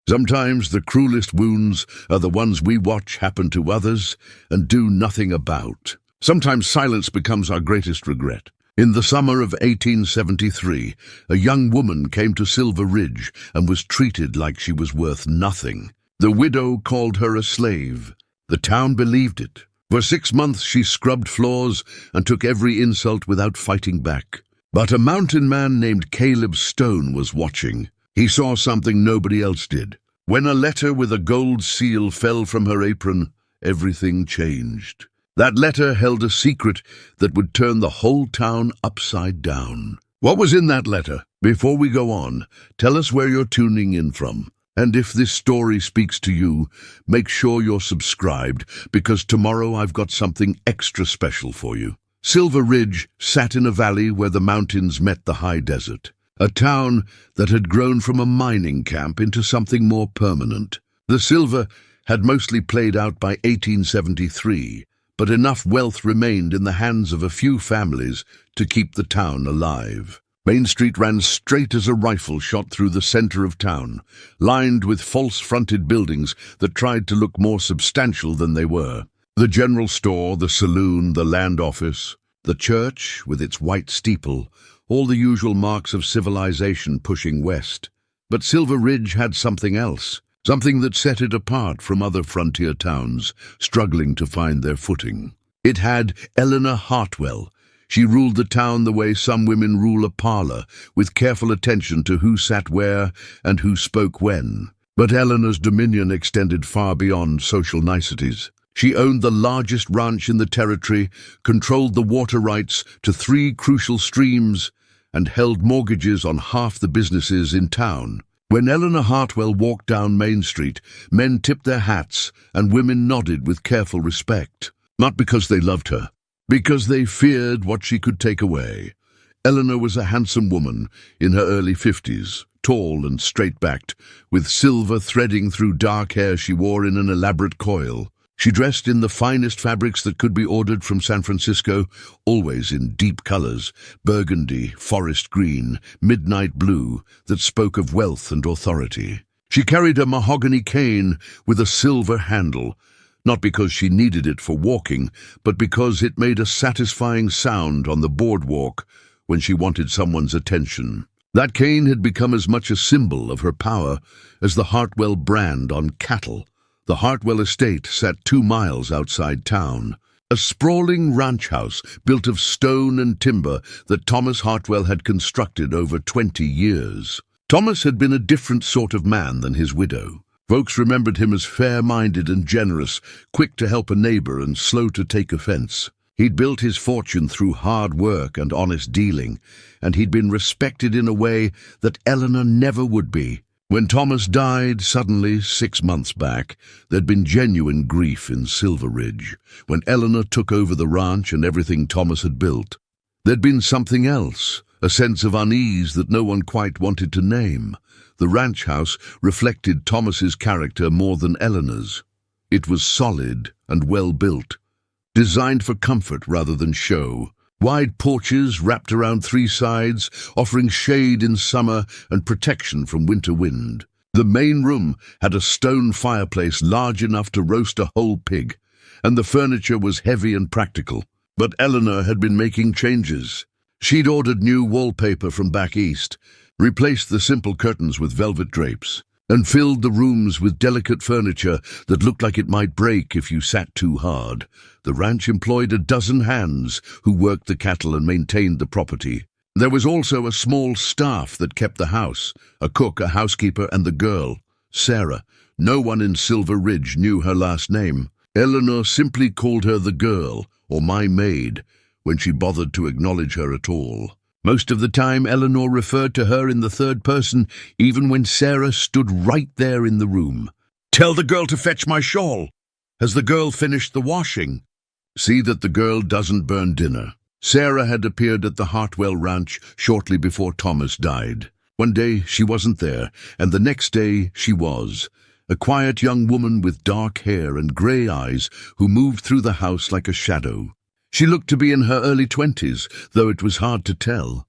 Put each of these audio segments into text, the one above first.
Sometimes the cruelest wounds are the ones we watch happen to others and do nothing about. Sometimes silence becomes our greatest regret. In the summer of 1873, a young woman came to Silver Ridge and was treated like she was worth nothing. The widow called her a slave. The town believed it. For 6 months she scrubbed floors and took every insult without fighting back. But a mountain man named Caleb Stone was watching. He saw something nobody else did. When a letter with a gold seal fell from her apron, everything changed. That letter held a secret that would turn the whole town upside down. What was in that letter? Before we go on, tell us where you're tuning in from. And if this story speaks to you, make sure you're subscribed, because tomorrow I've got something extra special for you. Silver Ridge sat in a valley where the mountains met the high desert. A town that had grown from a mining camp into something more permanent. The silver had mostly played out by 1873, but enough wealth remained in the hands of a few families to keep the town alive. Main Street ran straight as a rifle shot through the center of town, lined with false-fronted buildings that tried to look more substantial than they were. The general store, the saloon, the land office, the church with its white steeple, all the usual marks of civilization pushing west. But Silver Ridge had something else, something that set it apart from other frontier towns struggling to find their footing. It had Eleanor Hartwell. She ruled the town the way some women rule a parlor, with careful attention to who sat where and who spoke when. But Eleanor's dominion extended far beyond social niceties. She owned the largest ranch in the territory, controlled the water rights to 3 crucial streams, and held mortgages on half the businesses in town. When Eleanor Hartwell walked down Main Street, men tipped their hats and women nodded with careful respect. Not because they loved her, because they feared what she could take away. Eleanor was a handsome woman in her early 50s, tall and straight-backed, with silver threading through dark hair she wore in an elaborate coil. She dressed in the finest fabrics that could be ordered from San Francisco, always in deep colors, burgundy, forest green, midnight blue, that spoke of wealth and authority. She carried a mahogany cane with a silver handle, not because she needed it for walking, but because it made a satisfying sound on the boardwalk when she wanted someone's attention. That cane had become as much a symbol of her power as the Hartwell brand on cattle. The Hartwell estate sat 2 miles outside town, a sprawling ranch house built of stone and timber that Thomas Hartwell had constructed over 20 years. Thomas had been a different sort of man than his widow. Folks remembered him as fair-minded and generous, quick to help a neighbor and slow to take offense. He'd built his fortune through hard work and honest dealing, and he'd been respected in a way that Eleanor never would be. When Thomas died suddenly 6 months back, there'd been genuine grief in Silver Ridge. When Eleanor took over the ranch and everything Thomas had built, there'd been something else, a sense of unease that no one quite wanted to name. The ranch house reflected Thomas's character more than Eleanor's. It was solid and well built, designed for comfort rather than show. Wide porches wrapped around 3 sides, offering shade in summer and protection from winter wind. The main room had a stone fireplace large enough to roast a whole pig, and the furniture was heavy and practical. But Eleanor had been making changes. She'd ordered new wallpaper from back east, replaced the simple curtains with velvet drapes, and filled the rooms with delicate furniture that looked like it might break if you sat too hard. The ranch employed a dozen hands who worked the cattle and maintained the property. There was also a small staff that kept the house, a cook, a housekeeper, and the girl, Sarah. No one in Silver Ridge knew her last name. Eleanor simply called her the girl, or my maid, when she bothered to acknowledge her at all. Most of the time, Eleanor referred to her in the third person, even when Sarah stood right there in the room. "Tell the girl to fetch my shawl. Has the girl finished the washing? See that the girl doesn't burn dinner." Sarah had appeared at the Hartwell ranch shortly before Thomas died. One day she wasn't there, and the next day she was. A quiet young woman with dark hair and grey eyes who moved through the house like a shadow. She looked to be in her early 20s, though it was hard to tell.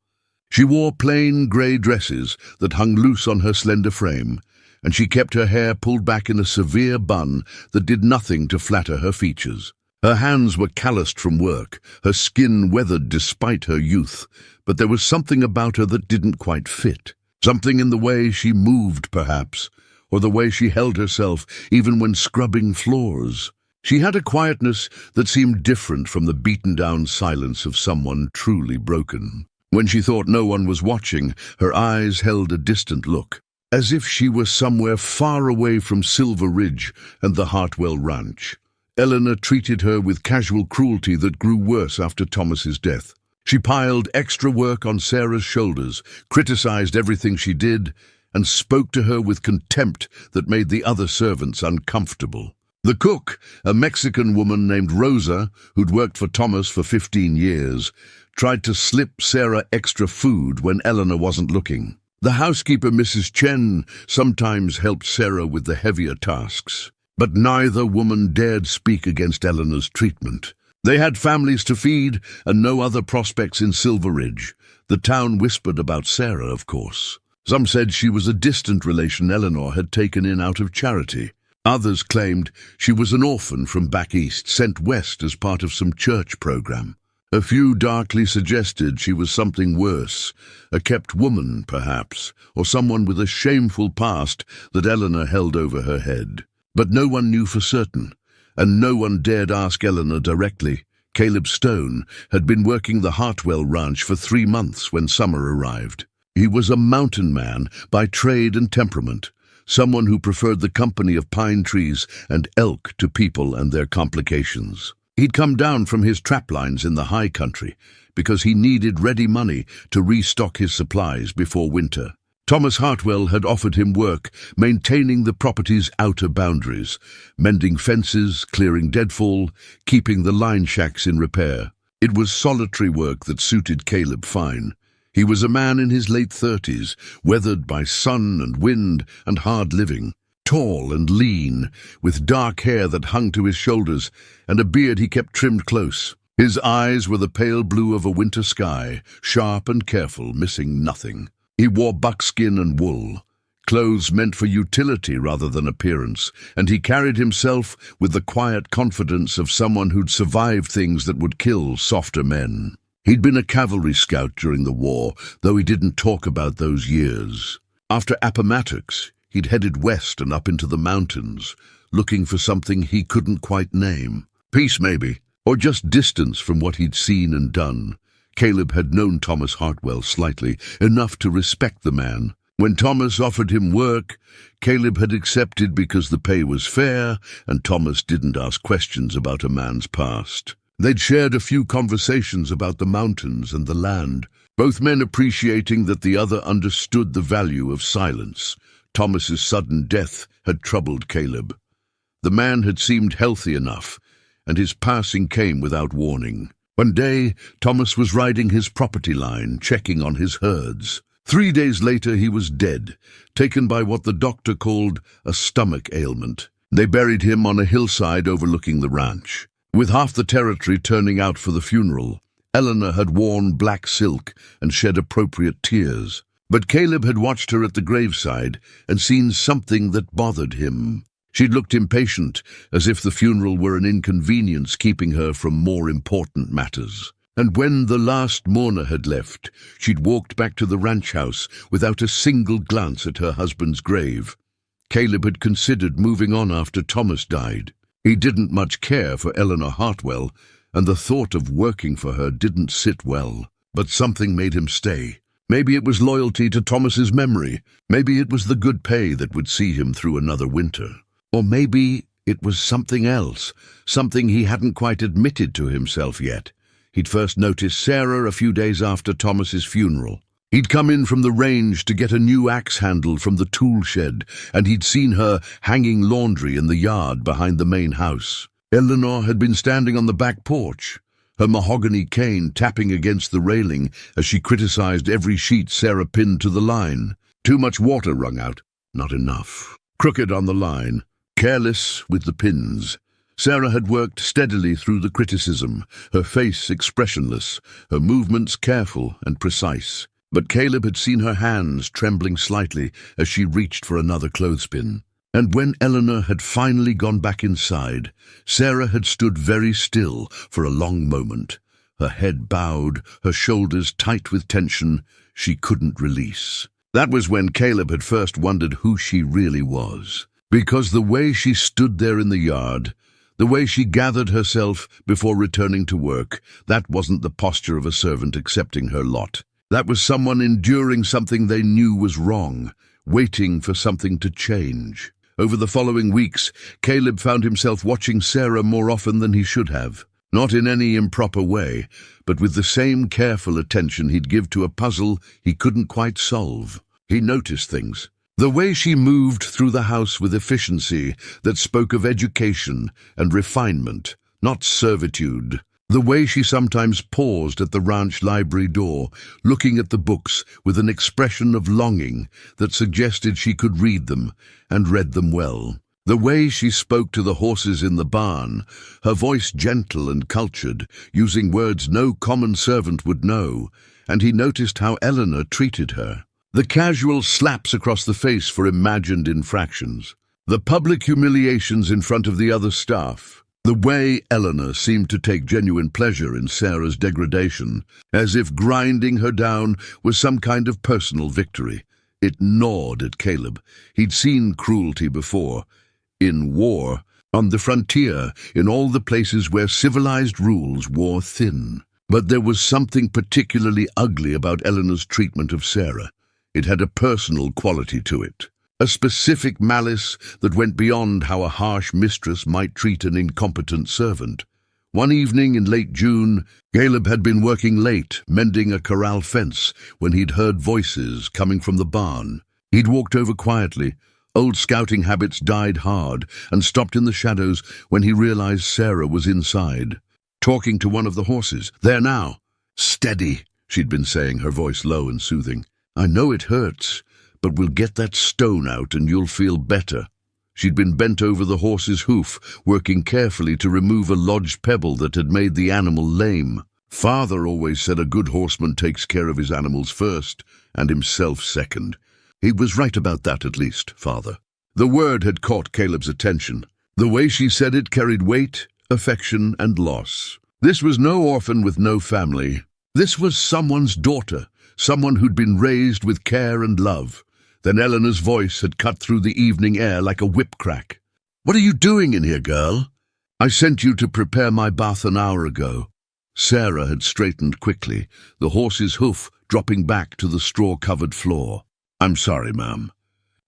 She wore plain grey dresses that hung loose on her slender frame, and she kept her hair pulled back in a severe bun that did nothing to flatter her features. Her hands were calloused from work, her skin weathered despite her youth, but there was something about her that didn't quite fit. Something in the way she moved, perhaps, or the way she held herself even when scrubbing floors. She had a quietness that seemed different from the beaten-down silence of someone truly broken. When she thought no one was watching, her eyes held a distant look, as if she were somewhere far away from Silver Ridge and the Hartwell Ranch. Eleanor treated her with casual cruelty that grew worse after Thomas's death. She piled extra work on Sarah's shoulders, criticized everything she did, and spoke to her with contempt that made the other servants uncomfortable. The cook, a Mexican woman named Rosa, who'd worked for Thomas for 15 years, tried to slip Sarah extra food when Eleanor wasn't looking. The housekeeper, Mrs. Chen, sometimes helped Sarah with the heavier tasks. But neither woman dared speak against Eleanor's treatment. They had families to feed and no other prospects in Silver Ridge. The town whispered about Sarah, of course. Some said she was a distant relation Eleanor had taken in out of charity. Others claimed she was an orphan from back east, sent west as part of some church program. A few darkly suggested she was something worse, a kept woman, perhaps, or someone with a shameful past that Eleanor held over her head. But no one knew for certain, and no one dared ask Eleanor directly. Caleb Stone had been working the Hartwell Ranch for 3 months when summer arrived. He was a mountain man by trade and temperament, someone who preferred the company of pine trees and elk to people and their complications. He'd come down from his trap lines in the high country because he needed ready money to restock his supplies before winter. Thomas Hartwell had offered him work maintaining the property's outer boundaries, mending fences, clearing deadfall, keeping the line shacks in repair. It was solitary work that suited Caleb fine. He was a man in his late 30s, weathered by sun and wind and hard living, tall and lean, with dark hair that hung to his shoulders and a beard he kept trimmed close. His eyes were the pale blue of a winter sky, sharp and careful, missing nothing. He wore buckskin and wool, clothes meant for utility rather than appearance, and he carried himself with the quiet confidence of someone who'd survived things that would kill softer men. He'd been a cavalry scout during the war, though he didn't talk about those years. After Appomattox, he'd headed west and up into the mountains, looking for something he couldn't quite name. Peace, maybe, or just distance from what he'd seen and done. Caleb had known Thomas Hartwell slightly, enough to respect the man. When Thomas offered him work, Caleb had accepted because the pay was fair, and Thomas didn't ask questions about a man's past. They'd shared a few conversations about the mountains and the land, both men appreciating that the other understood the value of silence. Thomas's sudden death had troubled Caleb. The man had seemed healthy enough, and his passing came without warning. One day, Thomas was riding his property line, checking on his herds. 3 days later, he was dead, taken by what the doctor called a stomach ailment. They buried him on a hillside overlooking the ranch. With half the territory turning out for the funeral, Eleanor had worn black silk and shed appropriate tears. But Caleb had watched her at the graveside and seen something that bothered him. She'd looked impatient, as if the funeral were an inconvenience keeping her from more important matters. And when the last mourner had left, she'd walked back to the ranch house without a single glance at her husband's grave. Caleb had considered moving on after Thomas died. He didn't much care for Eleanor Hartwell, and the thought of working for her didn't sit well. But something made him stay. Maybe it was loyalty to Thomas's memory. Maybe it was the good pay that would see him through another winter. Or maybe it was something else, something he hadn't quite admitted to himself yet. He'd first noticed Sarah a few days after Thomas's funeral. He'd come in from the range to get a new axe handle from the tool shed, and he'd seen her hanging laundry in the yard behind the main house. Eleanor had been standing on the back porch, her mahogany cane tapping against the railing as she criticized every sheet Sarah pinned to the line. Too much water wrung out, not enough. Crooked on the line, careless with the pins. Sarah had worked steadily through the criticism, her face expressionless, her movements careful and precise. but Caleb had seen her hands trembling slightly as she reached for another clothespin. And when Eleanor had finally gone back inside, Sarah had stood very still for a long moment, her head bowed, her shoulders tight with tension she couldn't release. That was when Caleb had first wondered who she really was, because the way she stood there in the yard, the way she gathered herself before returning to work, that wasn't the posture of a servant accepting her lot. That was someone enduring something they knew was wrong, waiting for something to change. Over the following weeks, Caleb found himself watching Sarah more often than he should have. Not in any improper way, but with the same careful attention he'd give to a puzzle he couldn't quite solve. He noticed things. The way she moved through the house with efficiency that spoke of education and refinement, not servitude. The way she sometimes paused at the ranch library door, looking at the books with an expression of longing that suggested she could read them, and read them well. The way she spoke to the horses in the barn, her voice gentle and cultured, using words no common servant would know, and he noticed how Eleanor treated her. The casual slaps across the face for imagined infractions, the public humiliations in front of the other staff, the way Eleanor seemed to take genuine pleasure in Sarah's degradation, as if grinding her down was some kind of personal victory. It gnawed at Caleb. He'd seen cruelty before. In war, on the frontier, in all the places where civilized rules wore thin. But there was something particularly ugly about Eleanor's treatment of Sarah. It had a personal quality to it. A specific malice that went beyond how a harsh mistress might treat an incompetent servant. One evening in late June, Caleb had been working late, mending a corral fence, when he'd heard voices coming from the barn. He'd walked over quietly. Old scouting habits died hard, and stopped in the shadows when he realized Sarah was inside, talking to one of the horses. "There now." "Steady," she'd been saying, her voice low and soothing. "I know it hurts, but we'll get that stone out and you'll feel better." She'd been bent over the horse's hoof, working carefully to remove a lodged pebble that had made the animal lame. Father always said a good horseman takes care of his animals first, and himself second. He was right about that, at least, Father. The word had caught Caleb's attention. The way she said it carried weight, affection, and loss. This was no orphan with no family. This was someone's daughter, someone who'd been raised with care and love. Then Eleanor's voice had cut through the evening air like a whip crack. "What are you doing in here, girl?" "I sent you to prepare my bath an hour ago." Sarah had straightened quickly, the horse's hoof dropping back to the straw-covered floor. "I'm sorry, ma'am.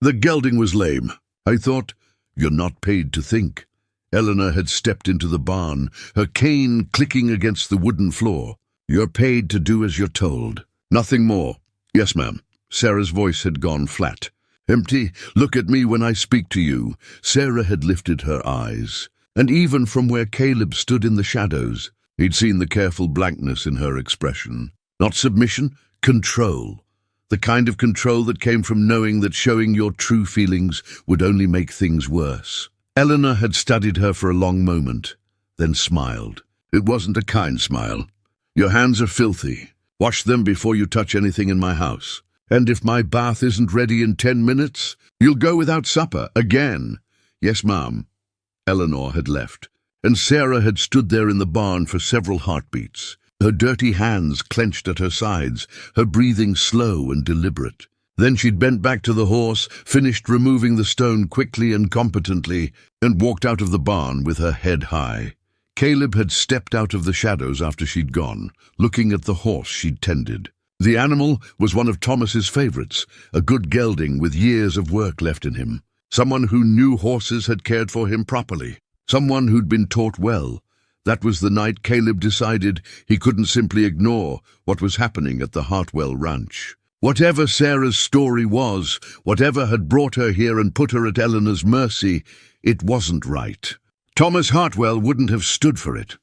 The gelding was lame. I thought." "You're not paid to think." Eleanor had stepped into the barn, her cane clicking against the wooden floor. "You're paid to do as you're told. Nothing more." "Yes, ma'am." Sarah's voice had gone flat. "Empty, look at me when I speak to you." Sarah had lifted her eyes, and even from where Caleb stood in the shadows, he'd seen the careful blankness in her expression. Not submission, control. The kind of control that came from knowing that showing your true feelings would only make things worse. Eleanor had studied her for a long moment, then smiled. It wasn't a kind smile. "Your hands are filthy. Wash them before you touch anything in my house. And if my bath isn't ready in 10 minutes, you'll go without supper, again." "Yes, ma'am." Eleanor had left, and Sarah had stood there in the barn for several heartbeats. Her dirty hands clenched at her sides, her breathing slow and deliberate. Then she'd bent back to the horse, finished removing the stone quickly and competently, and walked out of the barn with her head high. Caleb had stepped out of the shadows after she'd gone, looking at the horse she'd tended. The animal was one of Thomas's favorites, a good gelding with years of work left in him. Someone who knew horses had cared for him properly. Someone who'd been taught well. That was the night Caleb decided he couldn't simply ignore what was happening at the Hartwell Ranch. Whatever Sarah's story was, whatever had brought her here and put her at Eleanor's mercy, it wasn't right. Thomas Hartwell wouldn't have stood for it.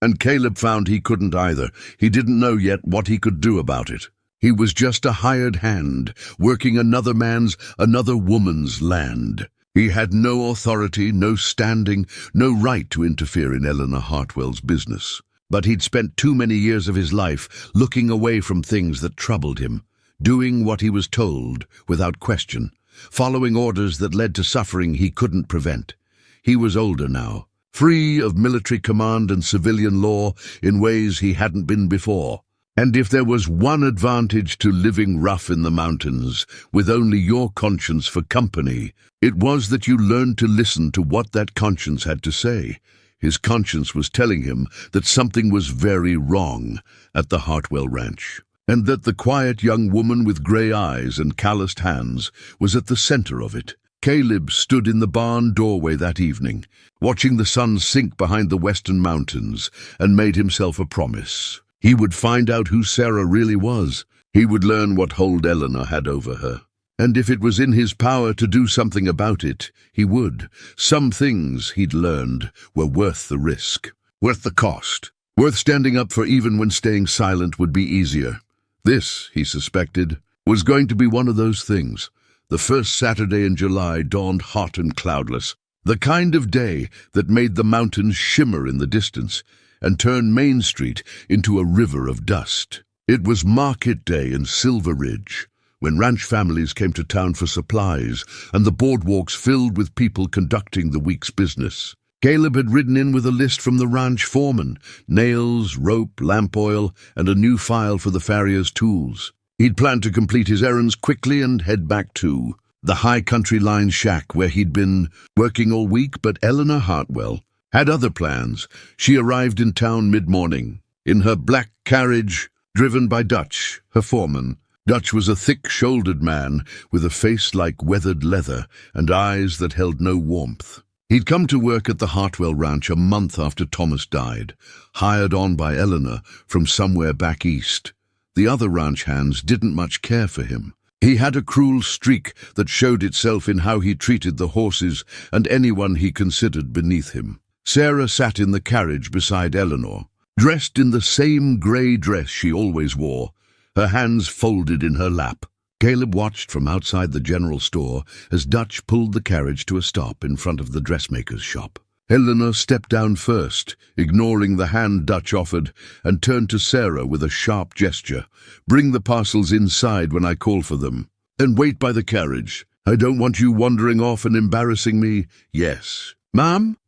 And Caleb found he couldn't either. He didn't know yet what he could do about it. He was just a hired hand, working another man's, another woman's land. He had no authority, no standing, no right to interfere in Eleanor Hartwell's business. But he'd spent too many years of his life looking away from things that troubled him, doing what he was told without question, following orders that led to suffering he couldn't prevent. He was older now, free of military command and civilian law in ways he hadn't been before. And if there was one advantage to living rough in the mountains, with only your conscience for company, it was that you learned to listen to what that conscience had to say. His conscience was telling him that something was very wrong at the Hartwell Ranch, and that the quiet young woman with grey eyes and calloused hands was at the center of it. Caleb stood in the barn doorway that evening, watching the sun sink behind the western mountains, and made himself a promise. He would find out who Sarah really was. He would learn what hold Eleanor had over her. And if it was in his power to do something about it, he would. Some things, he'd learned, were worth the risk, worth the cost, worth standing up for even when staying silent would be easier. This, he suspected, was going to be one of those things. The first Saturday in July dawned hot and cloudless, the kind of day that made the mountains shimmer in the distance and turn Main Street into a river of dust. It was market day in Silver Ridge, when ranch families came to town for supplies and the boardwalks filled with people conducting the week's business. Caleb had ridden in with a list from the ranch foreman, nails, rope, lamp oil, and a new file for the farrier's tools. He'd planned to complete his errands quickly and head back to the high country line shack where he'd been working all week, but Eleanor Hartwell had other plans. She arrived in town mid-morning, in her black carriage, driven by Dutch, her foreman. Dutch was a thick-shouldered man with a face like weathered leather and eyes that held no warmth. He'd come to work at the Hartwell Ranch a month after Thomas died, hired on by Eleanor from somewhere back east. The other ranch hands didn't much care for him. He had a cruel streak that showed itself in how he treated the horses and anyone he considered beneath him. Sarah sat in the carriage beside Eleanor, dressed in the same grey dress she always wore, her hands folded in her lap. Caleb watched from outside the general store as Dutch pulled the carriage to a stop in front of the dressmaker's shop. Eleanor stepped down first, ignoring the hand Dutch offered, and turned to Sarah with a sharp gesture. "Bring the parcels inside when I call for them. And wait by the carriage. I don't want you wandering off and embarrassing me." "Yes." "Ma'am?"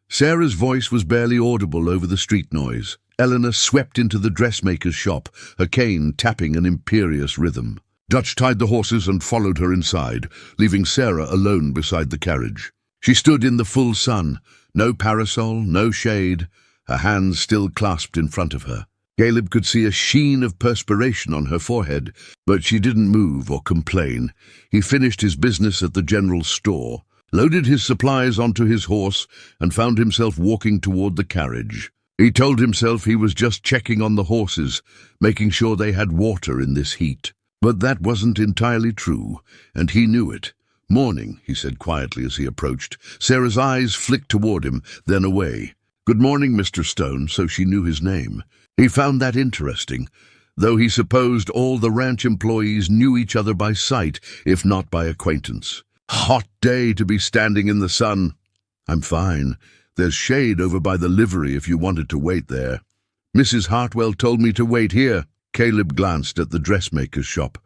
Sarah's voice was barely audible over the street noise. Eleanor swept into the dressmaker's shop, her cane tapping an imperious rhythm. Dutch tied the horses and followed her inside, leaving Sarah alone beside the carriage. She stood in the full sun, no parasol, no shade, her hands still clasped in front of her. Caleb could see a sheen of perspiration on her forehead, but she didn't move or complain. He finished his business at the general store, loaded his supplies onto his horse, and found himself walking toward the carriage. He told himself he was just checking on the horses, making sure they had water in this heat. But that wasn't entirely true, and he knew it. "Morning," he said quietly as he approached. Sarah's eyes flicked toward him, then away. "Good morning, Mr. Stone," so she knew his name. He found that interesting, though he supposed all the ranch employees knew each other by sight, if not by acquaintance. "Hot day to be standing in the sun." "I'm fine. There's shade over by the livery if you wanted to wait there." "Mrs. Hartwell told me to wait here." Caleb glanced at the dressmaker's shop.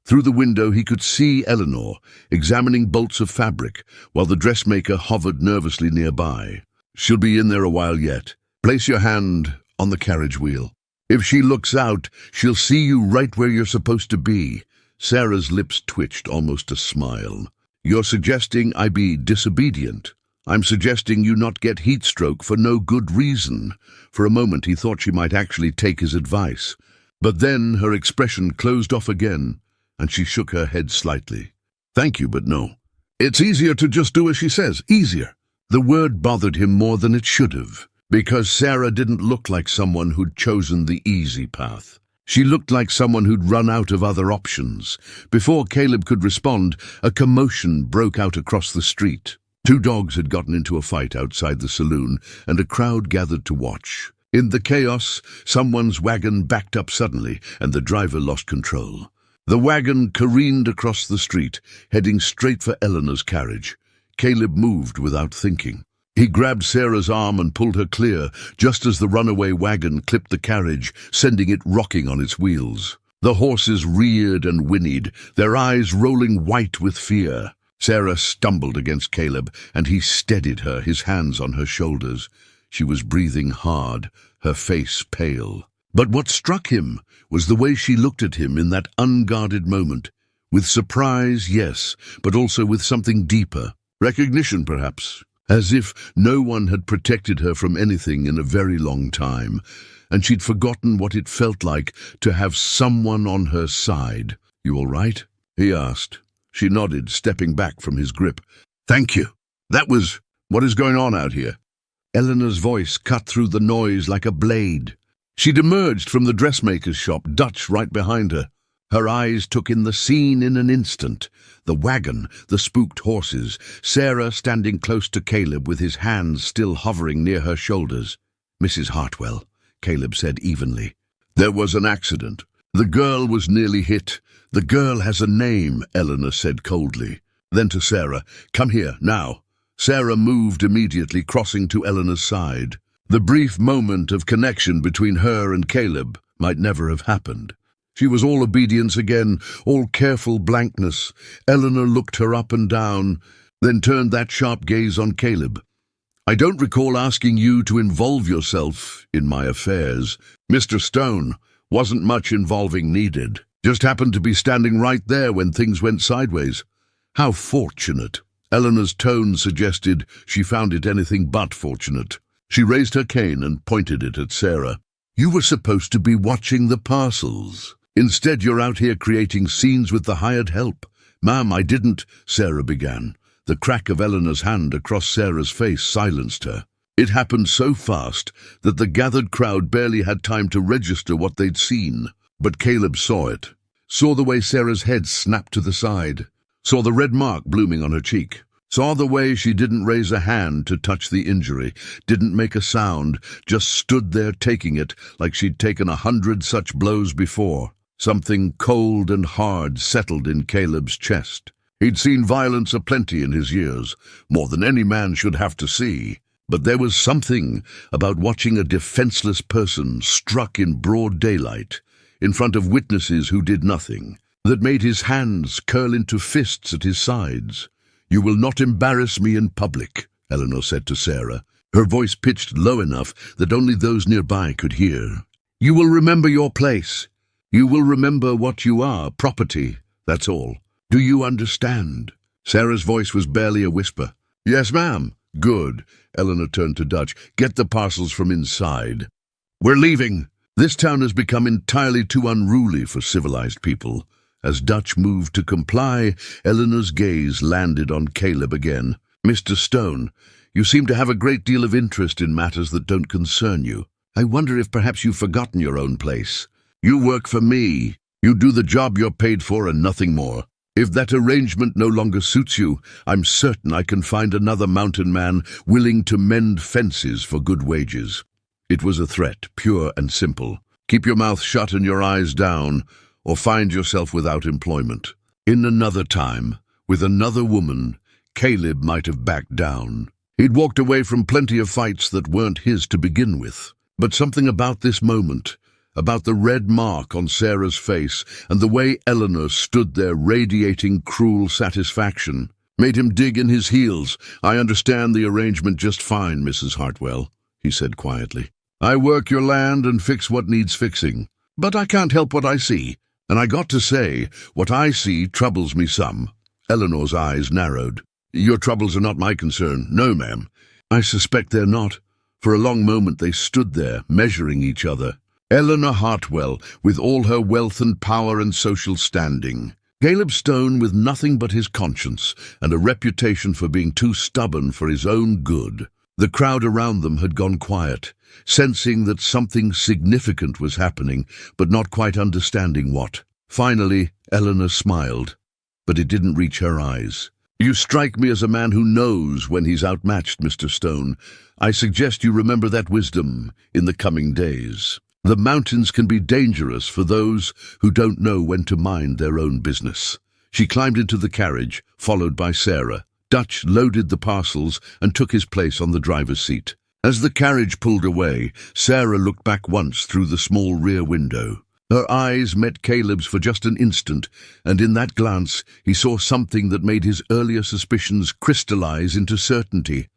Through the window he could see Eleanor examining bolts of fabric, while the dressmaker hovered nervously nearby. "She'll be in there a while yet. Place your hand on the carriage wheel. If she looks out, she'll see you right where you're supposed to be." Sarah's lips twitched, almost a smile. "You're suggesting I be disobedient. I'm suggesting you not get heat stroke for no good reason." For a moment he thought she might actually take his advice. But then her expression closed off again, and she shook her head slightly. "Thank you, but no. It's easier to just do as she says. Easier." The word bothered him more than it should have, because Sarah didn't look like someone who'd chosen the easy path. She looked like someone who'd run out of other options. Before Caleb could respond, a commotion broke out across the street. 2 dogs had gotten into a fight outside the saloon, and a crowd gathered to watch. In the chaos, someone's wagon backed up suddenly, and the driver lost control. The wagon careened across the street, heading straight for Eleanor's carriage. Caleb moved without thinking. He grabbed Sarah's arm and pulled her clear, just as the runaway wagon clipped the carriage, sending it rocking on its wheels. The horses reared and whinnied, their eyes rolling white with fear. Sarah stumbled against Caleb, and he steadied her, his hands on her shoulders. She was breathing hard, her face pale. But what struck him was the way she looked at him in that unguarded moment. With surprise, yes, but also with something deeper. Recognition, perhaps. As if no one had protected her from anything in a very long time, and she'd forgotten what it felt like to have someone on her side. "You all right?" he asked. She nodded, stepping back from his grip. "Thank you. What is going on out here?" Eleanor's voice cut through the noise like a blade. She'd emerged from the dressmaker's shop, Dutch right behind her. Her eyes took in the scene in an instant. The wagon, the spooked horses, Sarah standing close to Caleb with his hands still hovering near her shoulders. "Mrs. Hartwell," Caleb said evenly. "There was an accident. The girl was nearly hit. The girl has a name," Eleanor said coldly. Then to Sarah, "Come here, now." Sarah moved immediately, crossing to Eleanor's side. The brief moment of connection between her and Caleb might never have happened. She was all obedience again, all careful blankness. Eleanor looked her up and down, then turned that sharp gaze on Caleb. "I don't recall asking you to involve yourself in my affairs. Mr. Stone, wasn't much involving needed. Just happened to be standing right there when things went sideways. How fortunate." Eleanor's tone suggested she found it anything but fortunate. She raised her cane and pointed it at Sarah. "You were supposed to be watching the parcels. Instead, you're out here creating scenes with the hired help." "Ma'am, I didn't," Sarah began. The crack of Eleanor's hand across Sarah's face silenced her. It happened so fast that the gathered crowd barely had time to register what they'd seen. But Caleb saw it, saw the way Sarah's head snapped to the side, saw the red mark blooming on her cheek, saw the way she didn't raise a hand to touch the injury, didn't make a sound, just stood there taking it like she'd taken 100 such blows before. Something cold and hard settled in Caleb's chest. He'd seen violence aplenty in his years, more than any man should have to see. But there was something about watching a defenseless person struck in broad daylight, in front of witnesses who did nothing, that made his hands curl into fists at his sides. "You will not embarrass me in public," Eleanor said to Sarah, her voice pitched low enough that only those nearby could hear. "You will remember your place. You will remember what you are, property, that's all. Do you understand?" Sarah's voice was barely a whisper. "Yes, ma'am." "Good." Eleanor turned to Dutch. "Get the parcels from inside. We're leaving." This town has become entirely too unruly for civilized people. As Dutch moved to comply, Eleanor's gaze landed on Caleb again. "Mr. Stone, you seem to have a great deal of interest in matters that don't concern you. I wonder if perhaps you've forgotten your own place. You work for me. You do the job you're paid for and nothing more. If that arrangement no longer suits you, I'm certain I can find another mountain man willing to mend fences for good wages." It was a threat, pure and simple. Keep your mouth shut and your eyes down, or find yourself without employment. In another time, with another woman, Caleb might have backed down. He'd walked away from plenty of fights that weren't his to begin with. But something about this moment, about the red mark on Sarah's face and the way Eleanor stood there radiating cruel satisfaction, made him dig in his heels. "I understand the arrangement just fine, Mrs. Hartwell," he said quietly. "I work your land and fix what needs fixing. But I can't help what I see. And I got to say, what I see troubles me some." Eleanor's eyes narrowed. "Your troubles are not my concern." "No, ma'am." "I suspect they're not." For a long moment they stood there, measuring each other. Eleanor Hartwell, with all her wealth and power and social standing. Caleb Stone with nothing but his conscience and a reputation for being too stubborn for his own good. The crowd around them had gone quiet, sensing that something significant was happening, but not quite understanding what. Finally, Eleanor smiled, but it didn't reach her eyes. "You strike me as a man who knows when he's outmatched, Mr. Stone. I suggest you remember that wisdom in the coming days. The mountains can be dangerous for those who don't know when to mind their own business." She climbed into the carriage, followed by Sarah. Dutch loaded the parcels and took his place on the driver's seat. As the carriage pulled away, Sarah looked back once through the small rear window. Her eyes met Caleb's for just an instant, and in that glance he saw something that made his earlier suspicions crystallize into certainty.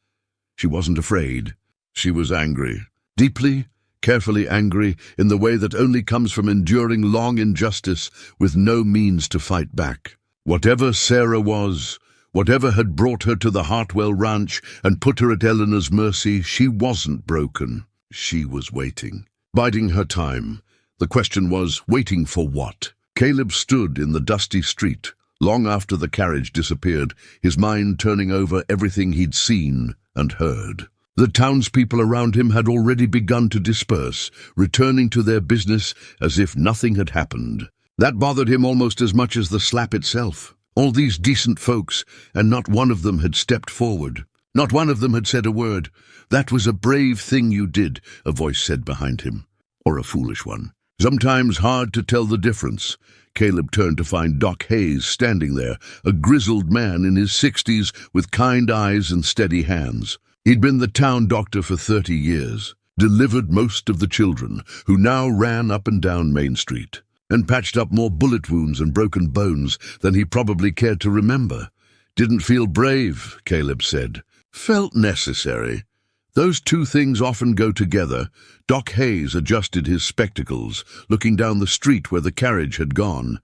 She wasn't afraid. She was angry. Deeply, carefully angry, in the way that only comes from enduring long injustice with no means to fight back. Whatever Sarah was, whatever had brought her to the Hartwell Ranch and put her at Eleanor's mercy, she wasn't broken. She was waiting, biding her time. The question was, waiting for what? Caleb stood in the dusty street, long after the carriage disappeared, his mind turning over everything he'd seen and heard. The townspeople around him had already begun to disperse, returning to their business as if nothing had happened. That bothered him almost as much as the slap itself. All these decent folks, and not one of them had stepped forward. Not one of them had said a word. "That was a brave thing you did," a voice said behind him. Or a foolish one. Sometimes hard to tell the difference. Caleb turned to find Doc Hayes standing there, a grizzled man in his 60s with kind eyes and steady hands. He'd been the town doctor for 30 years, delivered most of the children, who now ran up and down Main Street, and patched up more bullet wounds and broken bones than he probably cared to remember. Didn't feel brave, Caleb said. Felt necessary. Those two things often go together. Doc Hayes adjusted his spectacles, looking down the street where the carriage had gone.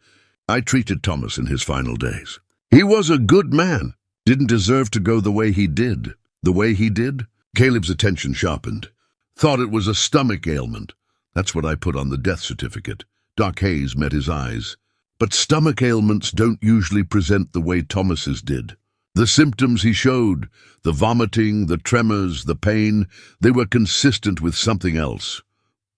I treated Thomas in his final days. He was a good man. Didn't deserve to go the way he did. The way he did? Caleb's attention sharpened. Thought it was a stomach ailment. That's what I put on the death certificate. Doc Hayes met his eyes. But stomach ailments don't usually present the way Thomas's did. The symptoms he showed, the vomiting, the tremors, the pain, they were consistent with something else.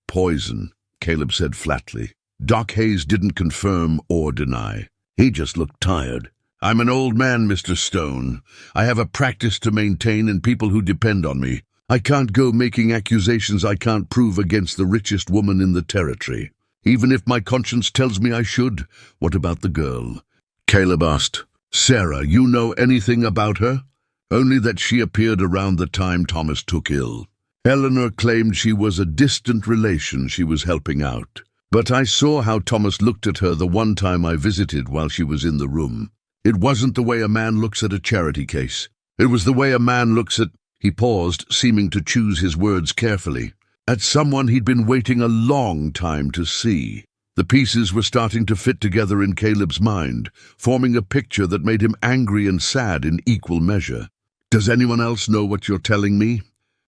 Poison, Caleb said flatly. Doc Hayes didn't confirm or deny. He just looked tired. I'm an old man, Mr. Stone. I have a practice to maintain and people who depend on me. I can't go making accusations I can't prove against the richest woman in the territory. Even if my conscience tells me I should. What about the girl? Caleb asked. Sarah, you know anything about her? Only that she appeared around the time Thomas took ill. Eleanor claimed she was a distant relation she was helping out. But I saw how Thomas looked at her the one time I visited while she was in the room. It wasn't the way a man looks at a charity case. It was the way a man looks at... He paused, seeming to choose his words carefully. At someone he'd been waiting a long time to see. The pieces were starting to fit together in Caleb's mind, forming a picture that made him angry and sad in equal measure. Does anyone else know what you're telling me?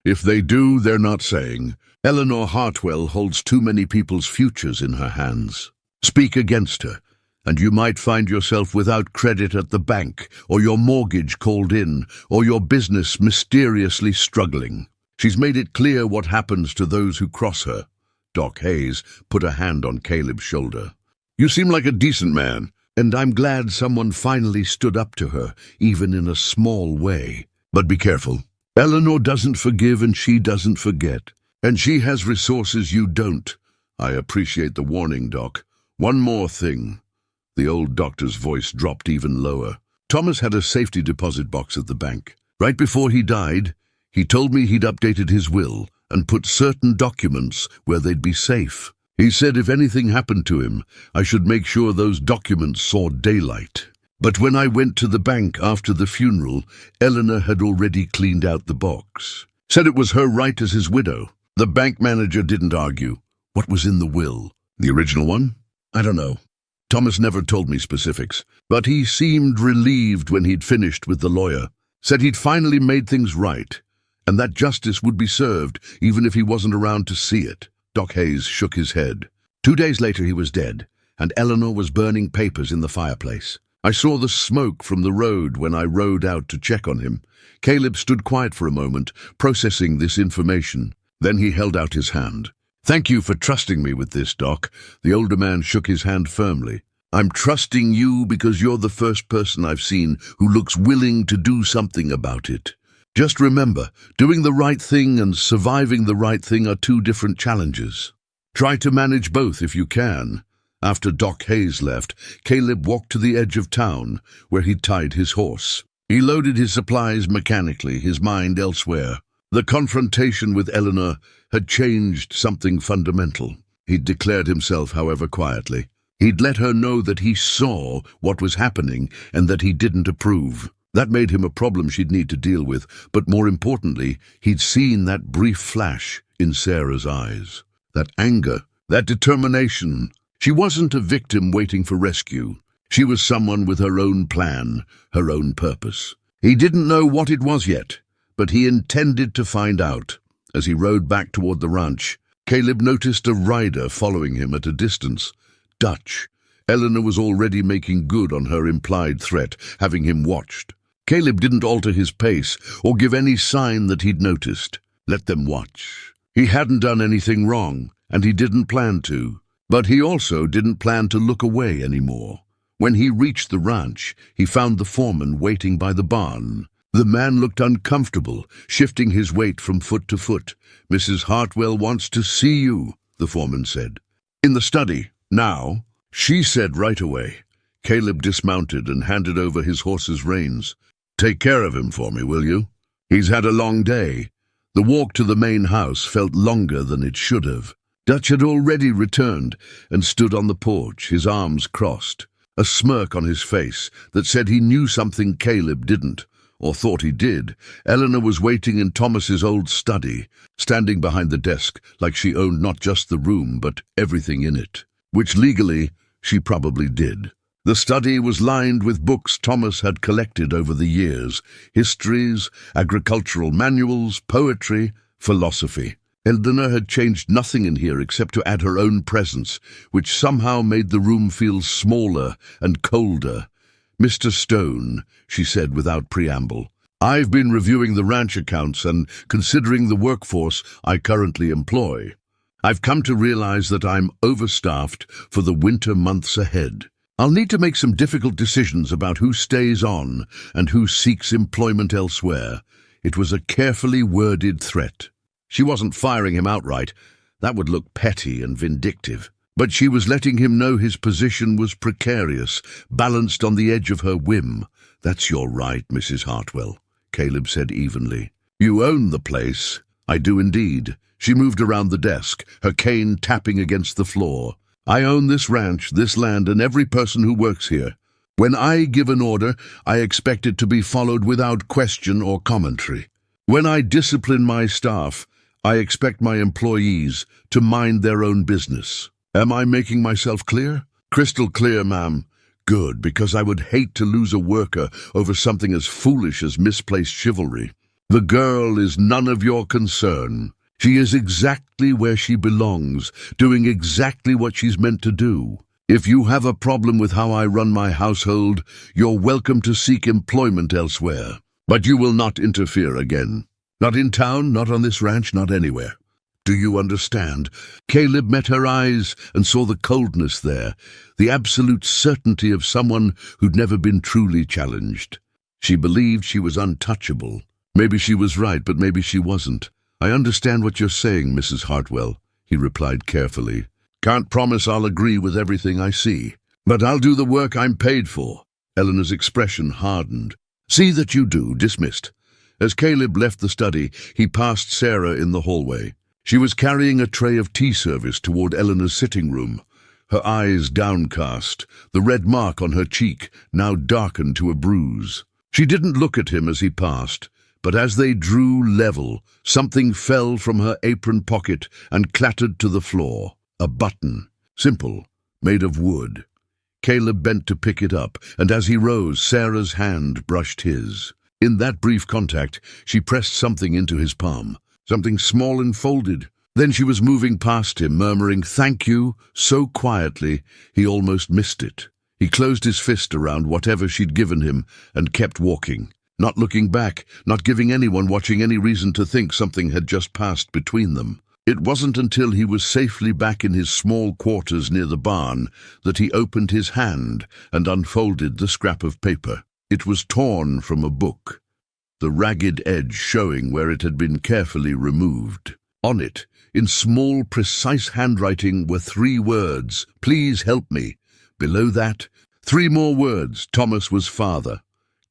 If they do, they're not saying. Eleanor Hartwell holds too many people's futures in her hands. Speak against her, and you might find yourself without credit at the bank, or your mortgage called in, or your business mysteriously struggling. She's made it clear what happens to those who cross her. Doc Hayes put a hand on Caleb's shoulder. You seem like a decent man, and I'm glad someone finally stood up to her, even in a small way. But be careful. Eleanor doesn't forgive and she doesn't forget. And she has resources you don't. I appreciate the warning, Doc. One more thing. The old doctor's voice dropped even lower. Thomas had a safety deposit box at the bank. Right before he died, he told me he'd updated his will and put certain documents where they'd be safe. He said if anything happened to him, I should make sure those documents saw daylight. But when I went to the bank after the funeral, Eleanor had already cleaned out the box. Said it was her right as his widow. The bank manager didn't argue. What was in the will? The original one? I don't know. Thomas never told me specifics, but he seemed relieved when he'd finished with the lawyer. Said he'd finally made things right, and that justice would be served even if he wasn't around to see it. Doc Hayes shook his head. 2 days later he was dead, and Eleanor was burning papers in the fireplace. I saw the smoke from the road when I rode out to check on him. Caleb stood quiet for a moment, processing this information. Then he held out his hand. Thank you for trusting me with this, Doc. The older man shook his hand firmly. I'm trusting you because you're the first person I've seen who looks willing to do something about it. Just remember, doing the right thing and surviving the right thing are two different challenges. Try to manage both if you can. After Doc Hayes left, Caleb walked to the edge of town, where he'd tied his horse. He loaded his supplies mechanically, his mind elsewhere. The confrontation with Eleanor had changed something fundamental. He'd declared himself, however, quietly. He'd let her know that he saw what was happening and that he didn't approve. That made him a problem she'd need to deal with, but more importantly, he'd seen that brief flash in Sarah's eyes. That anger, that determination. She wasn't a victim waiting for rescue. She was someone with her own plan, her own purpose. He didn't know what it was yet, but he intended to find out. As he rode back toward the ranch, Caleb noticed a rider following him at a distance. Dutch. Eleanor was already making good on her implied threat, having him watched. Caleb didn't alter his pace or give any sign that he'd noticed. Let them watch. He hadn't done anything wrong, and he didn't plan to. But he also didn't plan to look away anymore. When he reached the ranch, he found the foreman waiting by the barn. The man looked uncomfortable, shifting his weight from foot to foot. "Mrs. Hartwell wants to see you," the foreman said. "In the study, now," she said right away. Caleb dismounted and handed over his horse's reins. "Take care of him for me, will you? He's had a long day." The walk to the main house felt longer than it should have. Dutch had already returned and stood on the porch, his arms crossed, a smirk on his face that said he knew something Caleb didn't, or thought he did. Eleanor was waiting in Thomas's old study, standing behind the desk like she owned not just the room but everything in it, which legally she probably did. The study was lined with books Thomas had collected over the years, histories, agricultural manuals, poetry, philosophy. Eleanor had changed nothing in here except to add her own presence, which somehow made the room feel smaller and colder. "Mr. Stone," she said without preamble, "I've been reviewing the ranch accounts and considering the workforce I currently employ. I've come to realize that I'm overstaffed for the winter months ahead. I'll need to make some difficult decisions about who stays on and who seeks employment elsewhere." It was a carefully worded threat. She wasn't firing him outright. That would look petty and vindictive. But she was letting him know his position was precarious, balanced on the edge of her whim. "That's your right, Mrs. Hartwell," Caleb said evenly. "You own the place." "I do indeed." She moved around the desk, her cane tapping against the floor. "I own this ranch, this land, and every person who works here. When I give an order, I expect it to be followed without question or commentary. When I discipline my staff, I expect my employees to mind their own business. Am I making myself clear?" "Crystal clear, ma'am." "Good, because I would hate to lose a worker over something as foolish as misplaced chivalry. The girl is none of your concern. She is exactly where she belongs, doing exactly what she's meant to do. If you have a problem with how I run my household, you're welcome to seek employment elsewhere. But you will not interfere again. Not in town, not on this ranch, not anywhere. Do you understand?" Caleb met her eyes and saw the coldness there, the absolute certainty of someone who'd never been truly challenged. She believed she was untouchable. Maybe she was right, but maybe she wasn't. "I understand what you're saying, Mrs. Hartwell," he replied carefully. "Can't promise I'll agree with everything I see, but I'll do the work I'm paid for." Eleanor's expression hardened. "See that you do." Dismissed. As Caleb left the study, he passed Sarah in the hallway. She was carrying a tray of tea service toward Eleanor's sitting room, her eyes downcast, the red mark on her cheek now darkened to a bruise. She didn't look at him as he passed, but as they drew level, something fell from her apron pocket and clattered to the floor. A button, simple, made of wood. Caleb bent to pick it up, and as he rose, Sarah's hand brushed his. In that brief contact, she pressed something into his palm, something small and folded. Then she was moving past him, murmuring, "Thank you," so quietly he almost missed it. He closed his fist around whatever she'd given him and kept walking, not looking back, not giving anyone watching any reason to think something had just passed between them. It wasn't until he was safely back in his small quarters near the barn that he opened his hand and unfolded the scrap of paper. It was torn from a book, the ragged edge showing where it had been carefully removed. On it, in small, precise handwriting, were 3 words, "Please help me." Below that, 3 more words, "Thomas was father."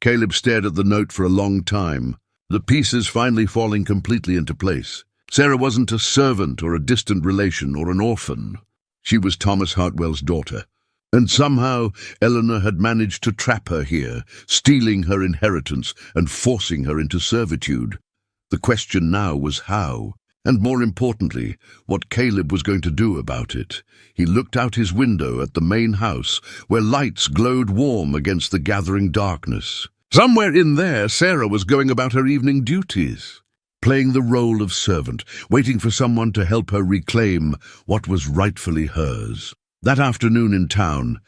Caleb stared at the note for a long time, the pieces finally falling completely into place. Sarah wasn't a servant or a distant relation or an orphan. She was Thomas Hartwell's daughter. And somehow Eleanor had managed to trap her here, stealing her inheritance and forcing her into servitude. The question now was how, and more importantly, what Caleb was going to do about it. He looked out his window at the main house, where lights glowed warm against the gathering darkness. Somewhere in there, Sarah was going about her evening duties, playing the role of servant, waiting for someone to help her reclaim what was rightfully hers. That afternoon in town,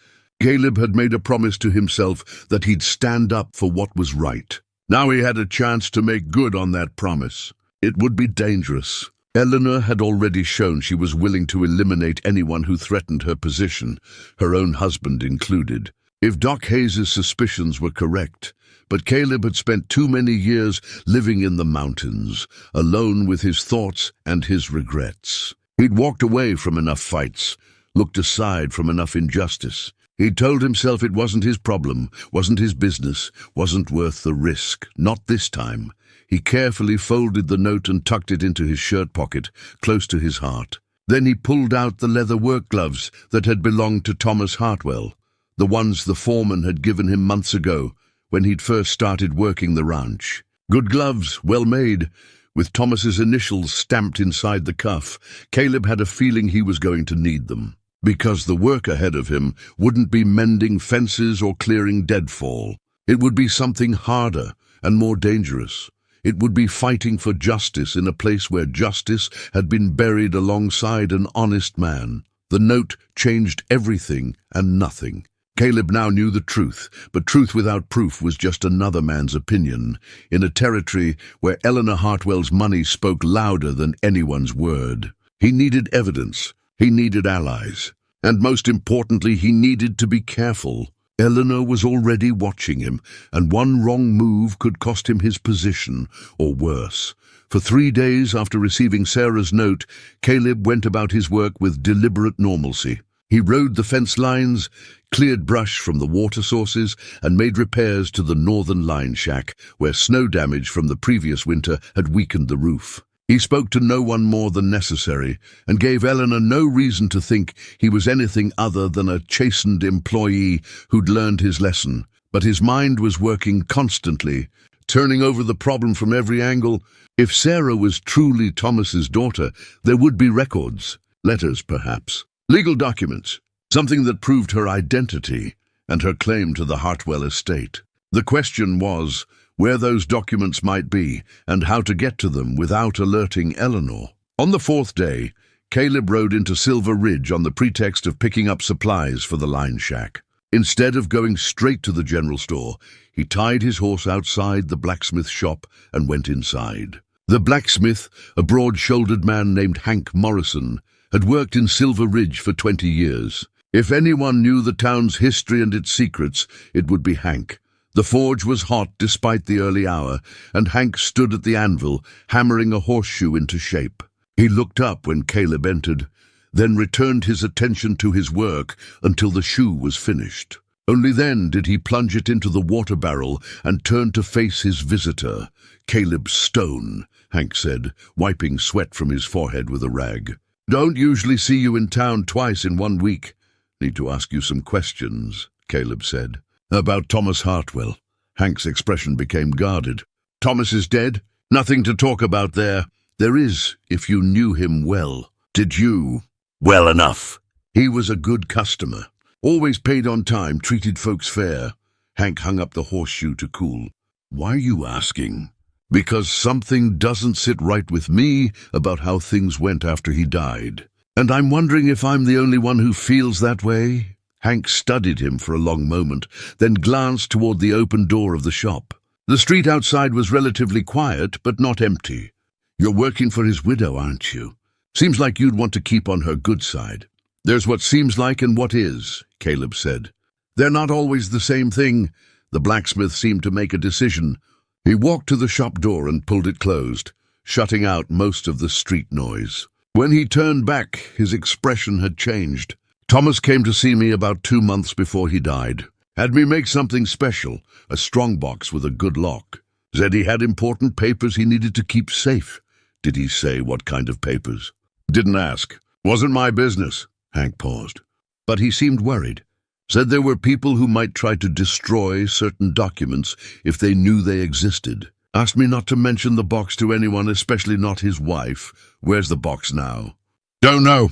Caleb had made a promise to himself that he'd stand up for what was right. Now he had a chance to make good on that promise. It would be dangerous. Eleanor had already shown she was willing to eliminate anyone who threatened her position, her own husband included. If Doc Hayes' suspicions were correct, but Caleb had spent too many years living in the mountains, alone with his thoughts and his regrets. He'd walked away from enough fights, looked aside from enough injustice. He'd told himself it wasn't his problem, wasn't his business, wasn't worth the risk. Not this time. He carefully folded the note and tucked it into his shirt pocket, close to his heart. Then he pulled out the leather work gloves that had belonged to Thomas Hartwell, the ones the foreman had given him months ago when he'd first started working the ranch. Good gloves, well made, with Thomas's initials stamped inside the cuff. Caleb had a feeling he was going to need them, because the work ahead of him wouldn't be mending fences or clearing deadfall. It would be something harder and more dangerous. It would be fighting for justice in a place where justice had been buried alongside an honest man. The note changed everything and nothing. Caleb now knew the truth, but truth without proof was just another man's opinion, in a territory where Eleanor Hartwell's money spoke louder than anyone's word. He needed evidence. He needed allies. And most importantly, he needed to be careful. Eleanor was already watching him, and one wrong move could cost him his position, or worse. For 3 days after receiving Sarah's note, Caleb went about his work with deliberate normalcy. He rode the fence lines, cleared brush from the water sources, and made repairs to the northern line shack, where snow damage from the previous winter had weakened the roof. He spoke to no one more than necessary, and gave Eleanor no reason to think he was anything other than a chastened employee who'd learned his lesson. But his mind was working constantly, turning over the problem from every angle. If Sarah was truly Thomas's daughter, there would be records, letters perhaps, legal documents, something that proved her identity and her claim to the Hartwell estate. The question was where those documents might be, and how to get to them without alerting Eleanor. On the 4th day, Caleb rode into Silver Ridge on the pretext of picking up supplies for the line shack. Instead of going straight to the general store, he tied his horse outside the blacksmith shop and went inside. The blacksmith, a broad-shouldered man named Hank Morrison, had worked in Silver Ridge for 20 years. If anyone knew the town's history and its secrets, it would be Hank. The forge was hot despite the early hour, and Hank stood at the anvil, hammering a horseshoe into shape. He looked up when Caleb entered, then returned his attention to his work until the shoe was finished. Only then did he plunge it into the water barrel and turn to face his visitor. "Caleb Stone," Hank said, wiping sweat from his forehead with a rag. "Don't usually see you in town twice in 1 week. Need to ask you some questions," Caleb said. "About Thomas Hartwell." Hank's expression became guarded. "Thomas is dead? Nothing to talk about there." "There is, if you knew him well." "Did you?" "Well enough." "He was a good customer. Always paid on time, treated folks fair." Hank hung up the horseshoe to cool. "Why are you asking?" "Because something doesn't sit right with me about how things went after he died. And I'm wondering if I'm the only one who feels that way." Hank studied him for a long moment, then glanced toward the open door of the shop. The street outside was relatively quiet, but not empty. "You're working for his widow, aren't you? Seems like you'd want to keep on her good side." "There's what seems like and what is," Caleb said. "They're not always the same thing." The blacksmith seemed to make a decision. He walked to the shop door and pulled it closed, shutting out most of the street noise. When he turned back, his expression had changed. "Thomas came to see me about 2 months before he died. Had me make something special, a strong box with a good lock. Said he had important papers he needed to keep safe. Did he say what kind of papers? Didn't ask. Wasn't my business. Hank paused. But he seemed worried. Said there were people who might try to destroy certain documents if they knew they existed. Asked me not to mention the box to anyone, especially not his wife. Where's the box now? Don't know.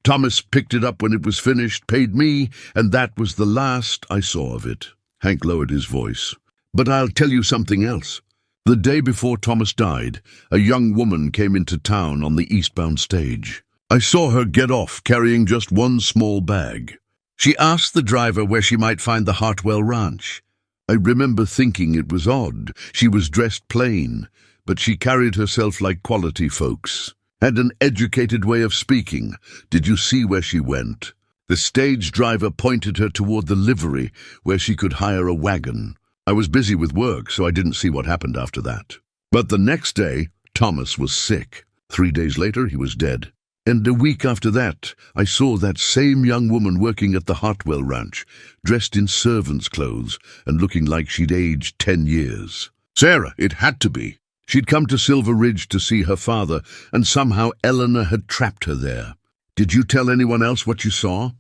Thomas picked it up when it was finished, paid me, and that was the last I saw of it. Hank lowered his voice. But I'll tell you something else. The day before Thomas died, a young woman came into town on the eastbound stage. I saw her get off carrying just one small bag. She asked the driver where she might find the Hartwell Ranch. I remember thinking it was odd. She was dressed plain, but she carried herself like quality folks. Had an educated way of speaking. Did you see where she went? The stage driver pointed her toward the livery, where she could hire a wagon. I was busy with work, so I didn't see what happened after that. But the next day, Thomas was sick. 3 days later, he was dead. And a week after that, I saw that same young woman working at the Hartwell Ranch, dressed in servant's clothes and looking like she'd aged 10 years. Sarah, it had to be. She'd come to Silver Ridge to see her father, and somehow Eleanor had trapped her there. Did you tell anyone else what you saw?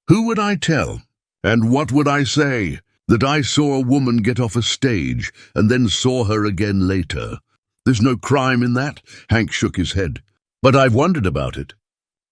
Who would I tell? And what would I say? That I saw a woman get off a stage and then saw her again later. There's no crime in that? Hank shook his head. But I've wondered about it.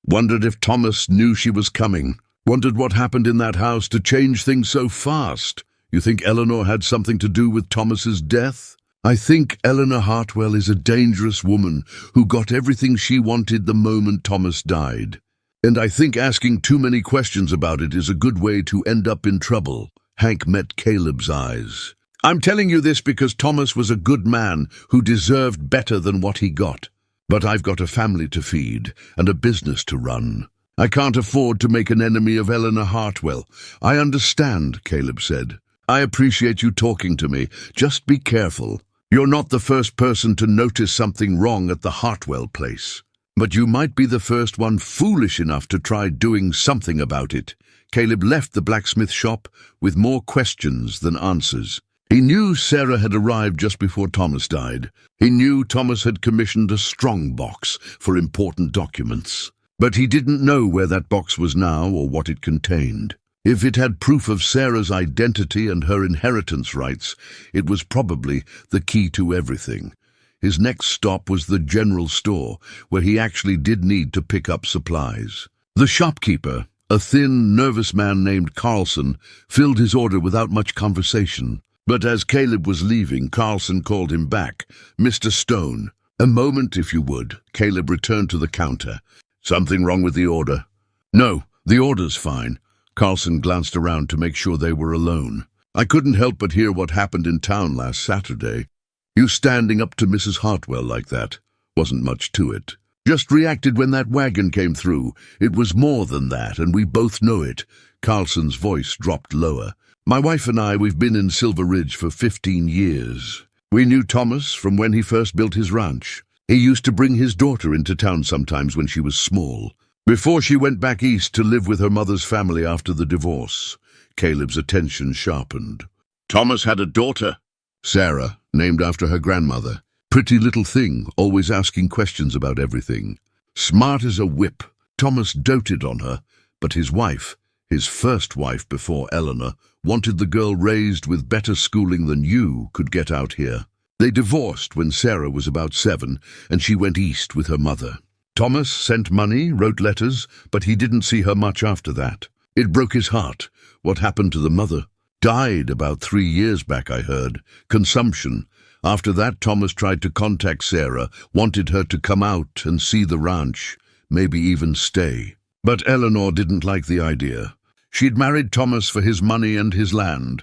Wondered if Thomas knew she was coming. Wondered what happened in that house to change things so fast. You think Eleanor had something to do with Thomas's death? I think Eleanor Hartwell is a dangerous woman who got everything she wanted the moment Thomas died. And I think asking too many questions about it is a good way to end up in trouble. Hank met Caleb's eyes. I'm telling you this because Thomas was a good man who deserved better than what he got. But I've got a family to feed and a business to run. I can't afford to make an enemy of Eleanor Hartwell. I understand, Caleb said. I appreciate you talking to me. Just be careful. You're not the first person to notice something wrong at the Hartwell place. But you might be the first one foolish enough to try doing something about it. Caleb left the blacksmith shop with more questions than answers. He knew Sarah had arrived just before Thomas died. He knew Thomas had commissioned a strong box for important documents. But he didn't know where that box was now or what it contained. If it had proof of Sarah's identity and her inheritance rights, it was probably the key to everything. His next stop was the general store, where he actually did need to pick up supplies. The shopkeeper, a thin, nervous man named Carlson, filled his order without much conversation. But as Caleb was leaving, Carlson called him back. Mr. Stone. A moment, if you would. Caleb returned to the counter. Something wrong with the order? No, the order's fine. Carlson glanced around to make sure they were alone. I couldn't help but hear what happened in town last Saturday. You standing up to Mrs. Hartwell like that. Wasn't much to it. Just reacted when that wagon came through. It was more than that, and we both know it. Carlson's voice dropped lower. My wife and I, we've been in Silver Ridge for 15 years. We knew Thomas from when he first built his ranch. He used to bring his daughter into town sometimes when she was small, before she went back east to live with her mother's family after the divorce. Caleb's attention sharpened. Thomas had a daughter, Sarah, named after her grandmother. Pretty little thing, always asking questions about everything. Smart as a whip. Thomas doted on her, but his wife, his first wife before Eleanor, wanted the girl raised with better schooling than you could get out here. They divorced when Sarah was about 7, and she went east with her mother. Thomas sent money, wrote letters, but he didn't see her much after that. It broke his heart. What happened to the mother? Died about 3 years back, I heard. Consumption. After that, Thomas tried to contact Sarah, wanted her to come out and see the ranch, maybe even stay. But Eleanor didn't like the idea. She'd married Thomas for his money and his land,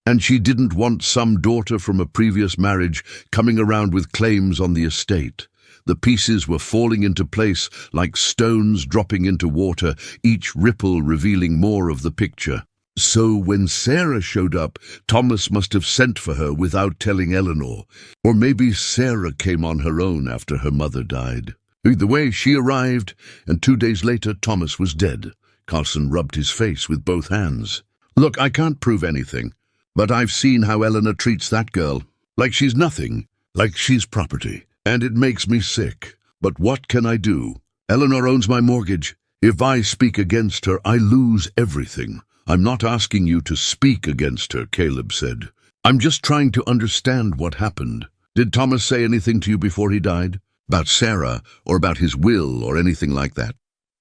and she didn't want some daughter from a previous marriage coming around with claims on the estate. The pieces were falling into place like stones dropping into water, each ripple revealing more of the picture. So when Sarah showed up, Thomas must have sent for her without telling Eleanor. Or maybe Sarah came on her own after her mother died. Either way, she arrived, and 2 days later Thomas was dead. Carlson rubbed his face with both hands. Look, I can't prove anything, but I've seen how Eleanor treats that girl. Like she's nothing, like she's property. And it makes me sick. But what can I do? Eleanor owns my mortgage. If I speak against her, I lose everything. I'm not asking you to speak against her, Caleb said. I'm just trying to understand what happened. Did Thomas say anything to you before he died? About Sarah, or about his will, or anything like that?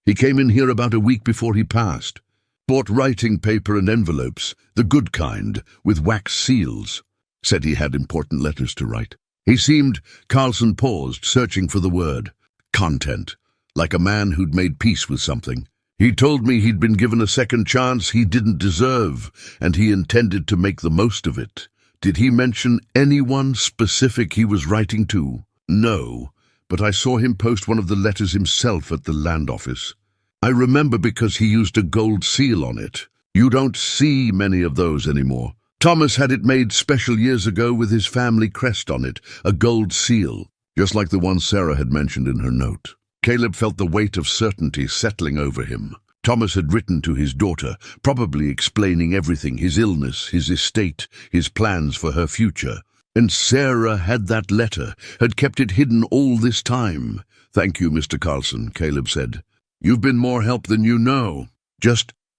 He came in here about a week before he passed. Bought writing paper and envelopes, the good kind, with wax seals. Said he had important letters to write. Carlson paused, searching for the word. Content, like a man who'd made peace with something. He told me he'd been given a second chance he didn't deserve, and he intended to make the most of it. Did he mention anyone specific he was writing to? No, but I saw him post one of the letters himself at the land office. I remember because he used a gold seal on it. You don't see many of those anymore. Thomas had it made special years ago with his family crest on it, a gold seal, just like the one Sarah had mentioned in her note. Caleb felt the weight of certainty settling over him. Thomas had written to his daughter, probably explaining everything, his illness, his estate, his plans for her future. And Sarah had that letter, had kept it hidden all this time. Thank you, Mr. Carlson, Caleb said. You've been more help than you know.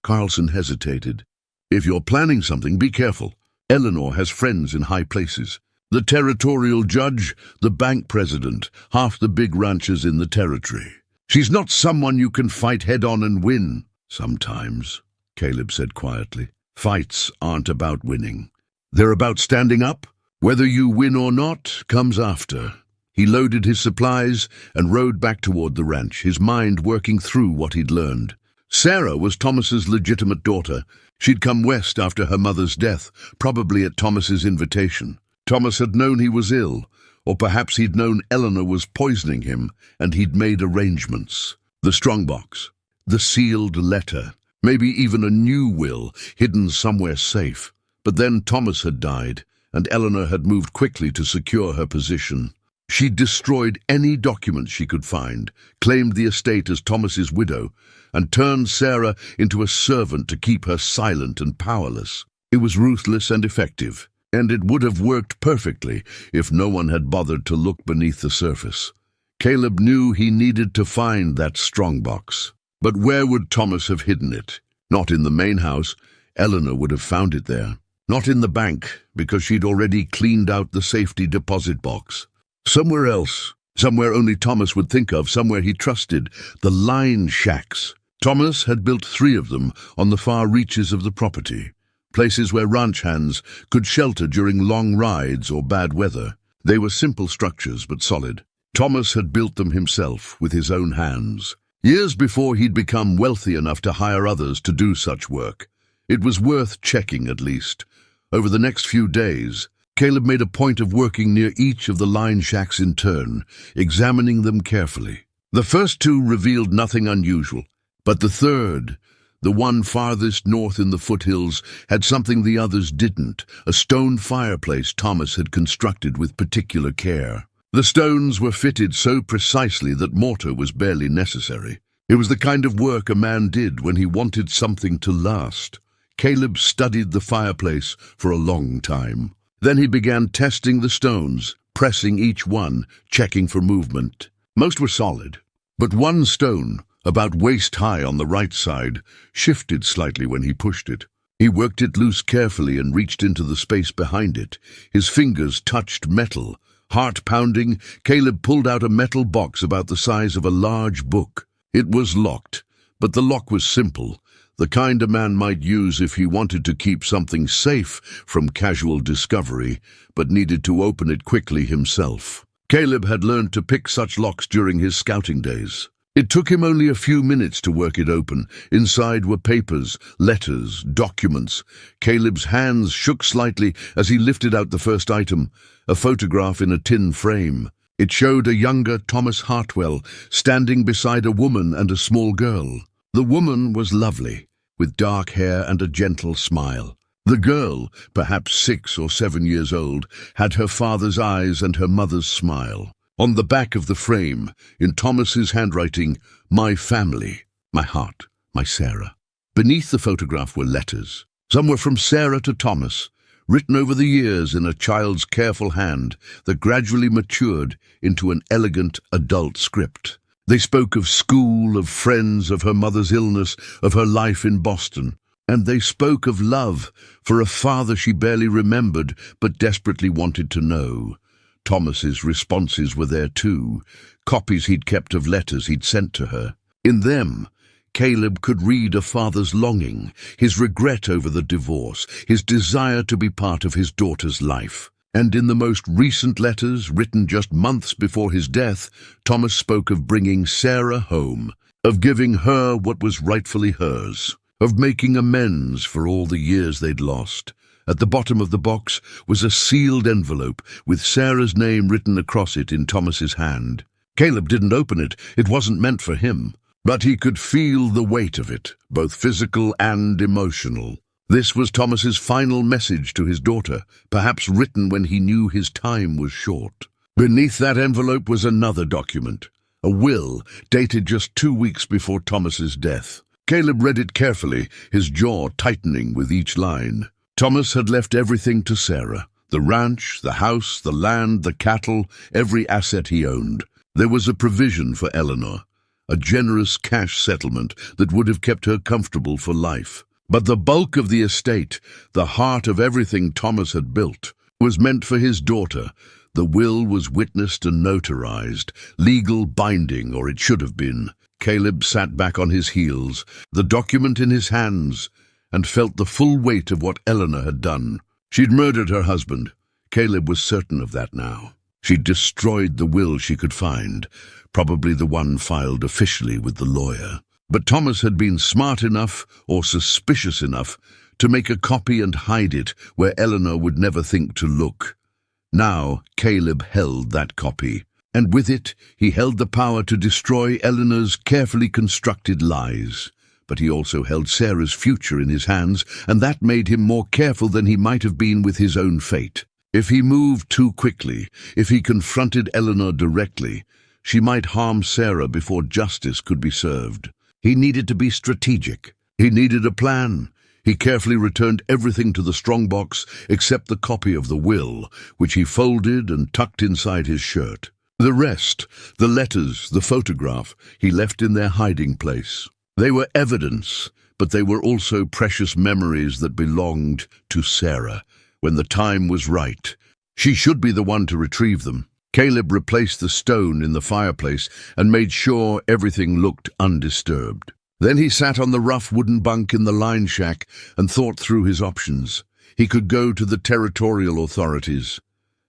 Carlson hesitated. If you're planning something, be careful. Eleanor has friends in high places. The territorial judge, the bank president, half the big ranchers in the territory. She's not someone you can fight head-on and win. Sometimes, Caleb said quietly. Fights aren't about winning. They're about standing up. Whether you win or not comes after. He loaded his supplies and rode back toward the ranch, his mind working through what he'd learned. Sarah was Thomas's legitimate daughter. She'd come west after her mother's death, probably at Thomas's invitation. Thomas had known he was ill, or perhaps he'd known Eleanor was poisoning him, and he'd made arrangements. The strongbox, the sealed letter, maybe even a new will hidden somewhere safe. But then Thomas had died, and Eleanor had moved quickly to secure her position. She'd destroyed any documents she could find, claimed the estate as Thomas's widow, and turned Sarah into a servant to keep her silent and powerless. It was ruthless and effective, and it would have worked perfectly if no one had bothered to look beneath the surface. Caleb knew he needed to find that strongbox. But where would Thomas have hidden it? Not in the main house. Eleanor would have found it there. Not in the bank, because she'd already cleaned out the safety deposit box. Somewhere else, somewhere only Thomas would think of, somewhere he trusted, the line shacks. Thomas had built 3 of them on the far reaches of the property, places where ranch hands could shelter during long rides or bad weather. They were simple structures, but solid. Thomas had built them himself with his own hands, years before he'd become wealthy enough to hire others to do such work. It was worth checking, at least. Over the next few days, Caleb made a point of working near each of the line shacks in turn, examining them carefully. The first 2 revealed nothing unusual, but the third, the one farthest north in the foothills, had something the others didn't, a stone fireplace Thomas had constructed with particular care. The stones were fitted so precisely that mortar was barely necessary. It was the kind of work a man did when he wanted something to last. Caleb studied the fireplace for a long time. Then he began testing the stones, pressing each one, checking for movement. Most were solid, but one stone, about waist-high on the right side, shifted slightly when he pushed it. He worked it loose carefully and reached into the space behind it. His fingers touched metal. Heart pounding, Caleb pulled out a metal box about the size of a large book. It was locked, but the lock was simple, the kind a man might use if he wanted to keep something safe from casual discovery, but needed to open it quickly himself. Caleb had learned to pick such locks during his scouting days. It took him only a few minutes to work it open. Inside were papers, letters, documents. Caleb's hands shook slightly as he lifted out the first item, a photograph in a tin frame. It showed a younger Thomas Hartwell standing beside a woman and a small girl. The woman was lovely, with dark hair and a gentle smile. The girl, perhaps 6 or 7 years old, had her father's eyes and her mother's smile. On the back of the frame, in Thomas's handwriting, "My family, my heart, my Sarah." Beneath the photograph were letters. Some were from Sarah to Thomas, written over the years in a child's careful hand that gradually matured into an elegant adult script. They spoke of school, of friends, of her mother's illness, of her life in Boston. And they spoke of love for a father she barely remembered but desperately wanted to know. Thomas's responses were there too, copies he'd kept of letters he'd sent to her. In them, Caleb could read a father's longing, his regret over the divorce, his desire to be part of his daughter's life. And in the most recent letters, written just months before his death, Thomas spoke of bringing Sarah home, of giving her what was rightfully hers, of making amends for all the years they'd lost. At the bottom of the box was a sealed envelope with Sarah's name written across it in Thomas's hand. Caleb didn't open it. It wasn't meant for him. But he could feel the weight of it, both physical and emotional. This was Thomas's final message to his daughter, perhaps written when he knew his time was short. Beneath that envelope was another document, a will dated just 2 weeks before Thomas's death. Caleb read it carefully, his jaw tightening with each line. Thomas had left everything to Sarah, the ranch, the house, the land, the cattle, every asset he owned. There was a provision for Eleanor, a generous cash settlement that would have kept her comfortable for life. But the bulk of the estate, the heart of everything Thomas had built, was meant for his daughter. The will was witnessed and notarized, legal binding, or it should have been. Caleb sat back on his heels, the document in his hands, and felt the full weight of what Eleanor had done. She'd murdered her husband. Caleb was certain of that now. She'd destroyed the will she could find, probably the one filed officially with the lawyer. But Thomas had been smart enough, or suspicious enough, to make a copy and hide it where Eleanor would never think to look. Now Caleb held that copy, and with it he held the power to destroy Eleanor's carefully constructed lies. But he also held Sarah's future in his hands, and that made him more careful than he might have been with his own fate. If he moved too quickly, if he confronted Eleanor directly, she might harm Sarah before justice could be served. He needed to be strategic. He needed a plan. He carefully returned everything to the strongbox except the copy of the will, which he folded and tucked inside his shirt. The rest, the letters, the photograph, he left in their hiding place. They were evidence, but they were also precious memories that belonged to Sarah. When the time was right, she should be the one to retrieve them. Caleb replaced the stone in the fireplace and made sure everything looked undisturbed. Then he sat on the rough wooden bunk in the line shack and thought through his options. He could go to the territorial authorities,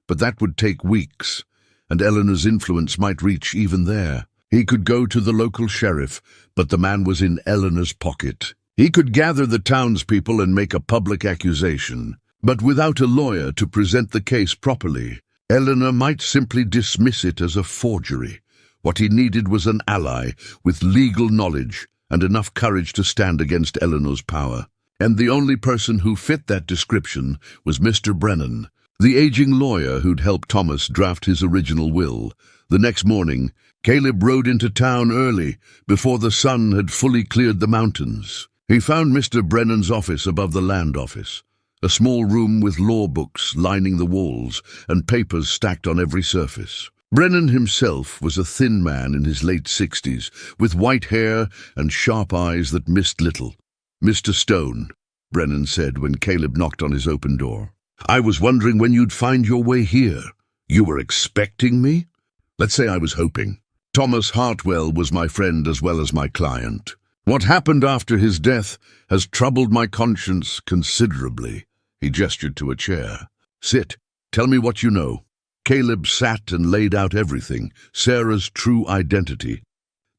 but that would take weeks, and Eleanor's influence might reach even there. He could go to the local sheriff, but the man was in Eleanor's pocket. He could gather the townspeople and make a public accusation, but without a lawyer to present the case properly, Eleanor might simply dismiss it as a forgery. What he needed was an ally with legal knowledge and enough courage to stand against Eleanor's power. And the only person who fit that description was Mr. Brennan, the aging lawyer who'd helped Thomas draft his original will. The next morning, Caleb rode into town early, before the sun had fully cleared the mountains. He found Mr. Brennan's office above the land office, a small room with law books lining the walls and papers stacked on every surface. Brennan himself was a thin man in his late 60s, with white hair and sharp eyes that missed little. "Mr. Stone," Brennan said when Caleb knocked on his open door. "I was wondering when you'd find your way here. You were expecting me?" "Let's say I was hoping. Thomas Hartwell was my friend as well as my client. What happened after his death has troubled my conscience considerably." He gestured to a chair. "Sit. Tell me what you know." Caleb sat and laid out everything, Sarah's true identity,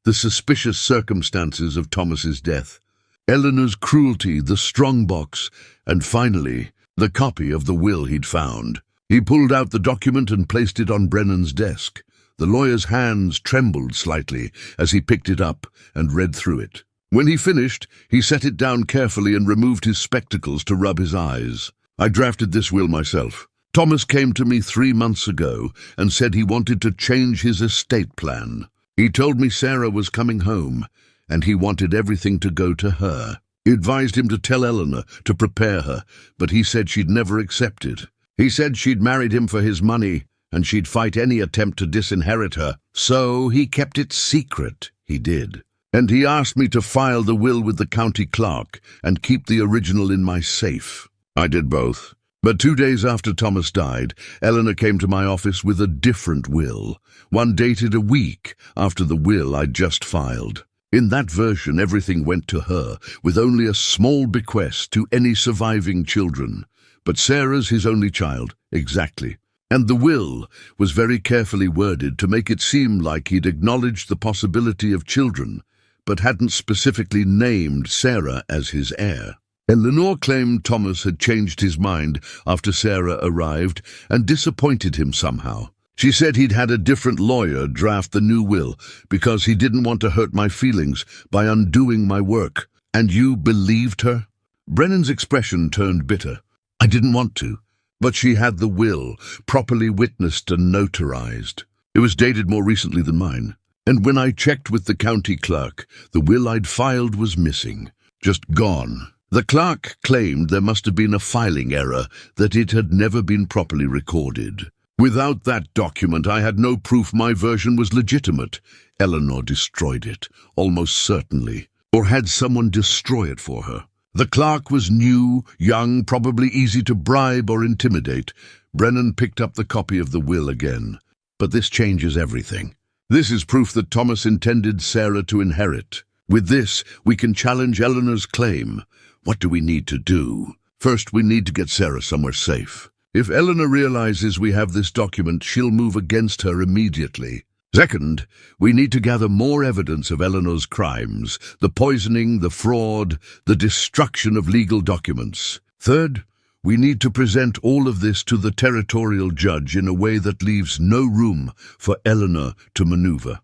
the suspicious circumstances of Thomas's death, Eleanor's cruelty, the strongbox, and finally, the copy of the will he'd found. He pulled out the document and placed it on Brennan's desk. The lawyer's hands trembled slightly as he picked it up and read through it. When he finished, he set it down carefully and removed his spectacles to rub his eyes. "I drafted this will myself. Thomas came to me 3 months ago and said he wanted to change his estate plan. He told me Sarah was coming home, and he wanted everything to go to her. He advised him to tell Eleanor, to prepare her, but he said she'd never accept it. He said she'd married him for his money, and she'd fight any attempt to disinherit her. So he kept it secret, he did. And he asked me to file the will with the county clerk and keep the original in my safe. I did both. But 2 days after Thomas died, Eleanor came to my office with a different will, one dated a week after the will I'd just filed. In that version, everything went to her, with only a small bequest to any surviving children. But Sarah's his only child, exactly. And the will was very carefully worded to make it seem like he'd acknowledged the possibility of children, but hadn't specifically named Sarah as his heir. Eleanor claimed Thomas had changed his mind after Sarah arrived and disappointed him somehow. She said he'd had a different lawyer draft the new will because he didn't want to hurt my feelings by undoing my work. And you believed her? Brennan's expression turned bitter. I didn't want to, but she had the will, properly witnessed and notarized. It was dated more recently than mine. And when I checked with the county clerk, the will I'd filed was missing, just gone. The clerk claimed there must have been a filing error, that it had never been properly recorded. Without that document, I had no proof my version was legitimate. Eleanor destroyed it, almost certainly, or had someone destroy it for her. The clerk was new, young, probably easy to bribe or intimidate. Brennan picked up the copy of the will again. But this changes everything. This is proof that Thomas intended Sarah to inherit. With this, we can challenge Eleanor's claim. What do we need to do? First, we need to get Sarah somewhere safe. If Eleanor realizes we have this document, she'll move against her immediately. Second, we need to gather more evidence of Eleanor's crimes, the poisoning, the fraud, the destruction of legal documents. Third, we need to present all of this to the territorial judge in a way that leaves no room for Eleanor to maneuver.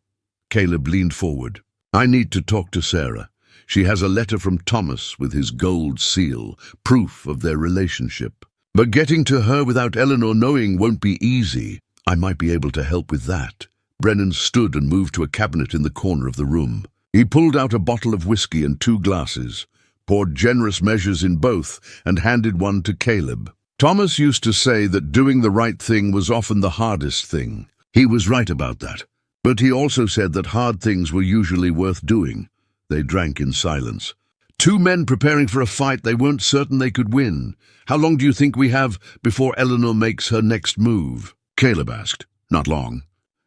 Caleb leaned forward. I need to talk to Sarah. She has a letter from Thomas with his gold seal, proof of their relationship. But getting to her without Eleanor knowing won't be easy. I might be able to help with that. Brennan stood and moved to a cabinet in the corner of the room. He pulled out a bottle of whiskey and 2 glasses, poured generous measures in both, and handed one to Caleb. Thomas used to say that doing the right thing was often the hardest thing. He was right about that. But he also said that hard things were usually worth doing. They drank in silence. 2 men preparing for a fight they weren't certain they could win. How long do you think we have before Eleanor makes her next move? Caleb asked. Not long.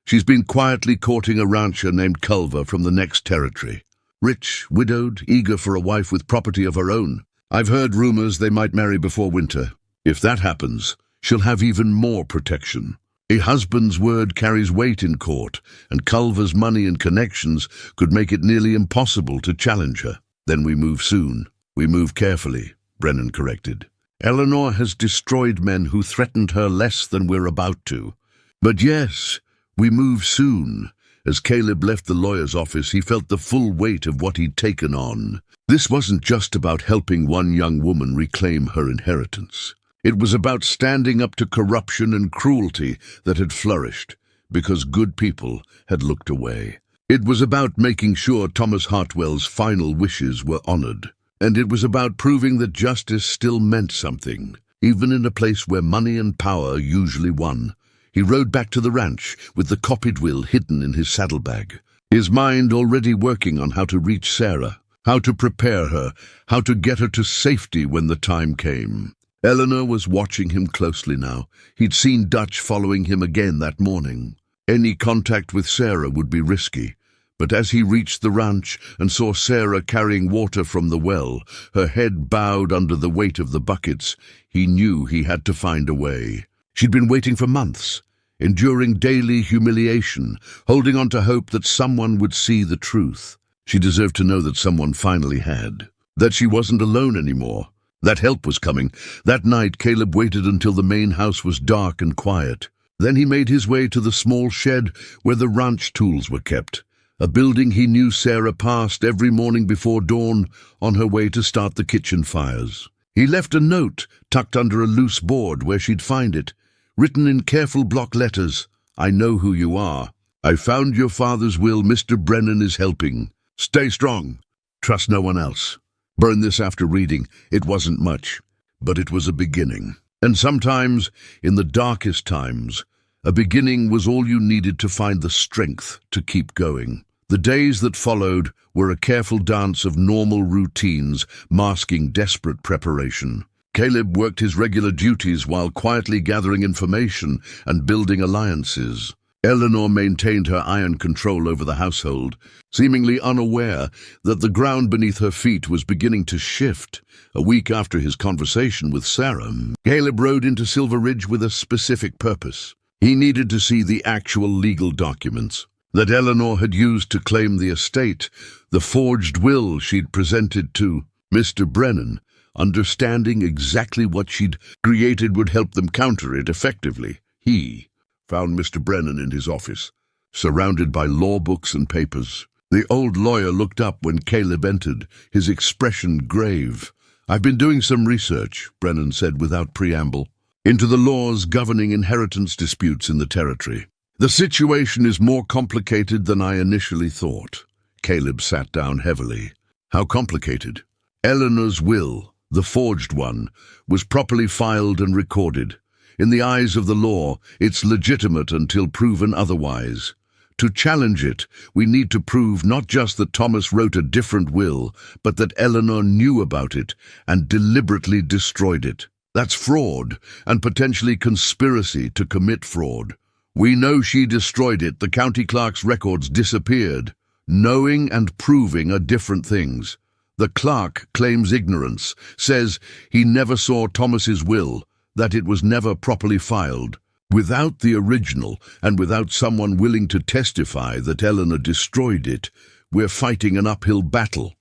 She's been quietly courting a rancher named Culver from the next territory. Rich, widowed, eager for a wife with property of her own. I've heard rumors they might marry before winter. If that happens, she'll have even more protection. A husband's word carries weight in court, and Culver's money and connections could make it nearly impossible to challenge her. Then we move soon. We move carefully, Brennan corrected. Eleanor has destroyed men who threatened her less than we're about to. But yes, we move soon. As Caleb left the lawyer's office, he felt the full weight of what he'd taken on. This wasn't just about helping one young woman reclaim her inheritance. It was about standing up to corruption and cruelty that had flourished, because good people had looked away. It was about making sure Thomas Hartwell's final wishes were honored. And it was about proving that justice still meant something, even in a place where money and power usually won. He rode back to the ranch with the copied will hidden in his saddlebag, his mind already working on how to reach Sarah, how to prepare her, how to get her to safety when the time came. Eleanor was watching him closely now. He'd seen Dutch following him again that morning. Any contact with Sarah would be risky, but as he reached the ranch and saw Sarah carrying water from the well, her head bowed under the weight of the buckets, he knew he had to find a way. She'd been waiting for months, enduring daily humiliation, holding on to hope that someone would see the truth. She deserved to know that someone finally had, that she wasn't alone anymore. That help was coming. That night, Caleb waited until the main house was dark and quiet. Then he made his way to the small shed where the ranch tools were kept, a building he knew Sarah passed every morning before dawn on her way to start the kitchen fires. He left a note tucked under a loose board where she'd find it, written in careful block letters. I know who you are. I found your father's will. Mr. Brennan is helping. Stay strong. Trust no one else. Burn this after reading. It wasn't much, but it was a beginning. And sometimes, in the darkest times, a beginning was all you needed to find the strength to keep going. The days that followed were a careful dance of normal routines masking desperate preparation. Caleb worked his regular duties while quietly gathering information and building alliances. Eleanor maintained her iron control over the household, seemingly unaware that the ground beneath her feet was beginning to shift. A week after his conversation with Sarah, Caleb rode into Silver Ridge with a specific purpose. He needed to see the actual legal documents that Eleanor had used to claim the estate, the forged will she'd presented to Mr. Brennan. Understanding exactly what she'd created would help them counter it effectively. He found Mr. Brennan in his office, surrounded by law books and papers. The old lawyer looked up when Caleb entered, his expression grave. "I've been doing some research," Brennan said without preamble, "into the laws governing inheritance disputes in the territory. The situation is more complicated than I initially thought." Caleb sat down heavily. "How complicated?" Eleanor's will, the forged one, was properly filed and recorded. In the eyes of the law, it's legitimate until proven otherwise. To challenge it, we need to prove not just that Thomas wrote a different will, but that Eleanor knew about it and deliberately destroyed it. That's fraud, and potentially conspiracy to commit fraud. We know she destroyed it. The county clerk's records disappeared. Knowing and proving are different things. The clerk claims ignorance, says he never saw Thomas's will, that it was never properly filed. Without the original, and without someone willing to testify that Eleanor destroyed it, we're fighting an uphill battle.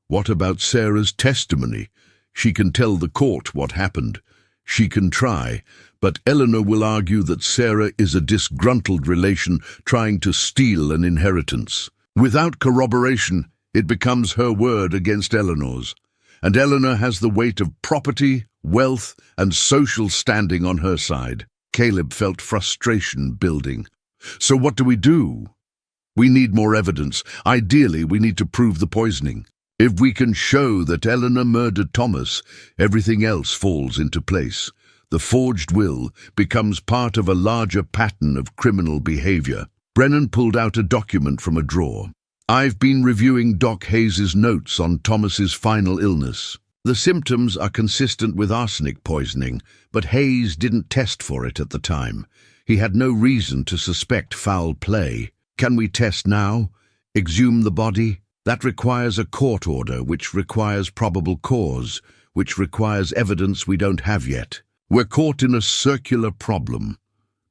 What about Sarah's testimony? She can tell the court what happened. She can try, but Eleanor will argue that Sarah is a disgruntled relation trying to steal an inheritance. Without corroboration, it becomes her word against Eleanor's. And Eleanor has the weight of property, wealth, and social standing on her side. Caleb felt frustration building. So what do we do? We need more evidence. Ideally, we need to prove the poisoning. If we can show that Eleanor murdered Thomas, everything else falls into place. The forged will becomes part of a larger pattern of criminal behavior. Brennan pulled out a document from a drawer. "I've been reviewing Doc Hayes's notes on Thomas's final illness. The symptoms are consistent with arsenic poisoning, but Hayes didn't test for it at the time. He had no reason to suspect foul play. Can we test now? Exhume the body? That requires a court order, which requires probable cause, which requires evidence we don't have yet. We're caught in a circular problem."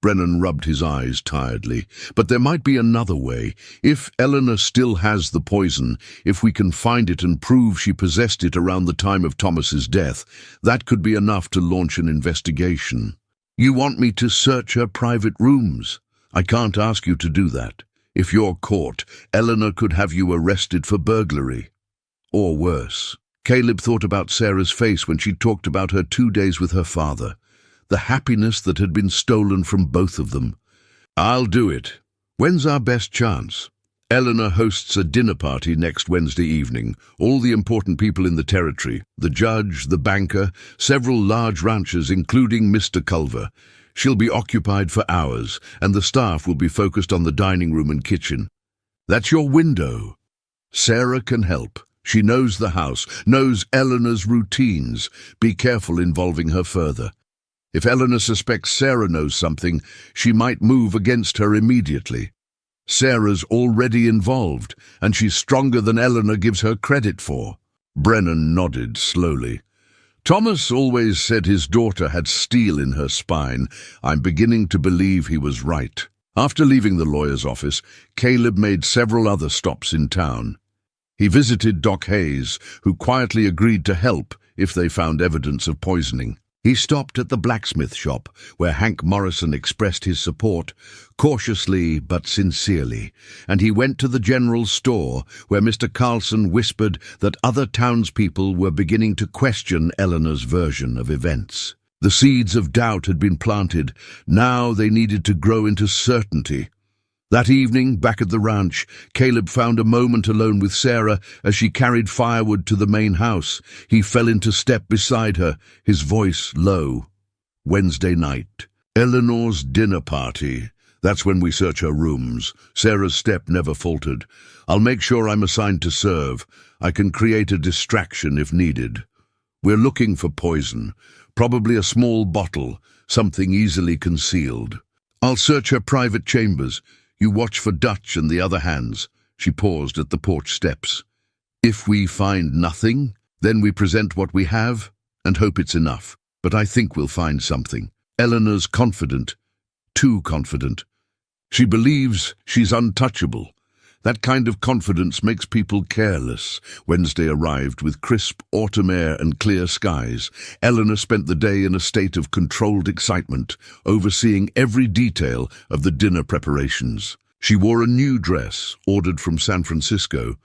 Brennan rubbed his eyes tiredly. "But there might be another way. If Eleanor still has the poison, if we can find it and prove she possessed it around the time of Thomas's death, that could be enough to launch an investigation." "You want me to search her private rooms?" "I can't ask you to do that. If you're caught, Eleanor could have you arrested for burglary. Or worse." Caleb thought about Sarah's face when she talked about her 2 days with her father. The happiness that had been stolen from both of them. "I'll do it. When's our best chance?" "Eleanor hosts a dinner party next Wednesday evening. All the important people in the territory, the judge, the banker, several large ranchers, including Mr. Culver. She'll be occupied for hours, and the staff will be focused on the dining room and kitchen. That's your window. Sarah can help. She knows the house, knows Eleanor's routines. Be careful involving her further. If Eleanor suspects Sarah knows something, she might move against her immediately. Sarah's already involved, and she's stronger than Eleanor gives her credit for." Brennan nodded slowly. "Thomas always said his daughter had steel in her spine. I'm beginning to believe he was right." After leaving the lawyer's office, Caleb made several other stops in town. He visited Doc Hayes, who quietly agreed to help if they found evidence of poisoning. He stopped at the blacksmith shop, where Hank Morrison expressed his support, cautiously but sincerely, and he went to the general store, where Mr. Carlson whispered that other townspeople were beginning to question Eleanor's version of events. The seeds of doubt had been planted. Now they needed to grow into certainty. That evening, back at the ranch, Caleb found a moment alone with Sarah as she carried firewood to the main house. He fell into step beside her, his voice low. Wednesday night. Eleanor's dinner party. That's when we search her rooms. Sarah's step never faltered. I'll make sure I'm assigned to serve. I can create a distraction if needed. We're looking for poison. Probably a small bottle, something easily concealed. I'll search her private chambers. You watch for Dutch and the other hands. She paused at the porch steps. If we find nothing, then we present what we have and hope it's enough. But I think we'll find something. Eleanor's confident. Too confident. She believes she's untouchable. That kind of confidence makes people careless. Wednesday arrived with crisp autumn air and clear skies. Eleanor spent the day in a state of controlled excitement, overseeing every detail of the dinner preparations. She wore a new dress, ordered from San Francisco,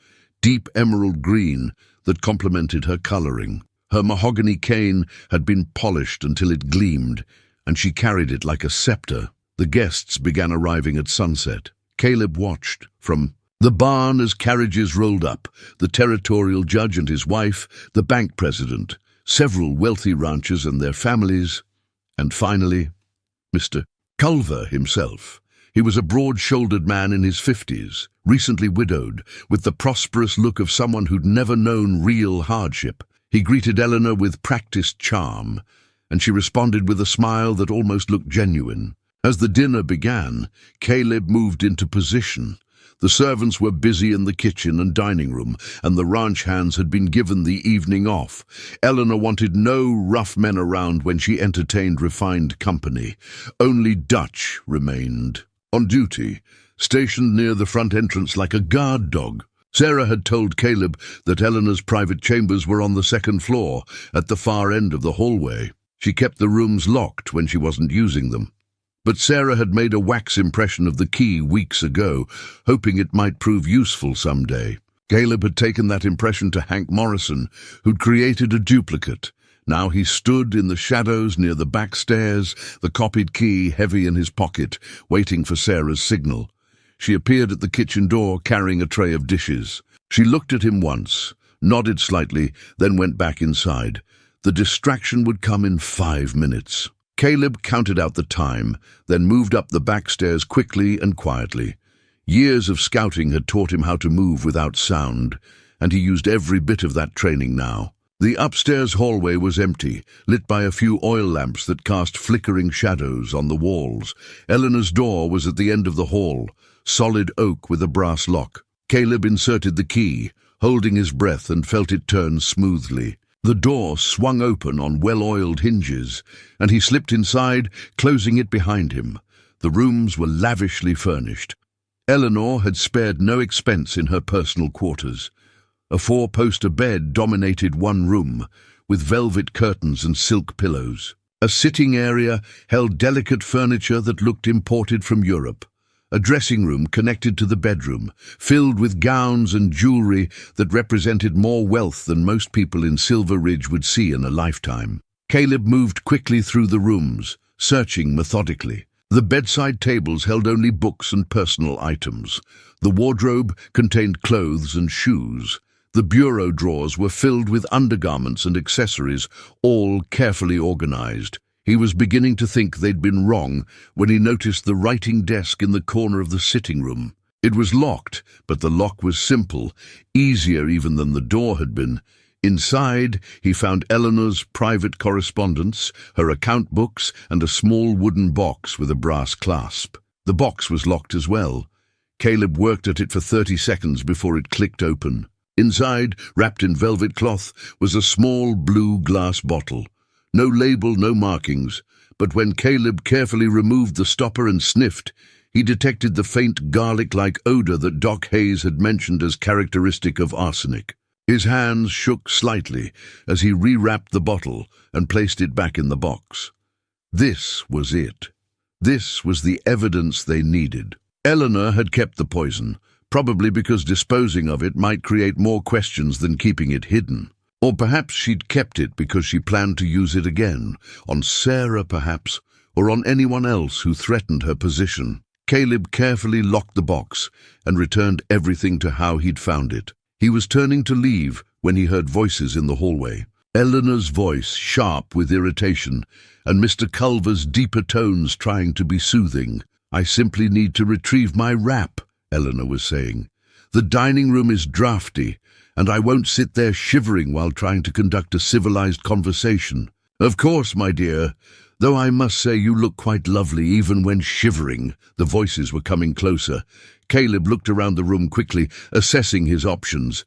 deep emerald green that complemented her coloring. Her mahogany cane had been polished until it gleamed, and she carried it like a scepter. The guests began arriving at sunset. Caleb watched from the barn as carriages rolled up, the territorial judge and his wife, the bank president, several wealthy ranchers and their families, and finally, Mr. Culver himself. He was a broad-shouldered man in his 50s, recently widowed, with the prosperous look of someone who'd never known real hardship. He greeted Eleanor with practiced charm, and she responded with a smile that almost looked genuine. As the dinner began, Caleb moved into position. The servants were busy in the kitchen and dining room, and the ranch hands had been given the evening off. Eleanor wanted no rough men around when she entertained refined company. Only Dutch remained, on duty, stationed near the front entrance like a guard dog. Sarah had told Caleb that Eleanor's private chambers were on the second floor, at the far end of the hallway. She kept the rooms locked when she wasn't using them. But Sarah had made a wax impression of the key weeks ago, hoping it might prove useful someday. Caleb had taken that impression to Hank Morrison, who'd created a duplicate. Now he stood in the shadows near the back stairs, the copied key heavy in his pocket, waiting for Sarah's signal. She appeared at the kitchen door carrying a tray of dishes. She looked at him once, nodded slightly, then went back inside. The distraction would come in 5 minutes. Caleb counted out the time, then moved up the back stairs quickly and quietly. Years of scouting had taught him how to move without sound, and he used every bit of that training now. The upstairs hallway was empty, lit by a few oil lamps that cast flickering shadows on the walls. Eleanor's door was at the end of the hall, solid oak with a brass lock. Caleb inserted the key, holding his breath, and felt it turn smoothly. The door swung open on well-oiled hinges, and he slipped inside, closing it behind him. The rooms were lavishly furnished. Eleanor had spared no expense in her personal quarters. A 4-poster bed dominated one room, with velvet curtains and silk pillows. A sitting area held delicate furniture that looked imported from Europe. A dressing room connected to the bedroom, filled with gowns and jewelry that represented more wealth than most people in Silver Ridge would see in a lifetime. Caleb moved quickly through the rooms, searching methodically. The bedside tables held only books and personal items. The wardrobe contained clothes and shoes. The bureau drawers were filled with undergarments and accessories, all carefully organized. He was beginning to think they'd been wrong when he noticed the writing desk in the corner of the sitting room. It was locked, but the lock was simple, easier even than the door had been. Inside, he found Eleanor's private correspondence, her account books, and a small wooden box with a brass clasp. The box was locked as well. Caleb worked at it for 30 seconds before it clicked open. Inside, wrapped in velvet cloth, was a small blue glass bottle. No label, no markings, but when Caleb carefully removed the stopper and sniffed, he detected the faint garlic-like odor that Doc Hayes had mentioned as characteristic of arsenic. His hands shook slightly as he rewrapped the bottle and placed it back in the box. This was it. This was the evidence they needed. Eleanor had kept the poison, probably because disposing of it might create more questions than keeping it hidden. Or perhaps she'd kept it because she planned to use it again, on Sarah perhaps, or on anyone else who threatened her position. Caleb carefully locked the box and returned everything to how he'd found it. He was turning to leave when he heard voices in the hallway. Eleanor's voice, sharp with irritation, and Mr. Culver's deeper tones trying to be soothing. "I simply need to retrieve my wrap," Eleanor was saying. "The dining room is drafty, and I won't sit there shivering while trying to conduct a civilized conversation." "Of course, my dear, though I must say you look quite lovely even when shivering." The voices were coming closer. Caleb looked around the room quickly, assessing his options.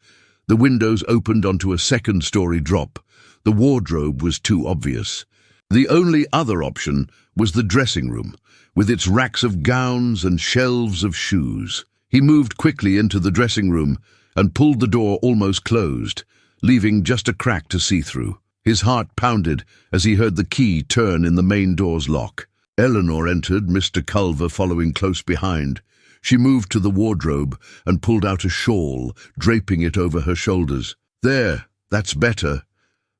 The windows opened onto a second-story drop. The wardrobe was too obvious. The only other option was the dressing room, with its racks of gowns and shelves of shoes. He moved quickly into the dressing room and pulled the door almost closed, leaving just a crack to see through. His heart pounded as he heard the key turn in the main door's lock. Eleanor entered, Mr. Culver following close behind. She moved to the wardrobe and pulled out a shawl, draping it over her shoulders. "There, that's better.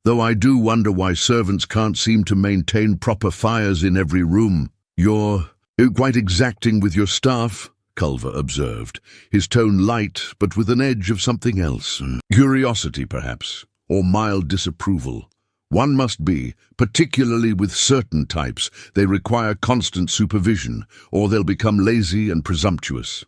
Though I do wonder why servants can't seem to maintain proper fires in every room." You're quite exacting with your staff," Culver observed, his tone light but with an edge of something else. "Curiosity, perhaps, or mild disapproval. One must be, particularly with certain types. They require constant supervision, or they'll become lazy and presumptuous."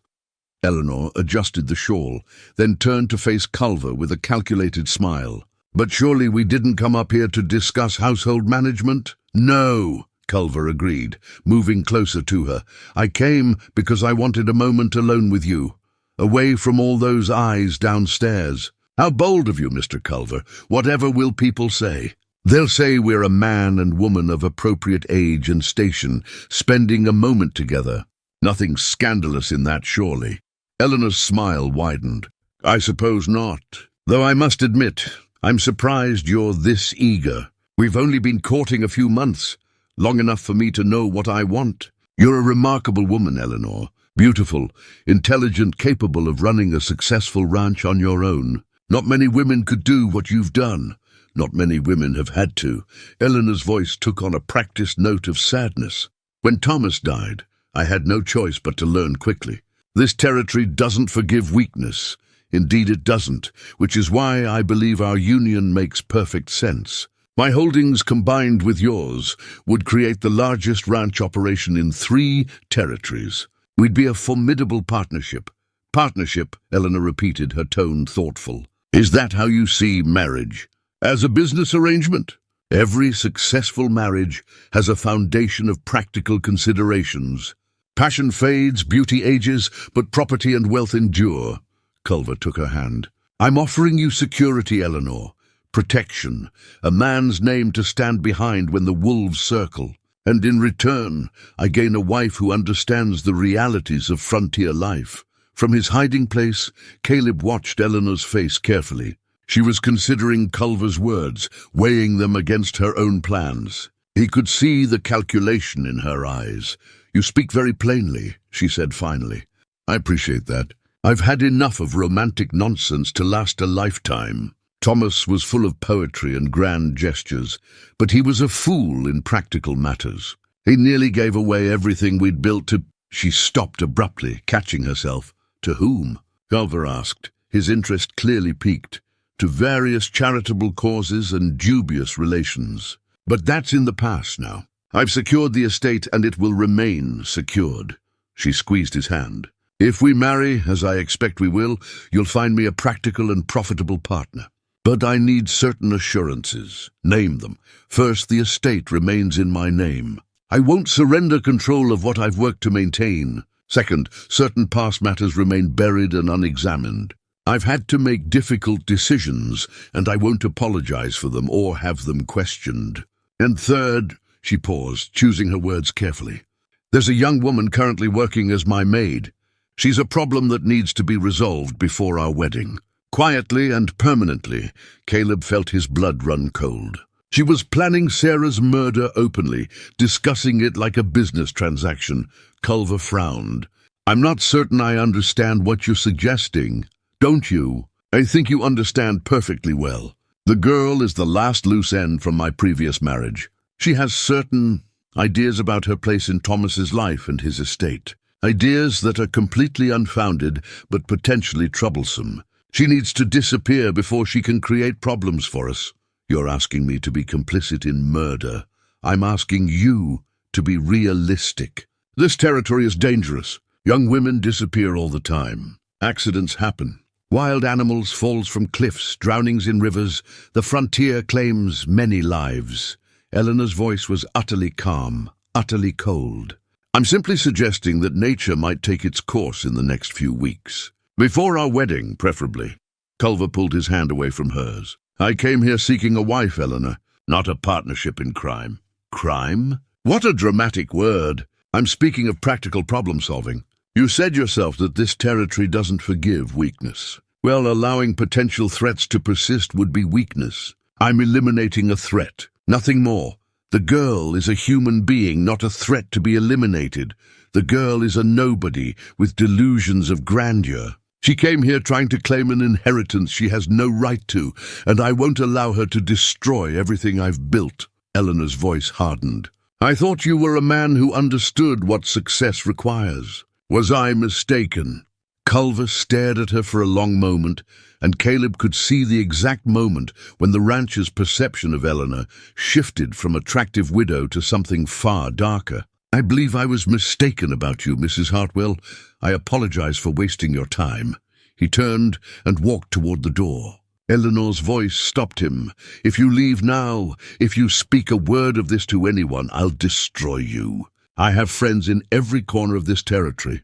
Eleanor adjusted the shawl, then turned to face Culver with a calculated smile. "But surely we didn't come up here to discuss household management?" "No," Culver agreed, moving closer to her. "I came because I wanted a moment alone with you, away from all those eyes downstairs." "How bold of you, Mr. Culver. Whatever will people say?" "They'll say we're a man and woman of appropriate age and station, spending a moment together. Nothing scandalous in that, surely." Eleanor's smile widened. "I suppose not. Though I must admit, I'm surprised you're this eager. We've only been courting a few months, long enough for me to know what I want." "You're a remarkable woman, Eleanor. Beautiful, intelligent, capable of running a successful ranch on your own. Not many women could do what you've done. Not many women have had to." Eleanor's voice took on a practiced note of sadness. "When Thomas died, I had no choice but to learn quickly. This territory doesn't forgive weakness. Indeed it doesn't, which is why I believe our union makes perfect sense. My holdings combined with yours would create the largest ranch operation in 3 territories. We'd be a formidable partnership." "Partnership," Eleanor repeated, her tone thoughtful. "Is that how you see marriage? As a business arrangement?" "Every successful marriage has a foundation of practical considerations. Passion fades, beauty ages, but property and wealth endure." Culver took her hand. "I'm offering you security, Eleanor. Protection, a man's name to stand behind when the wolves circle. And in return, I gain a wife who understands the realities of frontier life." From his hiding place, Caleb watched Eleanor's face carefully. She was considering Culver's words, weighing them against her own plans. He could see the calculation in her eyes. "You speak very plainly," she said finally. "I appreciate that. I've had enough of romantic nonsense to last a lifetime." Thomas was full of poetry and grand gestures, but he was a fool in practical matters. He nearly gave away everything we'd built to... She stopped abruptly, catching herself. "To whom?" Culver asked, his interest clearly piqued. "To various charitable causes and dubious relations. But that's in the past now. I've secured the estate and it will remain secured." She squeezed his hand. "If we marry, as I expect we will, you'll find me a practical and profitable partner. But I need certain assurances." "Name them." "First, the estate remains in my name. I won't surrender control of what I've worked to maintain. Second, certain past matters remain buried and unexamined. I've had to make difficult decisions, and I won't apologize for them or have them questioned. And third," she paused, choosing her words carefully, "there's a young woman currently working as my maid. She's a problem that needs to be resolved before our wedding." Quietly and permanently, Caleb felt his blood run cold. She was planning Sarah's murder openly, discussing it like a business transaction. Culver frowned. "I'm not certain I understand what you're suggesting." "Don't you? I think you understand perfectly well. The girl is the last loose end from my previous marriage. She has certain ideas about her place in Thomas's life and his estate. Ideas that are completely unfounded but potentially troublesome. She needs to disappear before she can create problems for us. You're asking me to be complicit in murder. I'm asking you to be realistic. This territory is dangerous. Young women disappear all the time. Accidents happen. Wild animals falls from cliffs, drownings in rivers. The frontier claims many lives. Eleanor's voice was utterly calm, utterly cold. I'm simply suggesting that nature might take its course in the next few weeks. Before our wedding, preferably. Culver pulled his hand away from hers. I came here seeking a wife, Eleanor, not a partnership in crime. Crime? What a dramatic word. I'm speaking of practical problem solving. You said yourself that this territory doesn't forgive weakness. Well, allowing potential threats to persist would be weakness. I'm eliminating a threat, nothing more. The girl is a human being, not a threat to be eliminated. The girl is a nobody with delusions of grandeur. She came here trying to claim an inheritance she has no right to, and I won't allow her to destroy everything I've built. Eleanor's voice hardened. I thought you were a man who understood what success requires. Was I mistaken? Culver stared at her for a long moment, and Caleb could see the exact moment when the rancher's perception of Eleanor shifted from attractive widow to something far darker. I believe I was mistaken about you, Mrs. Hartwell. I apologize for wasting your time. He turned and walked toward the door. Eleanor's voice stopped him. If you leave now, if you speak a word of this to anyone, I'll destroy you. I have friends in every corner of this territory.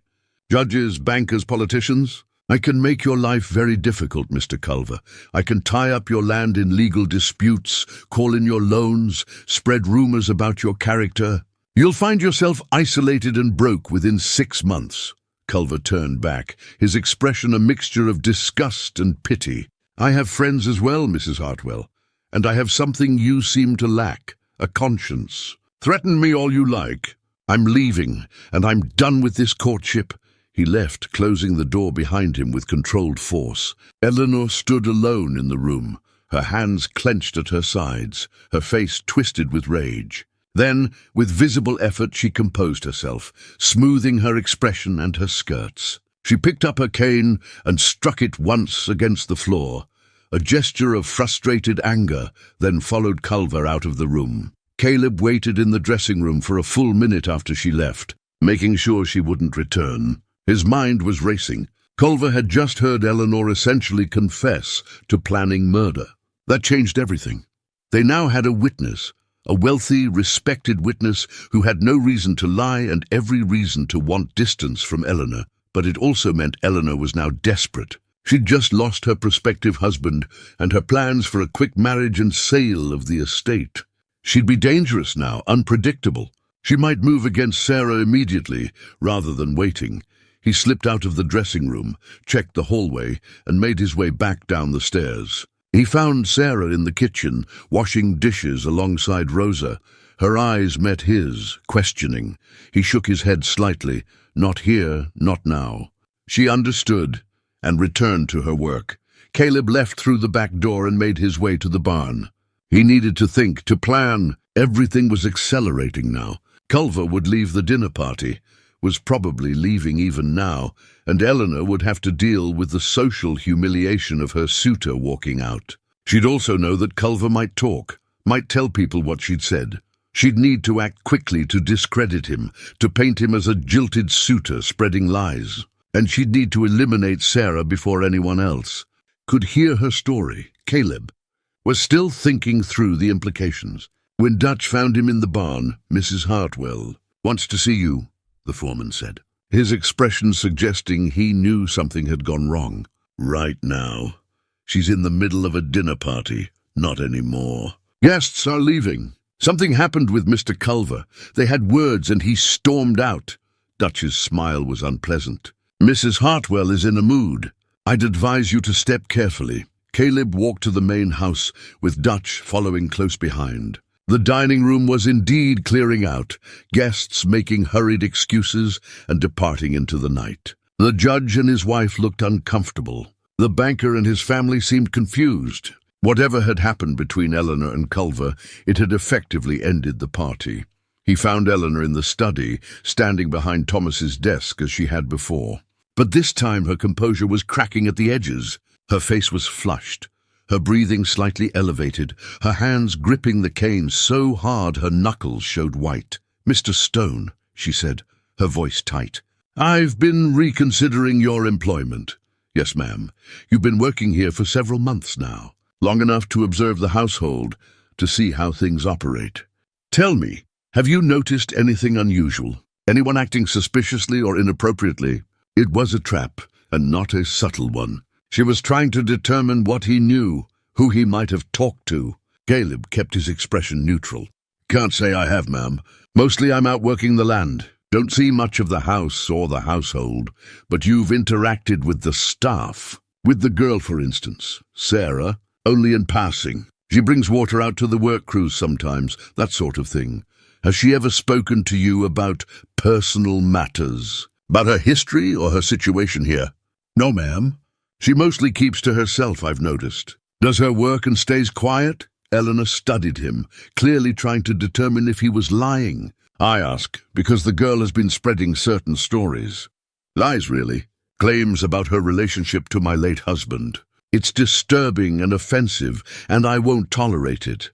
Judges, bankers, politicians. I can make your life very difficult, Mr. Culver. I can tie up your land in legal disputes, call in your loans, spread rumors about your character. You'll find yourself isolated and broke within 6 months. Culver turned back, his expression a mixture of disgust and pity. I have friends as well, Mrs. Hartwell, and I have something you seem to lack, a conscience. Threaten me all you like. I'm leaving, and I'm done with this courtship. He left, closing the door behind him with controlled force. Eleanor stood alone in the room, her hands clenched at her sides, her face twisted with rage. Then, with visible effort, she composed herself, smoothing her expression and her skirts. She picked up her cane and struck it once against the floor, a gesture of frustrated anger, then followed Culver out of the room. Caleb waited in the dressing room for a full minute after she left, making sure she wouldn't return. His mind was racing. Culver had just heard Eleanor essentially confess to planning murder. That changed everything. They now had a witness, a wealthy, respected witness who had no reason to lie and every reason to want distance from Eleanor. But it also meant Eleanor was now desperate. She'd just lost her prospective husband and her plans for a quick marriage and sale of the estate. She'd be dangerous now, unpredictable. She might move against Sarah immediately, rather than waiting. He slipped out of the dressing room, checked the hallway, and made his way back down the stairs. He found Sarah in the kitchen, washing dishes alongside Rosa. Her eyes met his, questioning. He shook his head slightly. Not here, not now. She understood, and returned to her work. Caleb left through the back door and made his way to the barn. He needed to think, to plan. Everything was accelerating now. Culver would leave the dinner party, was probably leaving even now, and Eleanor would have to deal with the social humiliation of her suitor walking out. She'd also know that Culver might talk, might tell people what she'd said. She'd need to act quickly to discredit him, to paint him as a jilted suitor spreading lies. And she'd need to eliminate Sarah before anyone else could hear her story. Caleb was still thinking through the implications when Dutch found him in the barn. Mrs. Hartwell wants to see you, the foreman said, his expression suggesting he knew something had gone wrong. Right now. She's in the middle of a dinner party. Not anymore. Guests are leaving. Something happened with Mr. Culver. They had words and he stormed out. Dutch's smile was unpleasant. Mrs. Hartwell is in a mood. I'd advise you to step carefully. Caleb walked to the main house, with Dutch following close behind. The dining room was indeed clearing out, guests making hurried excuses and departing into the night. The judge and his wife looked uncomfortable. The banker and his family seemed confused. Whatever had happened between Eleanor and Culver, it had effectively ended the party. He found Eleanor in the study, standing behind Thomas's desk as she had before. But this time her composure was cracking at the edges. Her face was flushed, her breathing slightly elevated, her hands gripping the cane so hard her knuckles showed white. "Mr. Stone," she said, her voice tight, "I've been reconsidering your employment." "Yes, ma'am. You've been working here for several months now, long enough to observe the household, to see how things operate. Tell me, have you noticed anything unusual? Anyone acting suspiciously or inappropriately?" It was a trap, and not a subtle one. She was trying to determine what he knew, who he might have talked to. Caleb kept his expression neutral. "Can't say I have, ma'am. Mostly I'm out working the land. Don't see much of the house or the household, but you've interacted with the staff. With the girl, for instance, Sarah, only in passing. She brings water out to the work crews sometimes, that sort of thing. Has she ever spoken to you about personal matters? About her history or her situation here?" "No, ma'am. She mostly keeps to herself, I've noticed." "Does her work and stays quiet?" Eleanor studied him, clearly trying to determine if he was lying. "I ask because the girl has been spreading certain stories. Lies, really. Claims about her relationship to my late husband. It's disturbing and offensive, and I won't tolerate it.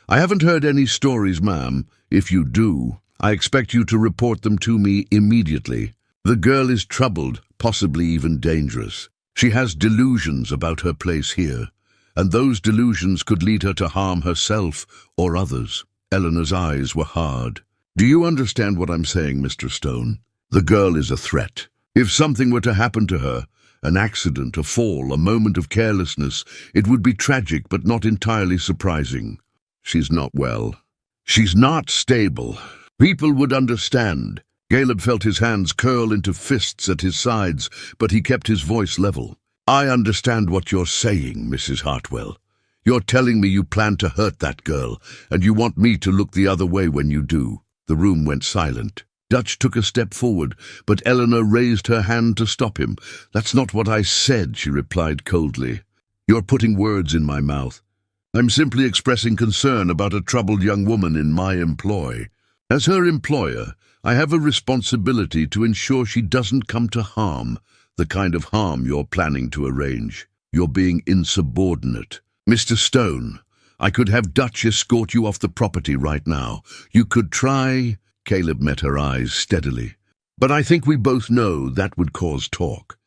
I haven't heard any stories, ma'am. If you do, I expect you to report them to me immediately. The girl is troubled, possibly even dangerous. She has delusions about her place here, and those delusions could lead her to harm herself or others." Eleanor's eyes were hard. "Do you understand what I'm saying, Mr. Stone? The girl is a threat. If something were to happen to her, an accident, a fall, a moment of carelessness, it would be tragic but not entirely surprising. She's not well. She's not stable. People would understand." Caleb felt his hands curl into fists at his sides, but he kept his voice level. "I understand what you're saying, Mrs. Hartwell. You're telling me you plan to hurt that girl, and you want me to look the other way when you do." The room went silent. Dutch took a step forward, but Eleanor raised her hand to stop him. "That's not what I said," she replied coldly. "You're putting words in my mouth. I'm simply expressing concern about a troubled young woman in my employ. As her employer, I have a responsibility to ensure she doesn't come to harm, the kind of harm you're planning to arrange. You're being insubordinate. Mr. Stone, I could have Dutch escort you off the property right now. You could try—" Caleb met her eyes steadily. "But I think we both know that would cause talk.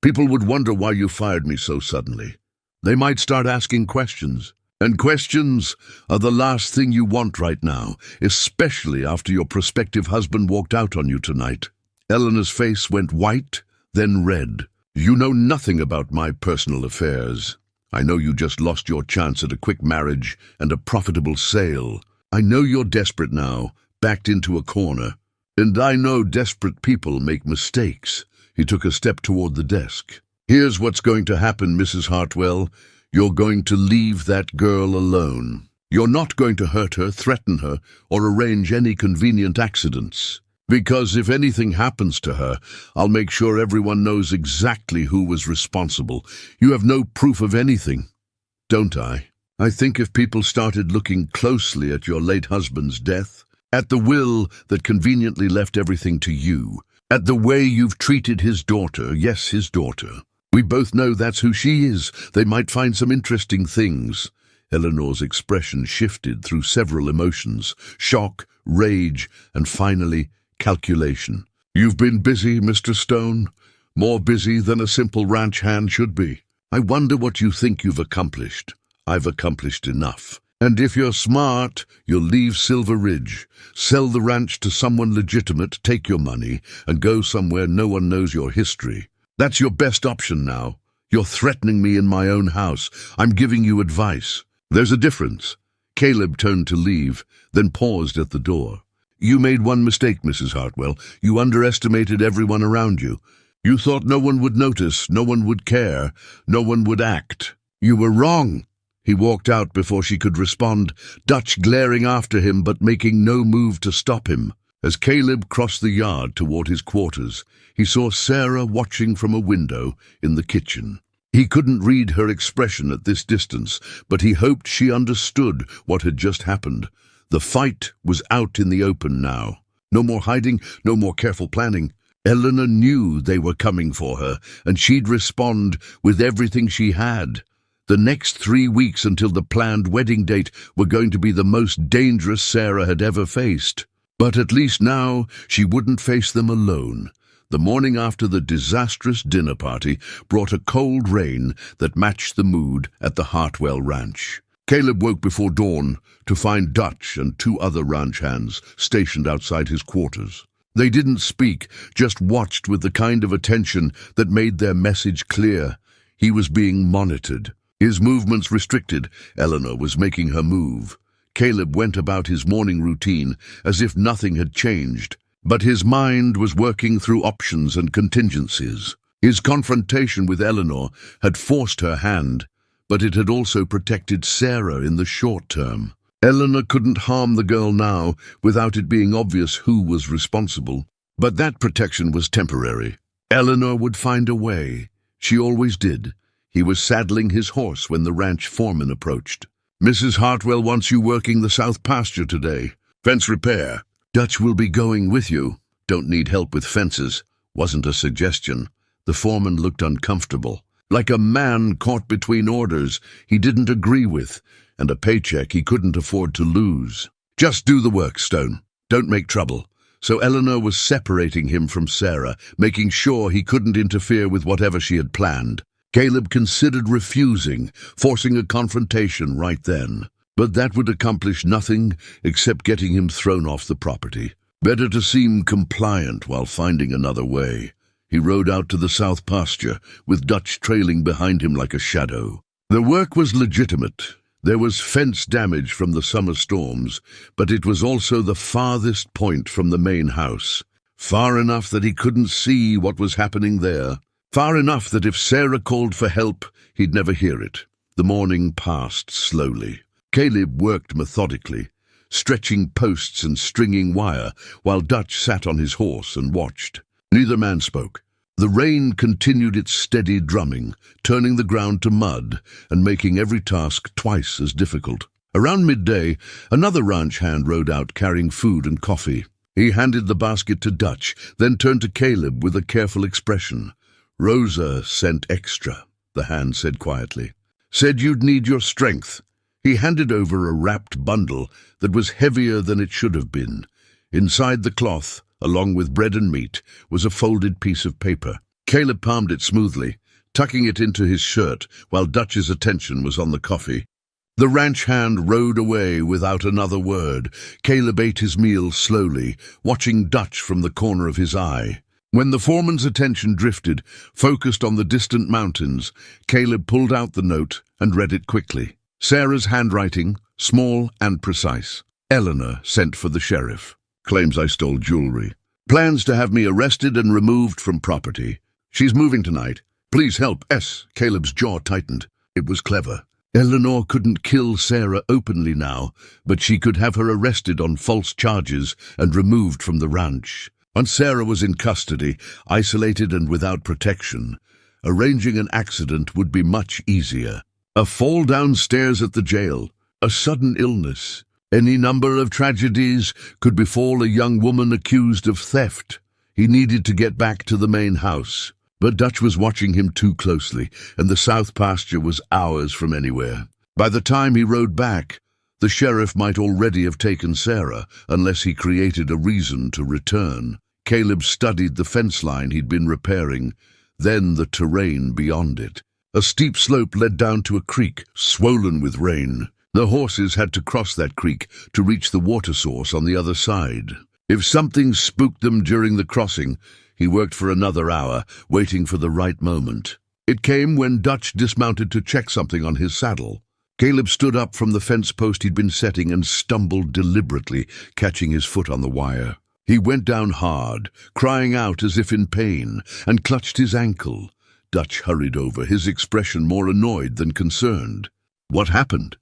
People would wonder why you fired me so suddenly. They might start asking questions. And questions are the last thing you want right now, especially after your prospective husband walked out on you tonight." Eleanor's face went white, then red. "You know nothing about my personal affairs. I know you just lost your chance at a quick marriage and a profitable sale. I know you're desperate now, backed into a corner. And I know desperate people make mistakes." He took a step toward the desk. "Here's what's going to happen, Mrs. Hartwell. You're going to leave that girl alone. You're not going to hurt her, threaten her, or arrange any convenient accidents. Because if anything happens to her, I'll make sure everyone knows exactly who was responsible. You have no proof of anything, don't I? I think if people started looking closely at your late husband's death, at the will that conveniently left everything to you, at the way you've treated his daughter, yes, his daughter. We both know that's who she is. They might find some interesting things." Eleanor's expression shifted through several emotions: shock, rage, and finally, calculation. "You've been busy, Mr. Stone. More busy than a simple ranch hand should be. I wonder what you think you've accomplished. I've accomplished enough. And if you're smart, you'll leave Silver Ridge, sell the ranch to someone legitimate, take your money, and go somewhere no one knows your history. That's your best option now. You're threatening me in my own house. I'm giving you advice. There's a difference." Caleb turned to leave, then paused at the door. "You made one mistake, Mrs. Hartwell. You underestimated everyone around you. You thought no one would notice, no one would care, no one would act. You were wrong." He walked out before she could respond, Dutch glaring after him but making no move to stop him. As Caleb crossed the yard toward his quarters, he saw Sarah watching from a window in the kitchen. He couldn't read her expression at this distance, but he hoped she understood what had just happened. The fight was out in the open now. No more hiding, no more careful planning. Eleanor knew they were coming for her, and she'd respond with everything she had. The next 3 weeks until the planned wedding date were going to be the most dangerous Sarah had ever faced. But at least now she wouldn't face them alone. The morning after the disastrous dinner party brought a cold rain that matched the mood at the Hartwell Ranch. Caleb woke before dawn to find Dutch and 2 other ranch hands stationed outside his quarters. They didn't speak, just watched with the kind of attention that made their message clear. He was being monitored. His movements restricted. Eleanor was making her move. Caleb went about his morning routine as if nothing had changed, but his mind was working through options and contingencies. His confrontation with Eleanor had forced her hand, but it had also protected Sarah in the short term. Eleanor couldn't harm the girl now without it being obvious who was responsible. But that protection was temporary. Eleanor would find a way. She always did. He was saddling his horse when the ranch foreman approached. "Mrs. Hartwell wants you working the south pasture today. Fence repair. Dutch will be going with you. Don't need help with fences," wasn't a suggestion. The foreman looked uncomfortable, like a man caught between orders he didn't agree with, and a paycheck he couldn't afford to lose. "Just do the work, Stone. Don't make trouble." So Eleanor was separating him from Sarah, making sure he couldn't interfere with whatever she had planned. Caleb considered refusing, forcing a confrontation right then. But that would accomplish nothing except getting him thrown off the property. Better to seem compliant while finding another way. He rode out to the south pasture, with Dutch trailing behind him like a shadow. The work was legitimate. There was fence damage from the summer storms, but it was also the farthest point from the main house. Far enough that he couldn't see what was happening there. Far enough that if Sarah called for help, he'd never hear it. The morning passed slowly. Caleb worked methodically, stretching posts and stringing wire, while Dutch sat on his horse and watched. Neither man spoke. The rain continued its steady drumming, turning the ground to mud and making every task twice as difficult. Around midday, another ranch hand rode out carrying food and coffee. He handed the basket to Dutch, then turned to Caleb with a careful expression. "Rosa sent extra," the hand said quietly. "Said you'd need your strength." He handed over a wrapped bundle that was heavier than it should have been. Inside the cloth, along with bread and meat, was a folded piece of paper. Caleb palmed it smoothly, tucking it into his shirt while Dutch's attention was on the coffee. The ranch hand rode away without another word. Caleb ate his meal slowly, watching Dutch from the corner of his eye. When the foreman's attention drifted, focused on the distant mountains, Caleb pulled out the note and read it quickly. Sarah's handwriting, small and precise. "Eleanor sent for the sheriff. Claims I stole jewelry. Plans to have me arrested and removed from property. She's moving tonight. Please help, S." Caleb's jaw tightened. It was clever. Eleanor couldn't kill Sarah openly now, but she could have her arrested on false charges and removed from the ranch. Once Sarah was in custody, isolated and without protection, arranging an accident would be much easier. A fall downstairs at the jail, a sudden illness, any number of tragedies could befall a young woman accused of theft. He needed to get back to the main house, but Dutch was watching him too closely, and the south pasture was hours from anywhere. By the time he rode back, the sheriff might already have taken Sarah, unless he created a reason to return. Caleb studied the fence line he'd been repairing, then the terrain beyond it. A steep slope led down to a creek, swollen with rain. The horses had to cross that creek to reach the water source on the other side. If something spooked them during the crossing, he worked for another hour, waiting for the right moment. It came when Dutch dismounted to check something on his saddle. Caleb stood up from the fence post he'd been setting and stumbled deliberately, catching his foot on the wire. He went down hard, crying out as if in pain, and clutched his ankle. Dutch hurried over, his expression more annoyed than concerned. "What happened?"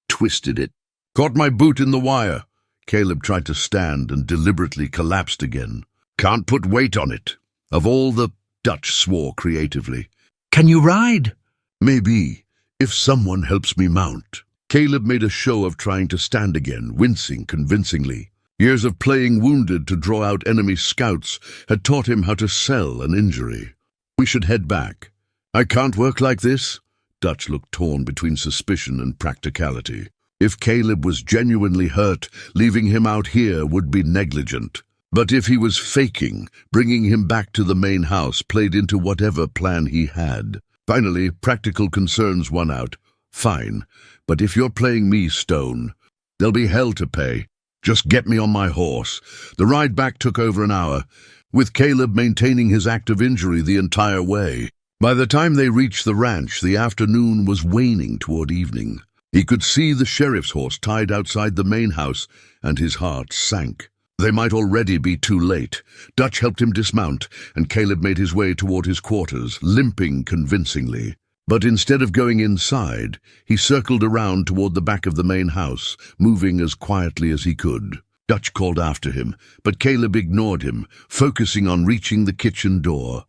"Twisted it. Caught my boot in the wire." Caleb tried to stand and deliberately collapsed again. "Can't put weight on it." Of all the... Dutch swore creatively. "Can you ride?" "Maybe, if someone helps me mount." Caleb made a show of trying to stand again, wincing convincingly. Years of playing wounded to draw out enemy scouts had taught him how to sell an injury. "We should head back." "I can't work like this." Dutch looked torn between suspicion and practicality. If Caleb was genuinely hurt, leaving him out here would be negligent. But if he was faking, bringing him back to the main house played into whatever plan he had. Finally, practical concerns won out. "Fine, but if you're playing me, Stone, there'll be hell to pay. Just get me on my horse." The ride back took over an hour, with Caleb maintaining his active injury the entire way. By the time they reached the ranch, the afternoon was waning toward evening. He could see the sheriff's horse tied outside the main house, and his heart sank. They might already be too late. Dutch helped him dismount, and Caleb made his way toward his quarters, limping convincingly. But instead of going inside, he circled around toward the back of the main house, moving as quietly as he could. Dutch called after him, but Caleb ignored him, focusing on reaching the kitchen door.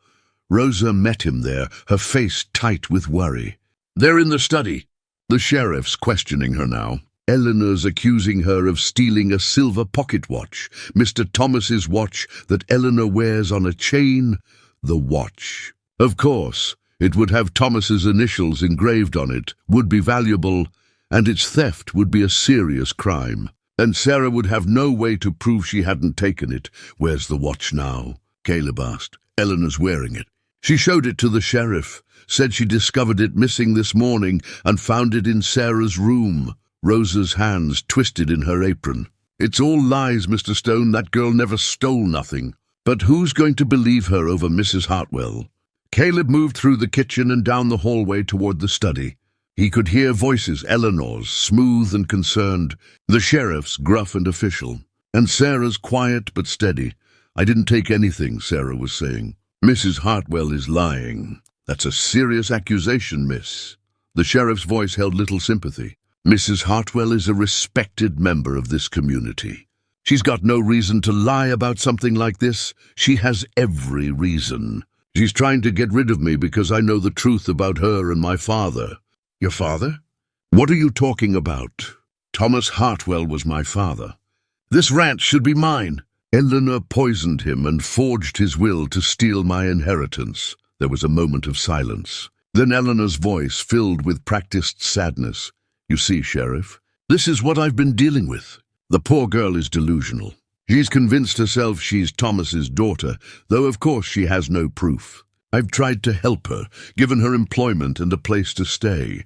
Rosa met him there, her face tight with worry. "They're in the study." The sheriff's questioning her now. Eleanor's accusing her of stealing a silver pocket watch, Mr. Thomas's watch that Eleanor wears on a chain. The watch. Of course, it would have Thomas's initials engraved on it, would be valuable, and its theft would be a serious crime. And Sarah would have no way to prove she hadn't taken it. "Where's the watch now?" Caleb asked. "Eleanor's wearing it. She showed it to the sheriff, said she discovered it missing this morning and found it in Sarah's room." Rosa's hands twisted in her apron. "It's all lies, Mr. Stone. That girl never stole nothing." "But who's going to believe her over Mrs. Hartwell?" Caleb moved through the kitchen and down the hallway toward the study. He could hear voices, Eleanor's, smooth and concerned, the sheriff's, gruff and official, and Sarah's quiet but steady. "I didn't take anything," Sarah was saying. "Mrs. Hartwell is lying." "That's a serious accusation, miss." The sheriff's voice held little sympathy. "Mrs. Hartwell is a respected member of this community. She's got no reason to lie about something like this. She has every reason. She's trying to get rid of me because I know the truth about her and my father." "Your father? What are you talking about?" "Thomas Hartwell was my father. This ranch should be mine. Eleanor poisoned him and forged his will to steal my inheritance." There was a moment of silence. Then Eleanor's voice filled with practiced sadness. "You see, Sheriff, this is what I've been dealing with. The poor girl is delusional. She's convinced herself she's Thomas's daughter, though of course she has no proof. I've tried to help her, given her employment and a place to stay,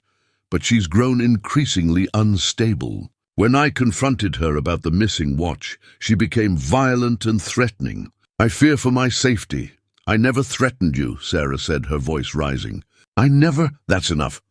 but she's grown increasingly unstable. When I confronted her about the missing watch, she became violent and threatening. I fear for my safety." "I never threatened you," Sarah said, her voice rising. "I never—" "That's enough."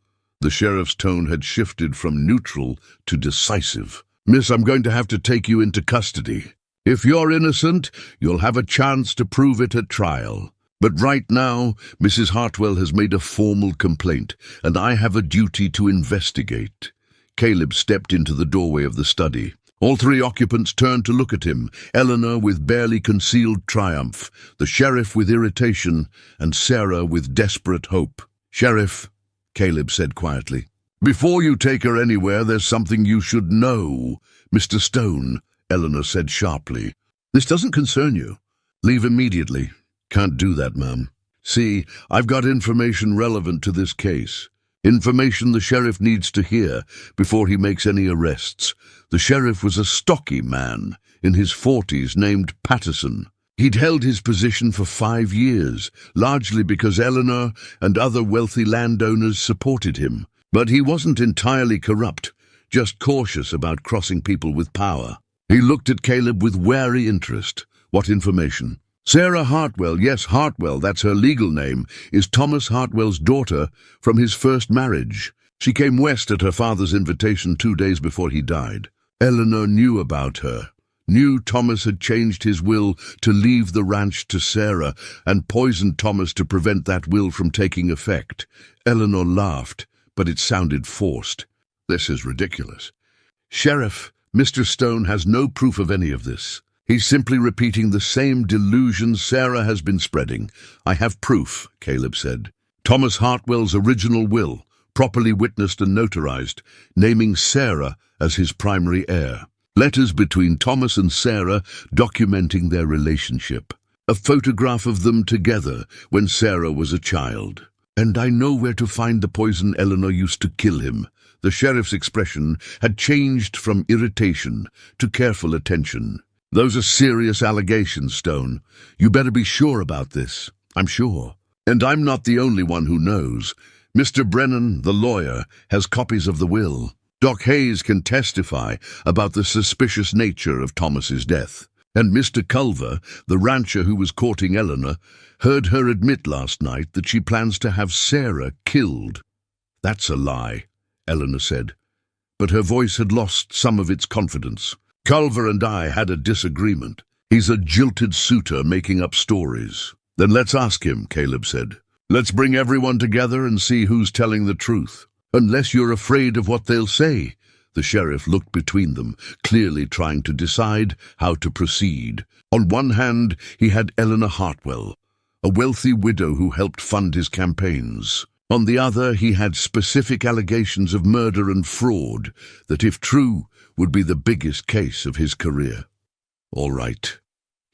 The sheriff's tone had shifted from neutral to decisive. "Miss, I'm going to have to take you into custody. If you're innocent, you'll have a chance to prove it at trial. But right now, Mrs. Hartwell has made a formal complaint, and I have a duty to investigate." Caleb stepped into the doorway of the study. All three occupants turned to look at him, Eleanor with barely concealed triumph, the sheriff with irritation, and Sarah with desperate hope. "Sheriff," Caleb said quietly, "before you take her anywhere, there's something you should know." "Mr. Stone," Eleanor said sharply, "this doesn't concern you. Leave immediately." "Can't do that, ma'am. See, I've got information relevant to this case. Information the sheriff needs to hear before he makes any arrests." The sheriff was a stocky man, in his 40s, named Patterson. He'd held his position for 5 years, largely because Eleanor and other wealthy landowners supported him. But he wasn't entirely corrupt, just cautious about crossing people with power. He looked at Caleb with wary interest. "What information?" "Sarah Hartwell, yes, Hartwell, that's her legal name, is Thomas Hartwell's daughter from his first marriage. She came west at her father's invitation 2 days before he died. Eleanor knew about her, knew Thomas had changed his will to leave the ranch to Sarah and poisoned Thomas to prevent that will from taking effect." Eleanor laughed, but it sounded forced. "This is ridiculous." "Sheriff, Mr. Stone has no proof of any of this. He's simply repeating the same delusions Sarah has been spreading." "I have proof," Caleb said. "Thomas Hartwell's original will, properly witnessed and notarized, naming Sarah as his primary heir. Letters between Thomas and Sarah documenting their relationship. A photograph of them together when Sarah was a child. "And I know where to find the poison Eleanor used to kill him." The sheriff's expression had changed from irritation to careful attention. "Those are serious allegations, Stone. You better be sure about this." "I'm sure. And I'm not the only one who knows. Mr. Brennan, the lawyer, has copies of the will. Doc Hayes can testify about the suspicious nature of Thomas's death. And Mr. Culver, the rancher who was courting Eleanor, heard her admit last night that she plans to have Sarah killed." "That's a lie," Eleanor said, but her voice had lost some of its confidence. "Culver and I had a disagreement. He's a jilted suitor making up stories." "Then let's ask him," Caleb said. "Let's bring everyone together and see who's telling the truth. Unless you're afraid of what they'll say." The sheriff looked between them, clearly trying to decide how to proceed. On one hand, he had Eleanor Hartwell, a wealthy widow who helped fund his campaigns. On the other, he had specific allegations of murder and fraud that, if true, would be the biggest case of his career. "All right,"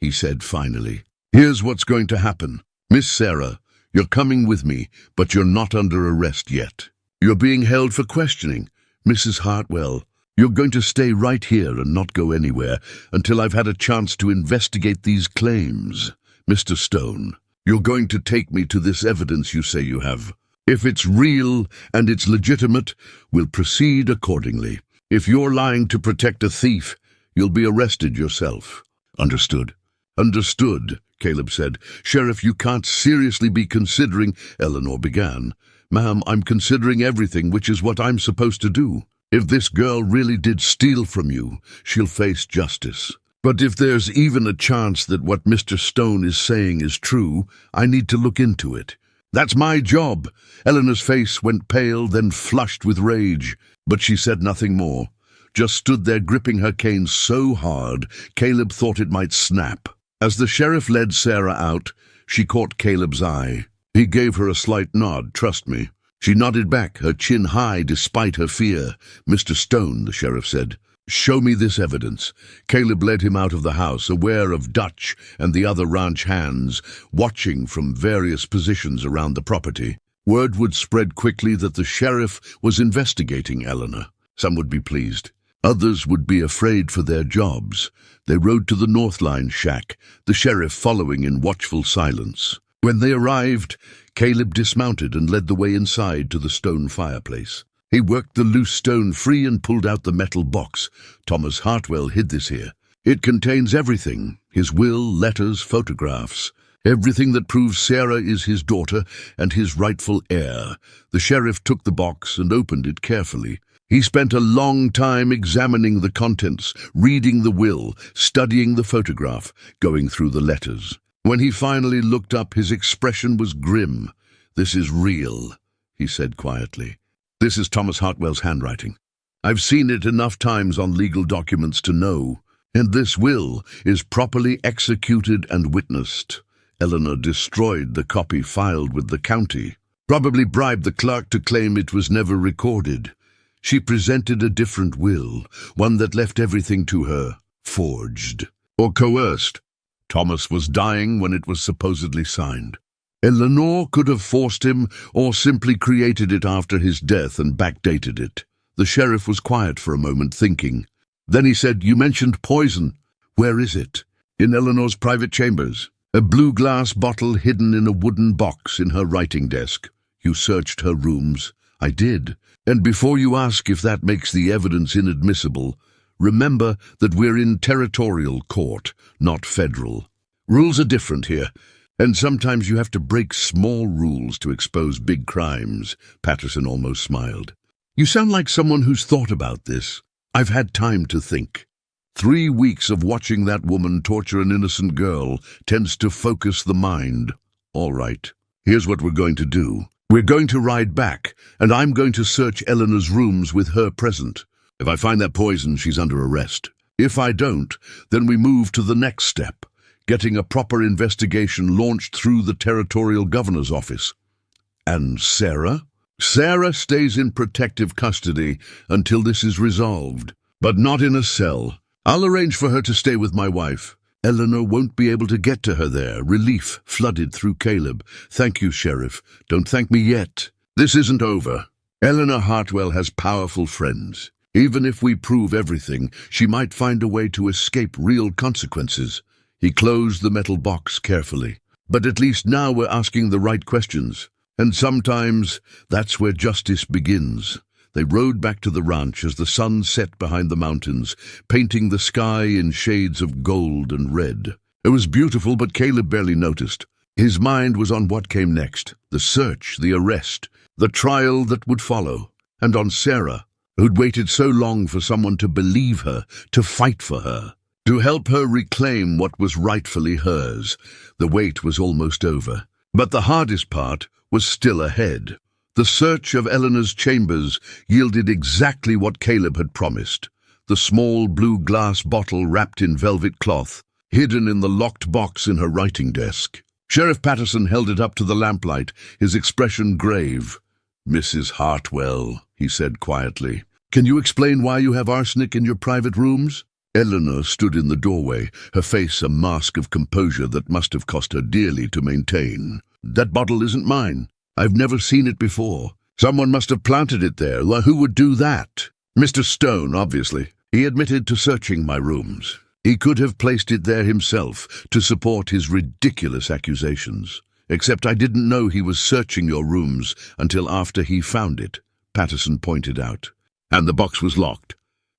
he said finally. "Here's what's going to happen. Miss Sarah, you're coming with me, but you're not under arrest yet. You're being held for questioning. Mrs. Hartwell, you're going to stay right here and not go anywhere until I've had a chance to investigate these claims. Mr. Stone, you're going to take me to this evidence you say you have. If it's real and it's legitimate, we'll proceed accordingly. If you're lying to protect a thief, you'll be arrested yourself." "Understood." "Understood," Caleb said. "Sheriff, you can't seriously be considering—" Eleanor began. "Ma'am, I'm considering everything, which is what I'm supposed to do. If this girl really did steal from you, she'll face justice. But if there's even a chance that what Mr. Stone is saying is true, I need to look into it. That's my job." Eleanor's face went pale, then flushed with rage, but she said nothing more, just stood there gripping her cane so hard Caleb thought it might snap. As the sheriff led Sarah out, she caught Caleb's eye. He gave her a slight nod. "Trust me." She nodded back, her chin high despite her fear. "Mr. Stone," the sheriff said, "show me this evidence." Caleb led him out of the house, aware of Dutch and the other ranch hands, watching from various positions around the property. Word would spread quickly that the sheriff was investigating Eleanor. Some would be pleased. Others would be afraid for their jobs. They rode to the Northline shack, the sheriff following in watchful silence. When they arrived, Caleb dismounted and led the way inside to the stone fireplace. He worked the loose stone free and pulled out the metal box. Thomas Hartwell hid this here. It contains everything: his will, letters, photographs. Everything that proves Sarah is his daughter and his rightful heir. The sheriff took the box and opened it carefully. He spent a long time examining the contents, reading the will, studying the photograph, going through the letters. When he finally looked up, his expression was grim. "This is real," he said quietly. "This is Thomas Hartwell's handwriting. I've seen it enough times on legal documents to know. And this will is properly executed and witnessed. Eleanor destroyed the copy filed with the county, probably bribed the clerk to claim it was never recorded. She presented a different will, one that left everything to her, forged or coerced. Thomas was dying when it was supposedly signed. Eleanor could have forced him or simply created it after his death and backdated it." The sheriff was quiet for a moment, thinking. Then he said, "You mentioned poison. Where is it?" "In Eleanor's private chambers. A blue glass bottle hidden in a wooden box in her writing desk." "You searched her rooms?" "I did. And before you ask if that makes the evidence inadmissible, remember that we're in territorial court, not federal. Rules are different here, and sometimes you have to break small rules to expose big crimes." Patterson almost smiled. "You sound like someone who's thought about this." "I've had time to think. 3 weeks of watching that woman torture an innocent girl tends to focus the mind." "All right, here's what we're going to do. We're going to ride back, and I'm going to search Eleanor's rooms with her present. If I find that poison, she's under arrest. If I don't, then we move to the next step, getting a proper investigation launched through the territorial governor's office." "And Sarah?" Sarah stays in protective custody until this is resolved, but not in a cell. I'll arrange for her to stay with my wife. Eleanor won't be able to get to her there. Relief flooded through Caleb. Thank you, Sheriff. Don't thank me yet. This isn't over. Eleanor Hartwell has powerful friends. Even if we prove everything, she might find a way to escape real consequences. He closed the metal box carefully. But at least now we're asking the right questions. And sometimes that's where justice begins. They rode back to the ranch as the sun set behind the mountains, painting the sky in shades of gold and red. It was beautiful, but Caleb barely noticed. His mind was on what came next, the search, the arrest, the trial that would follow, and on Sarah, who'd waited so long for someone to believe her, to fight for her, to help her reclaim what was rightfully hers. The wait was almost over, but the hardest part was still ahead. The search of Eleanor's chambers yielded exactly what Caleb had promised. The small blue glass bottle wrapped in velvet cloth, hidden in the locked box in her writing desk. Sheriff Patterson held it up to the lamplight, his expression grave. "Mrs. Hartwell," he said quietly, "can you explain why you have arsenic in your private rooms?" Eleanor stood in the doorway, her face a mask of composure that must have cost her dearly to maintain. "That bottle isn't mine. I've never seen it before. Someone must have planted it there. Who would do that? Mr. Stone, obviously. He admitted to searching my rooms. He could have placed it there himself to support his ridiculous accusations. Except I didn't know he was searching your rooms until after he found it," Patterson pointed out. "And the box was locked.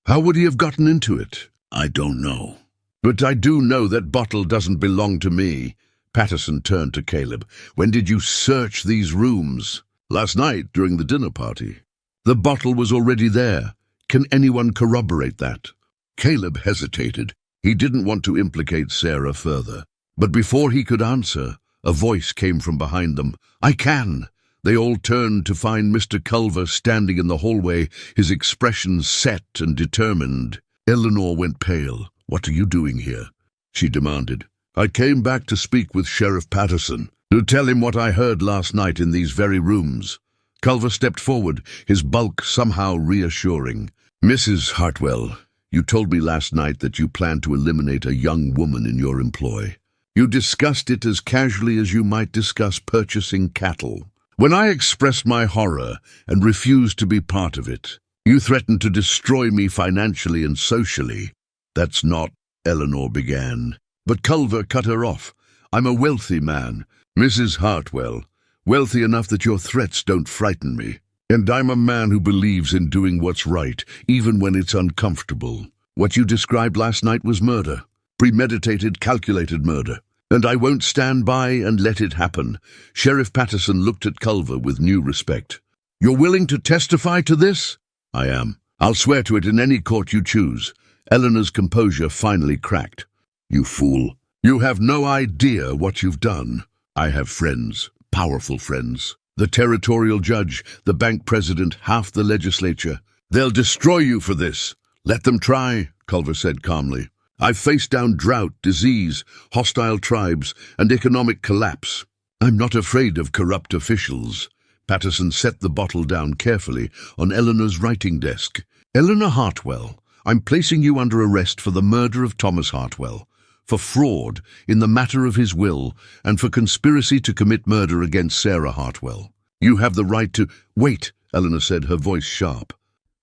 How would he have gotten into it?" "I don't know. But I do know that bottle doesn't belong to me." Patterson turned to Caleb. "When did you search these rooms?" "Last night, during the dinner party." "The bottle was already there. Can anyone corroborate that?" Caleb hesitated. He didn't want to implicate Sarah further. But before he could answer, a voice came from behind them. "I can." They all turned to find Mr. Culver standing in the hallway, his expression set and determined. Eleanor went pale. "What are you doing here?" she demanded. "I came back to speak with Sheriff Patterson, to tell him what I heard last night in these very rooms." Culver stepped forward, his bulk somehow reassuring. "Mrs. Hartwell, you told me last night that you planned to eliminate a young woman in your employ. You discussed it as casually as you might discuss purchasing cattle. When I expressed my horror and refused to be part of it, you threatened to destroy me financially and socially." "That's not," Eleanor began. But Culver cut her off. "I'm a wealthy man, Mrs. Hartwell, wealthy enough that your threats don't frighten me. And I'm a man who believes in doing what's right, even when it's uncomfortable. What you described last night was murder, premeditated, calculated murder. And I won't stand by and let it happen." Sheriff Patterson looked at Culver with new respect. "You're willing to testify to this?" "I am. I'll swear to it in any court you choose." Eleanor's composure finally cracked. "You fool. You have no idea what you've done. I have friends, powerful friends. The territorial judge, the bank president, half the legislature. They'll destroy you for this." "Let them try," Culver said calmly. "I've faced down drought, disease, hostile tribes, and economic collapse. I'm not afraid of corrupt officials." Patterson set the bottle down carefully on Eleanor's writing desk. "Eleanor Hartwell, I'm placing you under arrest for the murder of Thomas Hartwell, for fraud in the matter of his will, and for conspiracy to commit murder against Sarah Hartwell. You have the right to—" "Wait," Eleanor said, her voice sharp.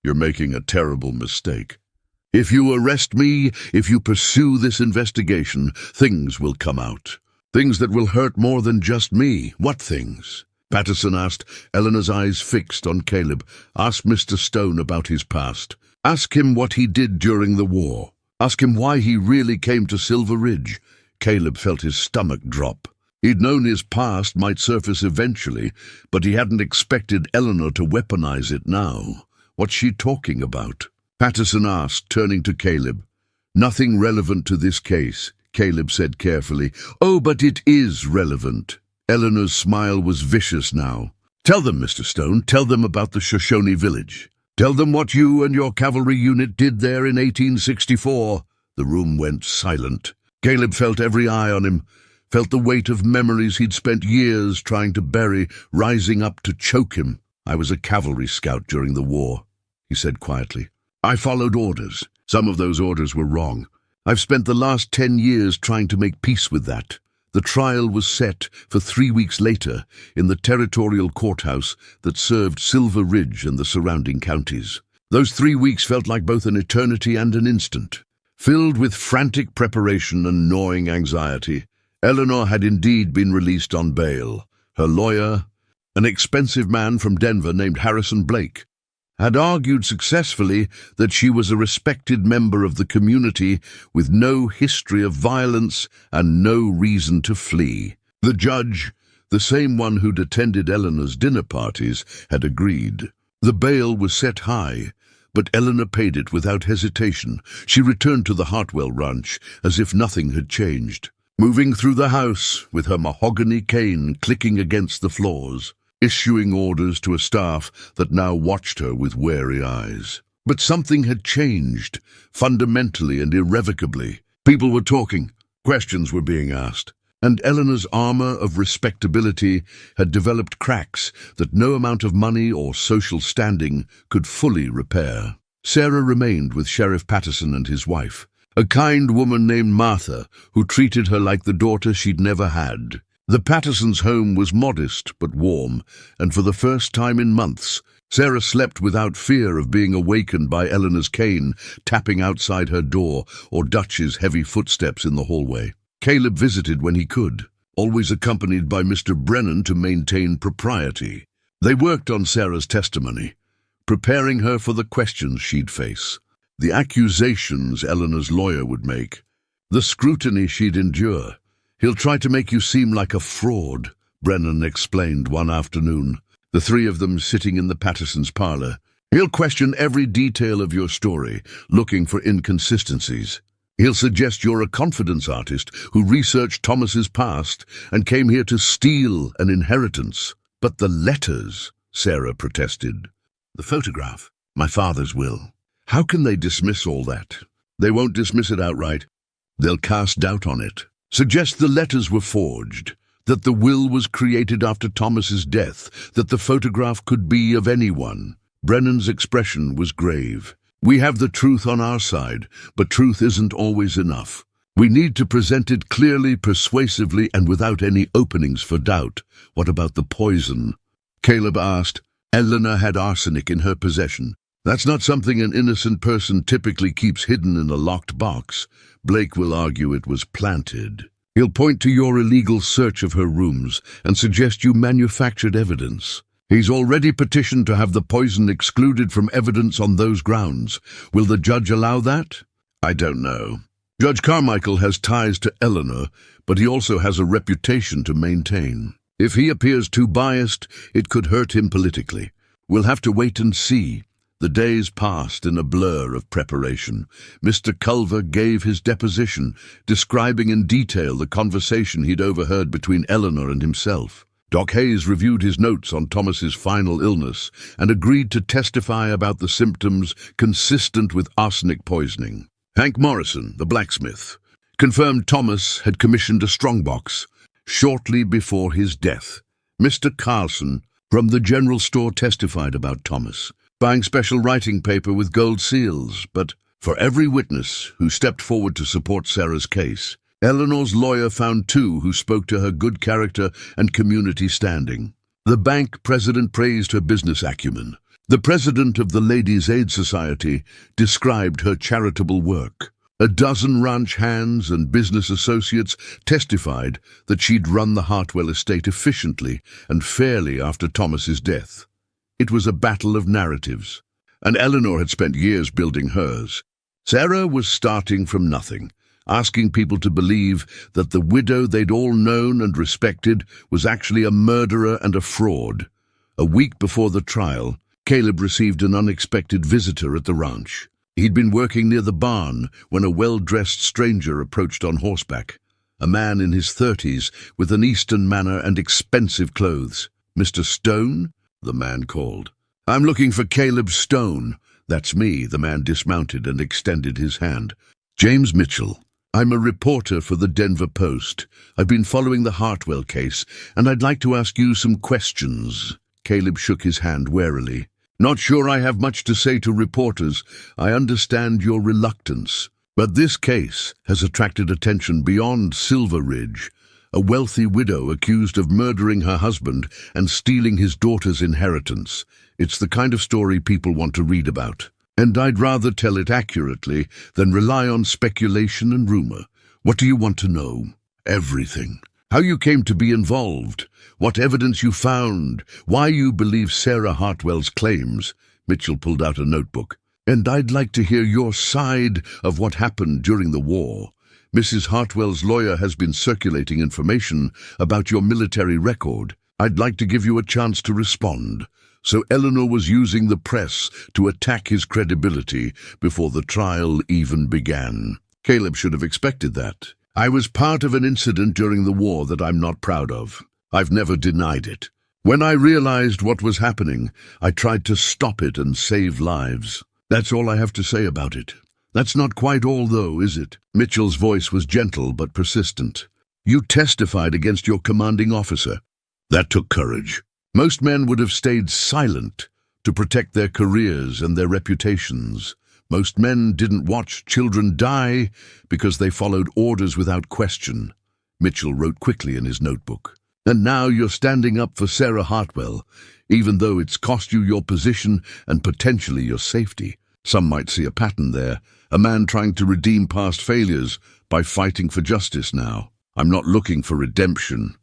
"You're making a terrible mistake. If you arrest me, if you pursue this investigation, things will come out. Things that will hurt more than just me." "What things?" Patterson asked, Eleanor's eyes fixed on Caleb. "Ask Mr. Stone about his past. Ask him what he did during the war. Ask him why he really came to Silver Ridge." Caleb felt his stomach drop. He'd known his past might surface eventually, but he hadn't expected Eleanor to weaponize it now. "What's she talking about?" Patterson asked, turning to Caleb. "Nothing relevant to this case," Caleb said carefully. "Oh, but it is relevant." Eleanor's smile was vicious now. "Tell them, Mr. Stone, tell them about the Shoshone village. Tell them what you and your cavalry unit did there in 1864. The room went silent. Caleb felt every eye on him, felt the weight of memories he'd spent years trying to bury rising up to choke him. I was a cavalry scout during the war, he said quietly. I followed orders. Some of those orders were wrong. I've spent the last 10 years trying to make peace with that. The trial was set for 3 weeks later in the territorial courthouse that served Silver Ridge and the surrounding counties. Those 3 weeks felt like both an eternity and an instant. Filled with frantic preparation and gnawing anxiety, Eleanor had indeed been released on bail. Her lawyer, an expensive man from Denver named Harrison Blake, had argued successfully that she was a respected member of the community with no history of violence and no reason to flee. The judge, the same one who'd attended Eleanor's dinner parties, had agreed. The bail was set high, but Eleanor paid it without hesitation. She returned to the Hartwell ranch as if nothing had changed, moving through the house with her mahogany cane clicking against the floors, issuing orders to a staff that now watched her with wary eyes. But something had changed, fundamentally and irrevocably. People were talking, questions were being asked, and Eleanor's armor of respectability had developed cracks that no amount of money or social standing could fully repair. Sarah remained with Sheriff Patterson and his wife, a kind woman named Martha who treated her like the daughter she'd never had. The Pattersons' home was modest but warm, and for the first time in months, Sarah slept without fear of being awakened by Eleanor's cane tapping outside her door or Dutch's heavy footsteps in the hallway. Caleb visited when he could, always accompanied by Mr. Brennan to maintain propriety. They worked on Sarah's testimony, preparing her for the questions she'd face, the accusations Eleanor's lawyer would make, the scrutiny she'd endure. He'll try to make you seem like a fraud, Brennan explained one afternoon, the three of them sitting in the Pattersons' parlor. He'll question every detail of your story, looking for inconsistencies. He'll suggest you're a confidence artist who researched Thomas's past and came here to steal an inheritance. But the letters, Sarah protested. The photograph, my father's will. How can they dismiss all that? They won't dismiss it outright. They'll cast doubt on it. Suggest the letters were forged, that the will was created after Thomas's death, that the photograph could be of anyone. Brennan's expression was grave. We have the truth on our side, but truth isn't always enough. We need to present it clearly, persuasively, and without any openings for doubt. What about the poison? Caleb asked. Eleanor had arsenic in her possession. That's not something an innocent person typically keeps hidden in a locked box. Blake will argue it was planted. He'll point to your illegal search of her rooms and suggest you manufactured evidence. He's already petitioned to have the poison excluded from evidence on those grounds. Will the judge allow that? I don't know. Judge Carmichael has ties to Eleanor, but he also has a reputation to maintain. If he appears too biased, it could hurt him politically. We'll have to wait and see. The days passed in a blur of preparation. Mr. Culver gave his deposition, describing in detail the conversation he'd overheard between Eleanor and himself. Doc Hayes reviewed his notes on Thomas's final illness and agreed to testify about the symptoms consistent with arsenic poisoning. Hank Morrison, the blacksmith, confirmed Thomas had commissioned a strongbox shortly before his death. Mr. Carlson from the general store testified about Thomas, buying special writing paper with gold seals, but for every witness who stepped forward to support Sarah's case, Eleanor's lawyer found two who spoke to her good character and community standing. The bank president praised her business acumen. The president of the Ladies' Aid Society described her charitable work. A dozen ranch hands and business associates testified that she'd run the Hartwell estate efficiently and fairly after Thomas's death. It was a battle of narratives, and Eleanor had spent years building hers. Sarah was starting from nothing, asking people to believe that the widow they'd all known and respected was actually a murderer and a fraud. A week before the trial, Caleb received an unexpected visitor at the ranch. He'd been working near the barn when a well-dressed stranger approached on horseback, a man in his 30s with an Eastern manner and expensive clothes. "Mr. Stone?" the man called. "I'm looking for Caleb Stone." "That's me," the man dismounted and extended his hand. "James Mitchell. I'm a reporter for the Denver Post. I've been following the Hartwell case, and I'd like to ask you some questions." Caleb shook his hand warily. Not sure I have much to say to reporters. I understand your reluctance. But this case has attracted attention beyond Silver Ridge. A wealthy widow accused of murdering her husband and stealing his daughter's inheritance. It's the kind of story people want to read about. And I'd rather tell it accurately than rely on speculation and rumor. What do you want to know? Everything. How you came to be involved, what evidence you found, why you believe Sarah Hartwell's claims. Mitchell pulled out a notebook. And I'd like to hear your side of what happened during the war. Mrs. Hartwell's lawyer has been circulating information about your military record. I'd like to give you a chance to respond. So Eleanor was using the press to attack his credibility before the trial even began. Caleb should have expected that. I was part of an incident during the war that I'm not proud of. I've never denied it. When I realized what was happening, I tried to stop it and save lives. That's all I have to say about it. That's not quite all, though, is it? Mitchell's voice was gentle but persistent. You testified against your commanding officer. That took courage. Most men would have stayed silent to protect their careers and their reputations. Most men didn't watch children die because they followed orders without question. Mitchell wrote quickly in his notebook. And now you're standing up for Sarah Hartwell, even though it's cost you your position and potentially your safety. Some might see a pattern there, a man trying to redeem past failures by fighting for justice now. I'm not looking for redemption,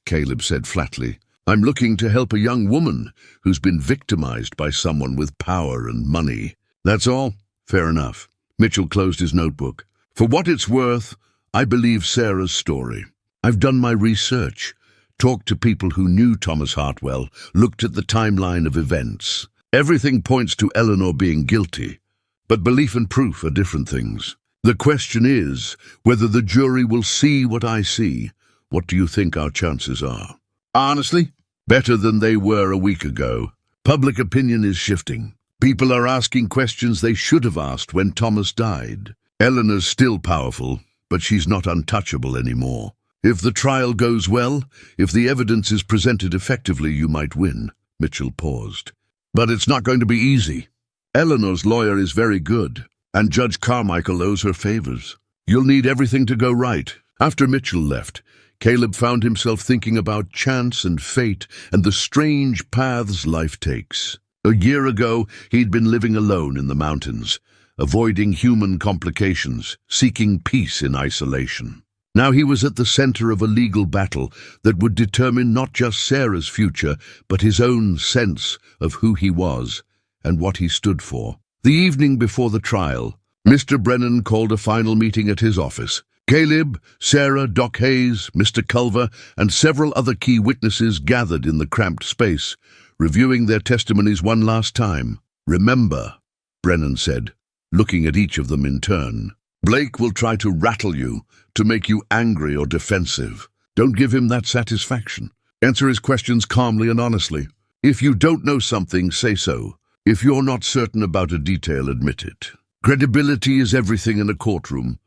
Caleb said flatly. I'm looking to help a young woman who's been victimized by someone with power and money. That's all? Fair enough. Mitchell closed his notebook. For what it's worth, I believe Sarah's story. I've done my research, talked to people who knew Thomas Hartwell, looked at the timeline of events. Everything points to Eleanor being guilty, but belief and proof are different things. The question is whether the jury will see what I see. What do you think our chances are? Honestly, better than they were a week ago. Public opinion is shifting. People are asking questions they should have asked when Thomas died. Eleanor's still powerful, but she's not untouchable anymore. If the trial goes well, if the evidence is presented effectively, you might win. Mitchell paused. But it's not going to be easy. Eleanor's lawyer is very good, and Judge Carmichael owes her favors. You'll need everything to go right. After Mitchell left, Caleb found himself thinking about chance and fate and the strange paths life takes. A year ago, he'd been living alone in the mountains, avoiding human complications, seeking peace in isolation. Now he was at the center of a legal battle that would determine not just Sarah's future, but his own sense of who he was and what he stood for. The evening before the trial, Mr. Brennan called a final meeting at his office. Caleb, Sarah, Doc Hayes, Mr. Culver, and several other key witnesses gathered in the cramped space, reviewing their testimonies one last time. Remember, Brennan said, looking at each of them in turn. Blake will try to rattle you, to make you angry or defensive. Don't give him that satisfaction. Answer his questions calmly and honestly. If you don't know something, say so. If you're not certain about a detail, admit it. Credibility is everything in a courtroom.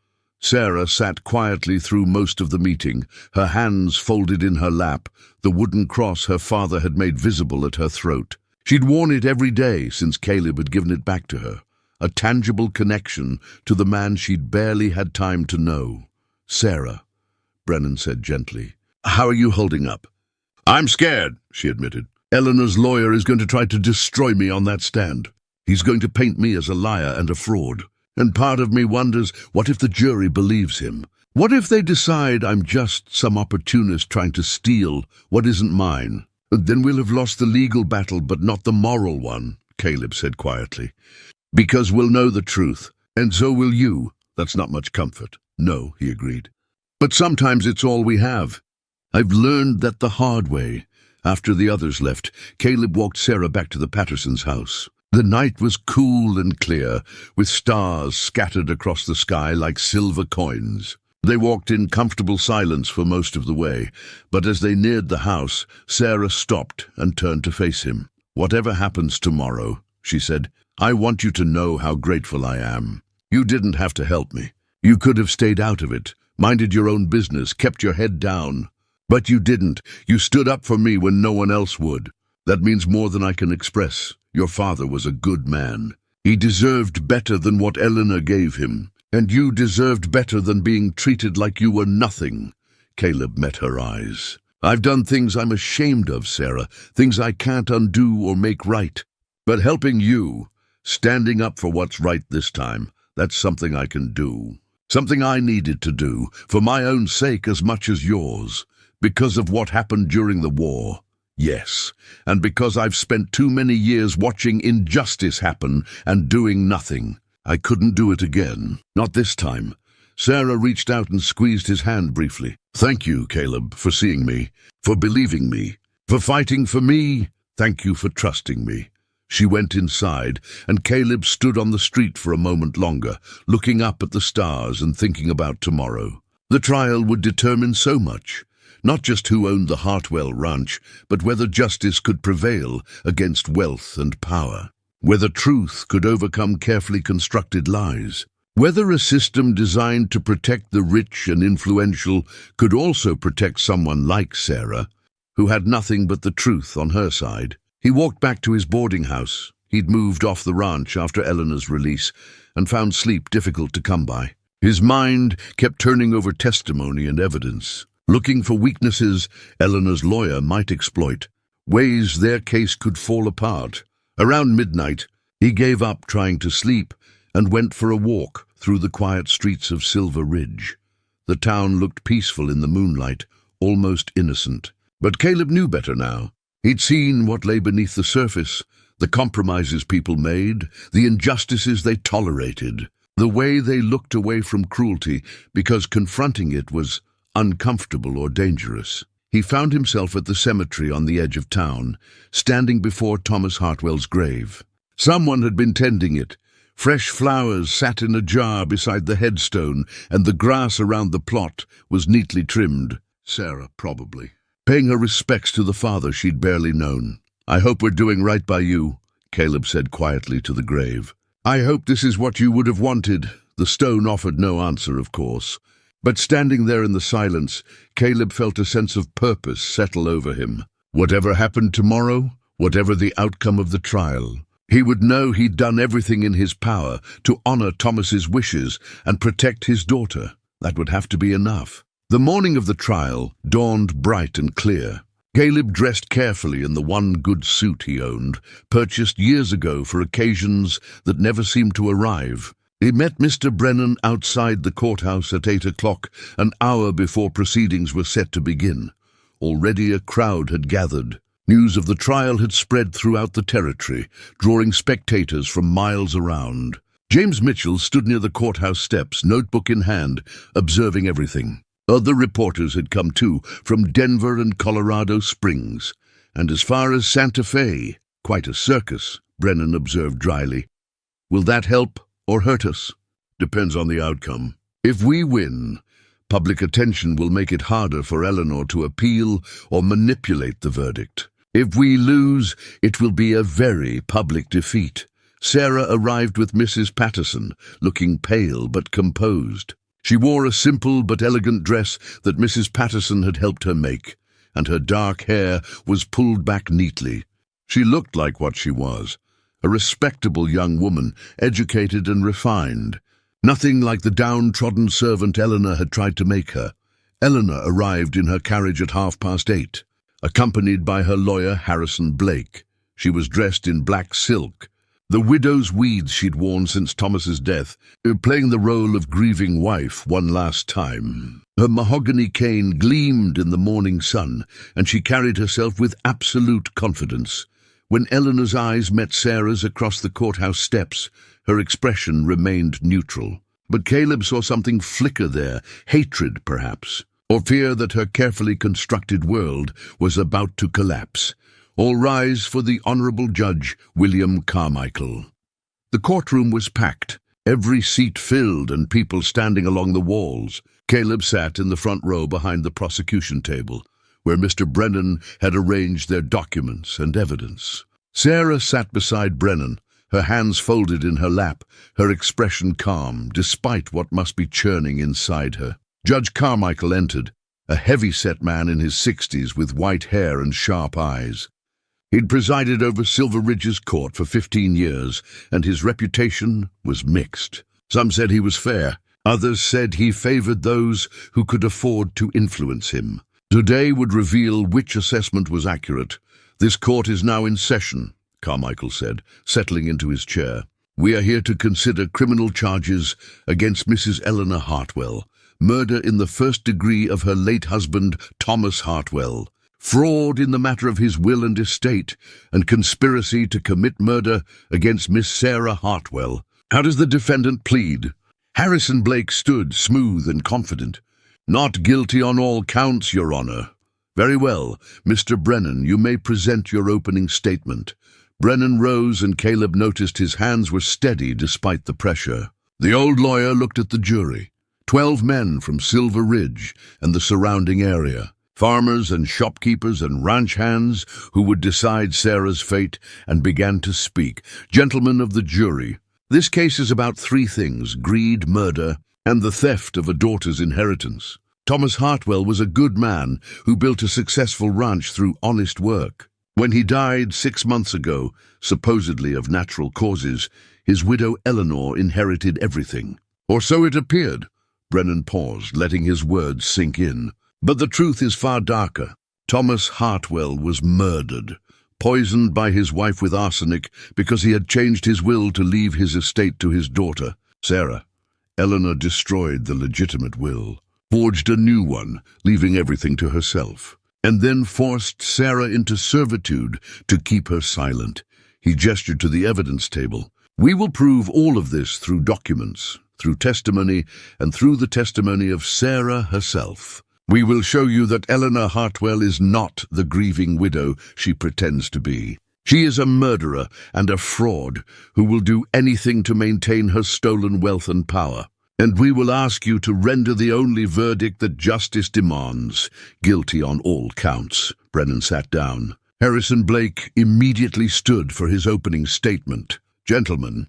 Sarah sat quietly through most of the meeting, her hands folded in her lap, the wooden cross her father had made visible at her throat. She'd worn it every day since Caleb had given it back to her, a tangible connection to the man she'd barely had time to know. Sarah, Brennan said gently, how are you holding up? I'm scared, she admitted. Eleanor's lawyer is going to try to destroy me on that stand. He's going to paint me as a liar and a fraud. And part of me wonders, what if the jury believes him? What if they decide I'm just some opportunist trying to steal what isn't mine? Then we'll have lost the legal battle, but not the moral one, Caleb said quietly. Because we'll know the truth, and so will you. That's not much comfort. No, he agreed. But sometimes it's all we have. I've learned that the hard way. After the others left, Caleb walked Sarah back to the Pattersons' house. The night was cool and clear, with stars scattered across the sky like silver coins. They walked in comfortable silence for most of the way, but as they neared the house, Sarah stopped and turned to face him. Whatever happens tomorrow, she said, I want you to know how grateful I am. You didn't have to help me. You could have stayed out of it, minded your own business, kept your head down. But you didn't. You stood up for me when no one else would. That means more than I can express. Your father was a good man. He deserved better than what Eleanor gave him, and you deserved better than being treated like you were nothing." Caleb met her eyes. "I've done things I'm ashamed of, Sarah, things I can't undo or make right. But helping you, standing up for what's right this time, that's something I can do. Something I needed to do, for my own sake as much as yours, because of what happened during the war. Yes, and because I've spent too many years watching injustice happen and doing nothing. I couldn't do it again. Not this time." Sarah reached out and squeezed his hand briefly. "Thank you, Caleb, for seeing me, for believing me, for fighting for me. Thank you for trusting me." She went inside, and Caleb stood on the street for a moment longer, looking up at the stars and thinking about tomorrow. The trial would determine so much. Not just who owned the Hartwell Ranch, but whether justice could prevail against wealth and power. Whether truth could overcome carefully constructed lies. Whether a system designed to protect the rich and influential could also protect someone like Sarah, who had nothing but the truth on her side. He walked back to his boarding house. He'd moved off the ranch after Eleanor's release and found sleep difficult to come by. His mind kept turning over testimony and evidence, looking for weaknesses Eleanor's lawyer might exploit, ways their case could fall apart. Around midnight, he gave up trying to sleep and went for a walk through the quiet streets of Silver Ridge. The town looked peaceful in the moonlight, almost innocent. But Caleb knew better now. He'd seen what lay beneath the surface, the compromises people made, the injustices they tolerated, the way they looked away from cruelty because confronting it was uncomfortable or dangerous. He found himself at the cemetery on the edge of town, standing before Thomas Hartwell's grave. Someone had been tending it. Fresh flowers sat in a jar beside the headstone, and the grass around the plot was neatly trimmed. Sarah, probably, paying her respects to the father she'd barely known. "I hope we're doing right by you," Caleb said quietly to the grave. "I hope this is what you would have wanted." The stone offered no answer, of course. But standing there in the silence, Caleb felt a sense of purpose settle over him. Whatever happened tomorrow, whatever the outcome of the trial, he would know he'd done everything in his power to honor Thomas's wishes and protect his daughter. That would have to be enough. The morning of the trial dawned bright and clear. Caleb dressed carefully in the one good suit he owned, purchased years ago for occasions that never seemed to arrive. He met Mr. Brennan outside the courthouse at 8 o'clock, an hour before proceedings were set to begin. Already a crowd had gathered. News of the trial had spread throughout the territory, drawing spectators from miles around. James Mitchell stood near the courthouse steps, notebook in hand, observing everything. Other reporters had come too, from Denver and Colorado Springs, and as far as Santa Fe. "Quite a circus," Brennan observed dryly. "Will that help or hurt us?" "Depends on the outcome. If we win, public attention will make it harder for Eleanor to appeal or manipulate the verdict. If we lose, it will be a very public defeat." Sarah arrived with Mrs. Patterson, looking pale but composed. She wore a simple but elegant dress that Mrs. Patterson had helped her make, and her dark hair was pulled back neatly. She looked like what she was, a respectable young woman, educated and refined. Nothing like the downtrodden servant Eleanor had tried to make her. Eleanor arrived in her carriage at 8:30, accompanied by her lawyer Harrison Blake. She was dressed in black silk, the widow's weeds she'd worn since Thomas's death, playing the role of grieving wife one last time. Her mahogany cane gleamed in the morning sun, and she carried herself with absolute confidence. When Eleanor's eyes met Sarah's across the courthouse steps, her expression remained neutral. But Caleb saw something flicker there, hatred perhaps, or fear that her carefully constructed world was about to collapse. All rise for the Honorable Judge William Carmichael. The courtroom was packed, every seat filled and people standing along the walls. Caleb sat in the front row behind the prosecution table, where Mr. Brennan had arranged their documents and evidence. Sarah sat beside Brennan, her hands folded in her lap, her expression calm, despite what must be churning inside her. Judge Carmichael entered, a heavy-set man in his 60s with white hair and sharp eyes. He'd presided over Silver Ridge's court for 15 years, and his reputation was mixed. Some said he was fair. Others said he favored those who could afford to influence him. Today would reveal which assessment was accurate. This court is now in session, Carmichael said, settling into his chair. We are here to consider criminal charges against Mrs. Eleanor Hartwell, murder in the first degree of her late husband, Thomas Hartwell, fraud in the matter of his will and estate, and conspiracy to commit murder against Miss Sarah Hartwell. How does the defendant plead? Harrison Blake stood, smooth and confident. Not guilty on all counts, Your Honor. Very well, Mr. Brennan, you may present your opening statement. Brennan rose, and Caleb noticed his hands were steady despite the pressure. The old lawyer looked at the jury. 12 men from Silver Ridge and the surrounding area. Farmers and shopkeepers and ranch hands who would decide Sarah's fate, and began to speak. Gentlemen of the jury, this case is about 3 things: greed, murder, and the theft of a daughter's inheritance. Thomas Hartwell was a good man who built a successful ranch through honest work. When he died 6 months ago, supposedly of natural causes, his widow Eleanor inherited everything. Or so it appeared. Brennan paused, letting his words sink in. But the truth is far darker. Thomas Hartwell was murdered, poisoned by his wife with arsenic because he had changed his will to leave his estate to his daughter, Sarah. Eleanor destroyed the legitimate will, forged a new one, leaving everything to herself, and then forced Sarah into servitude to keep her silent. He gestured to the evidence table. We will prove all of this through documents, through testimony, and through the testimony of Sarah herself. We will show you that Eleanor Hartwell is not the grieving widow she pretends to be. She is a murderer and a fraud who will do anything to maintain her stolen wealth and power. And we will ask you to render the only verdict that justice demands, guilty on all counts. Brennan sat down. Harrison Blake immediately stood for his opening statement. Gentlemen,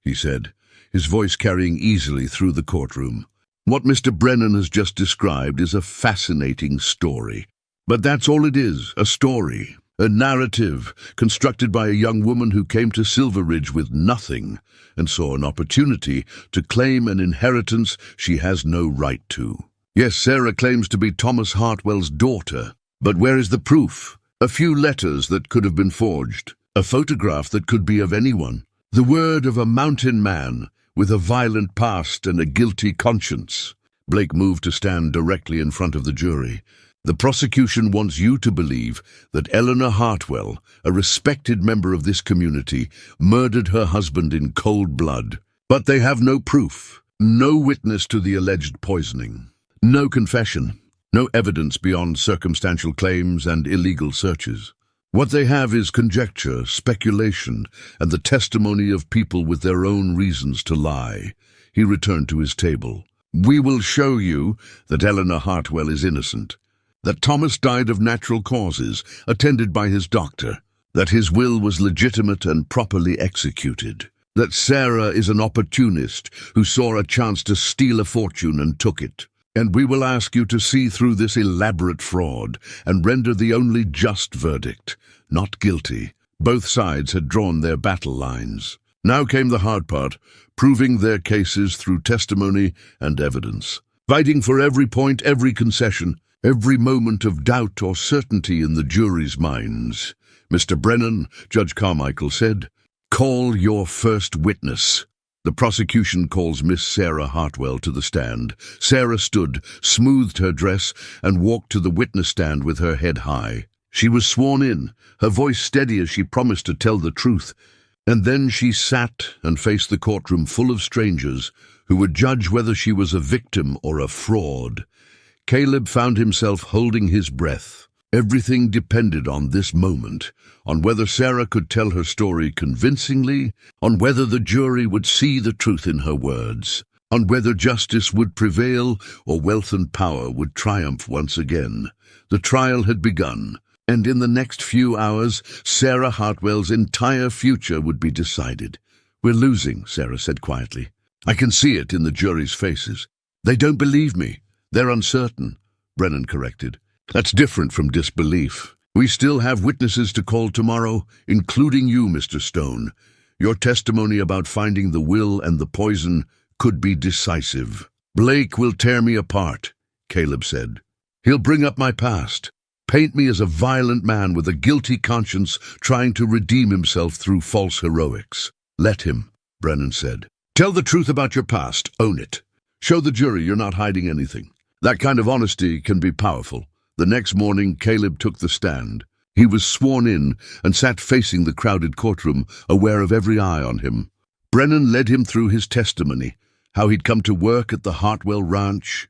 he said, his voice carrying easily through the courtroom. What Mr. Brennan has just described is a fascinating story. But that's all it is, a story, a narrative constructed by a young woman who came to Silver Ridge with nothing and saw an opportunity to claim an inheritance she has no right to. Yes, Sarah claims to be Thomas Hartwell's daughter, but where is the proof? A few letters that could have been forged, a photograph that could be of anyone, the word of a mountain man with a violent past and a guilty conscience. Blake moved to stand directly in front of the jury. The prosecution wants you to believe that Eleanor Hartwell, a respected member of this community, murdered her husband in cold blood. But they have no proof, no witness to the alleged poisoning, no confession, no evidence beyond circumstantial claims and illegal searches. What they have is conjecture, speculation, and the testimony of people with their own reasons to lie. He returned to his table. We will show you that Eleanor Hartwell is innocent, that Thomas died of natural causes, attended by his doctor, that his will was legitimate and properly executed, that Sarah is an opportunist who saw a chance to steal a fortune and took it. And we will ask you to see through this elaborate fraud and render the only just verdict, not guilty. Both sides had drawn their battle lines. Now came the hard part, proving their cases through testimony and evidence, fighting for every point, every concession, every moment of doubt or certainty in the jury's minds. Mr. Brennan, Judge Carmichael said, "Call your first witness." The prosecution calls Miss Sarah Hartwell to the stand. Sarah stood, smoothed her dress, and walked to the witness stand with her head high. She was sworn in, her voice steady as she promised to tell the truth. And then she sat and faced the courtroom full of strangers who would judge whether she was a victim or a fraud. Caleb found himself holding his breath. Everything depended on this moment, on whether Sarah could tell her story convincingly, on whether the jury would see the truth in her words, on whether justice would prevail or wealth and power would triumph once again. The trial had begun, and in the next few hours, Sarah Hartwell's entire future would be decided. "We're losing," Sarah said quietly. "I can see it in the jury's faces. They don't believe me. They're uncertain," Brennan corrected. "That's different from disbelief. We still have witnesses to call tomorrow, including you, Mr. Stone. Your testimony about finding the will and the poison could be decisive. Blake will tear me apart, Caleb said. He'll bring up my past, paint me as a violent man with a guilty conscience trying to redeem himself through false heroics. Let him, Brennan said. Tell the truth about your past, own it. Show the jury you're not hiding anything. That kind of honesty can be powerful. The next morning, Caleb took the stand. He was sworn in and sat facing the crowded courtroom, aware of every eye on him. Brennan led him through his testimony, how he'd come to work at the Hartwell Ranch,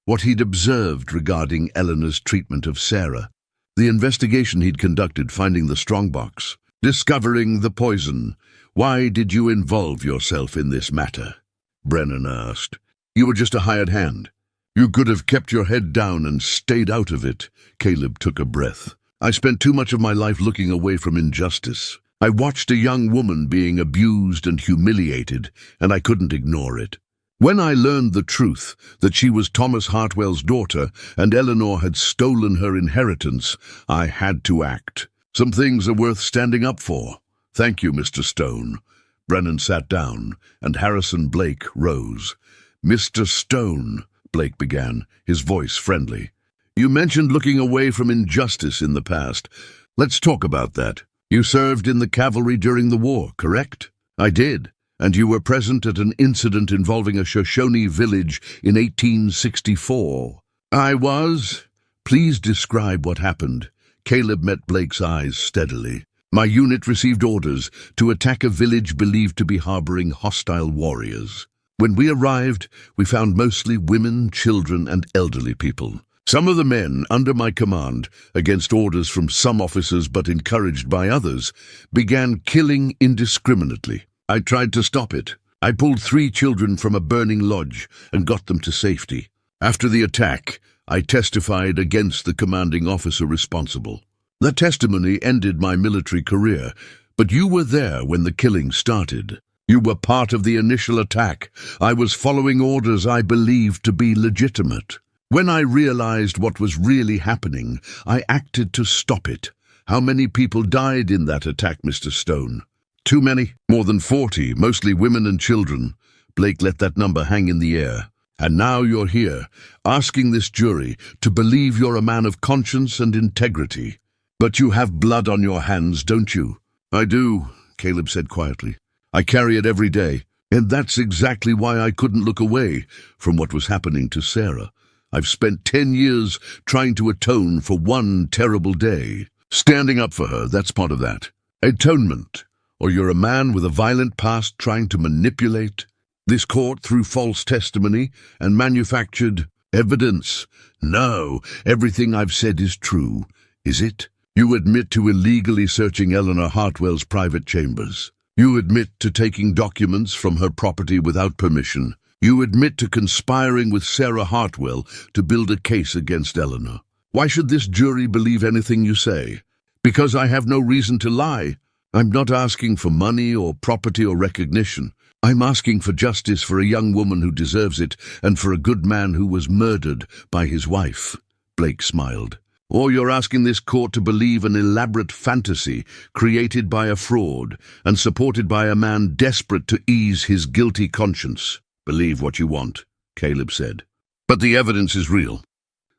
what he'd observed regarding Eleanor's treatment of Sarah, the investigation he'd conducted finding the strongbox, discovering the poison. Why did you involve yourself in this matter? Brennan asked. You were just a hired hand. You could have kept your head down and stayed out of it. Caleb took a breath. I spent too much of my life looking away from injustice. I watched a young woman being abused and humiliated, and I couldn't ignore it. When I learned the truth, that she was Thomas Hartwell's daughter and Eleanor had stolen her inheritance, I had to act. Some things are worth standing up for. Thank you, Mr. Stone. Brennan sat down, and Harrison Blake rose. Mr. Stone, Blake began, his voice friendly. You mentioned looking away from injustice in the past. Let's talk about that. You served in the cavalry during the war, correct? I did. And you were present at an incident involving a Shoshone village in 1864. I was. Please describe what happened. Caleb met Blake's eyes steadily. My unit received orders to attack a village believed to be harboring hostile warriors. When we arrived, we found mostly women, children, and elderly people. Some of the men under my command, against orders from some officers but encouraged by others, began killing indiscriminately. I tried to stop it. I pulled 3 children from a burning lodge and got them to safety. After the attack, I testified against the commanding officer responsible. That testimony ended my military career, but you were there when the killing started. You were part of the initial attack. I was following orders I believed to be legitimate. When I realized what was really happening, I acted to stop it. How many people died in that attack, Mr. Stone? Too many, more than 40, mostly women and children. Blake let that number hang in the air. And now you're here, asking this jury to believe you're a man of conscience and integrity. But you have blood on your hands, don't you? I do, Caleb said quietly. I carry it every day, and that's exactly why I couldn't look away from what was happening to Sarah. I've spent 10 years trying to atone for one terrible day. Standing up for her, that's part of that. Atonement. Or you're a man with a violent past trying to manipulate this court through false testimony and manufactured evidence. No, everything I've said is true. Is it? You admit to illegally searching Eleanor Hartwell's private chambers. You admit to taking documents from her property without permission. You admit to conspiring with Sarah Hartwell to build a case against Eleanor. Why should this jury believe anything you say? Because I have no reason to lie. I'm not asking for money or property or recognition. I'm asking for justice for a young woman who deserves it and for a good man who was murdered by his wife. Blake smiled. Or you're asking this court to believe an elaborate fantasy created by a fraud and supported by a man desperate to ease his guilty conscience. Believe what you want, Caleb said. But the evidence is real.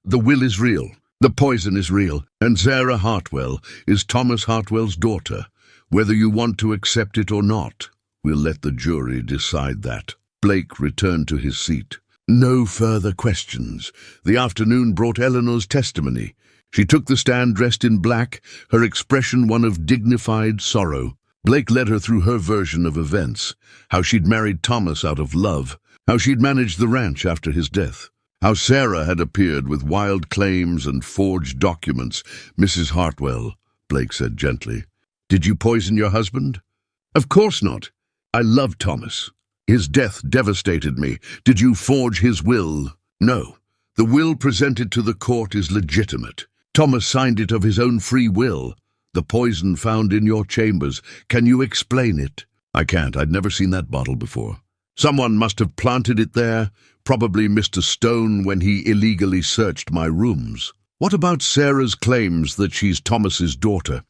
The will is real. The poison is real. And Sarah Hartwell is Thomas Hartwell's daughter. Whether you want to accept it or not, we'll let the jury decide that. Blake returned to his seat. No further questions. The afternoon brought Eleanor's testimony. She took the stand dressed in black, her expression one of dignified sorrow. Blake led her through her version of events, how she'd married Thomas out of love, how she'd managed the ranch after his death, how Sarah had appeared with wild claims and forged documents. Mrs. Hartwell, Blake said gently, did you poison your husband? Of course not. I loved Thomas. His death devastated me. Did you forge his will? No. The will presented to the court is legitimate. Thomas signed it of his own free will. The poison found in your chambers. Can you explain it? I can't. I'd never seen that bottle before. Someone must have planted it there, probably Mr. Stone when he illegally searched my rooms. What about Sarah's claims that she's Thomas's daughter?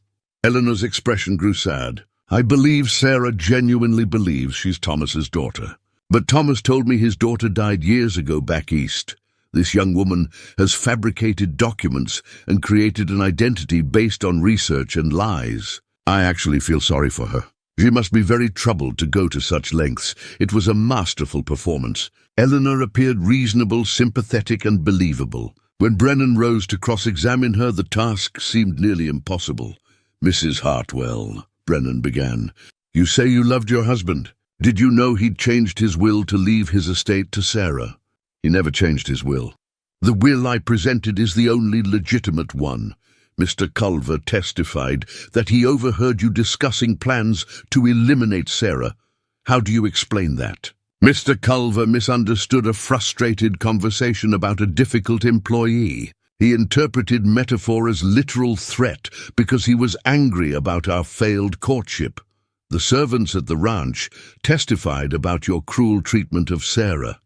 Eleanor's expression grew sad. I believe Sarah genuinely believes she's Thomas's daughter. But Thomas told me his daughter died years ago back east. This young woman has fabricated documents and created an identity based on research and lies. I actually feel sorry for her. She must be very troubled to go to such lengths. It was a masterful performance. Eleanor appeared reasonable, sympathetic, and believable. When Brennan rose to cross-examine her, the task seemed nearly impossible. Mrs. Hartwell, Brennan began, you say you loved your husband. Did you know he'd changed his will to leave his estate to Sarah? He never changed his will. The will I presented is the only legitimate one. Mr. Culver testified that he overheard you discussing plans to eliminate Sarah. How do you explain that? Mr. Culver misunderstood a frustrated conversation about a difficult employee. He interpreted metaphor as literal threat because he was angry about our failed courtship. The servants at the ranch testified about your cruel treatment of Sarah.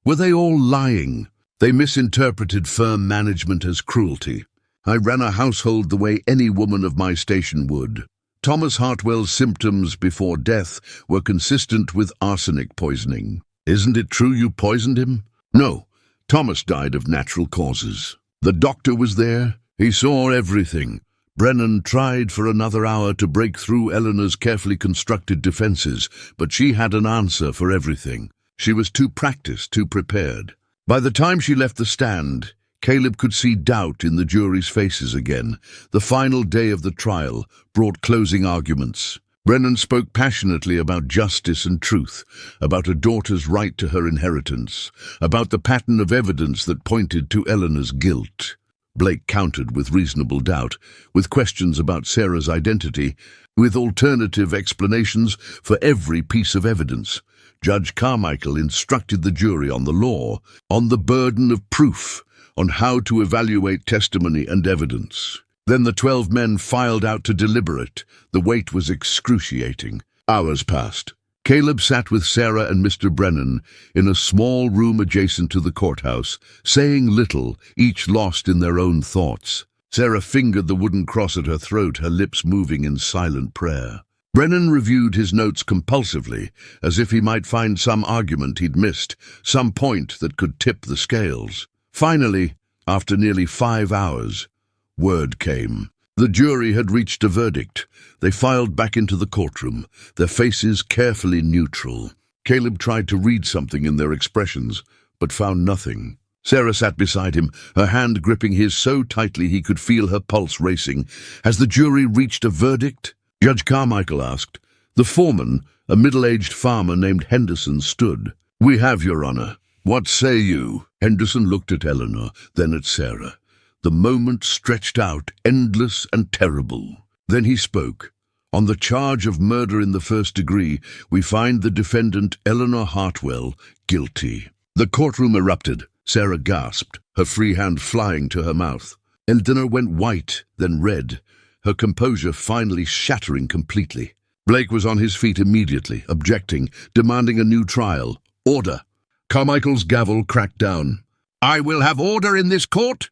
Were they all lying? They misinterpreted firm management as cruelty. I ran a household the way any woman of my station would. Thomas Hartwell's symptoms before death were consistent with arsenic poisoning. Isn't it true you poisoned him? No, Thomas died of natural causes. The doctor was there. He saw everything. Brennan tried for another hour to break through Eleanor's carefully constructed defenses, but she had an answer for everything. She was too practiced, too prepared. By the time she left the stand, Caleb could see doubt in the jury's faces again. The final day of the trial brought closing arguments. Brennan spoke passionately about justice and truth, about a daughter's right to her inheritance, about the pattern of evidence that pointed to Eleanor's guilt. Blake countered with reasonable doubt, with questions about Sarah's identity, with alternative explanations for every piece of evidence. Judge Carmichael instructed the jury on the law, on the burden of proof, on how to evaluate testimony and evidence. Then the 12 men filed out to deliberate. The wait was excruciating. Hours passed. Caleb sat with Sarah and Mr. Brennan in a small room adjacent to the courthouse, saying little, each lost in their own thoughts. Sarah fingered the wooden cross at her throat, her lips moving in silent prayer. Brennan reviewed his notes compulsively, as if he might find some argument he'd missed, some point that could tip the scales. Finally, after nearly 5 hours, word came. The jury had reached a verdict. They filed back into the courtroom, their faces carefully neutral. Caleb tried to read something in their expressions, but found nothing. Sarah sat beside him, her hand gripping his so tightly he could feel her pulse racing. Has the jury reached a verdict? Judge Carmichael asked. The foreman, a middle-aged farmer named Henderson, stood. We have, Your Honor. What say you? Henderson looked at Eleanor, then at Sarah. The moment stretched out, endless and terrible. Then he spoke. On the charge of murder in the first degree, we find the defendant, Eleanor Hartwell, guilty. The courtroom erupted. Sarah gasped, her free hand flying to her mouth. Eleanor went white, then red, her composure finally shattering completely. Blake was on his feet immediately, objecting, demanding a new trial. Order. Carmichael's gavel cracked down. I will have order in this court.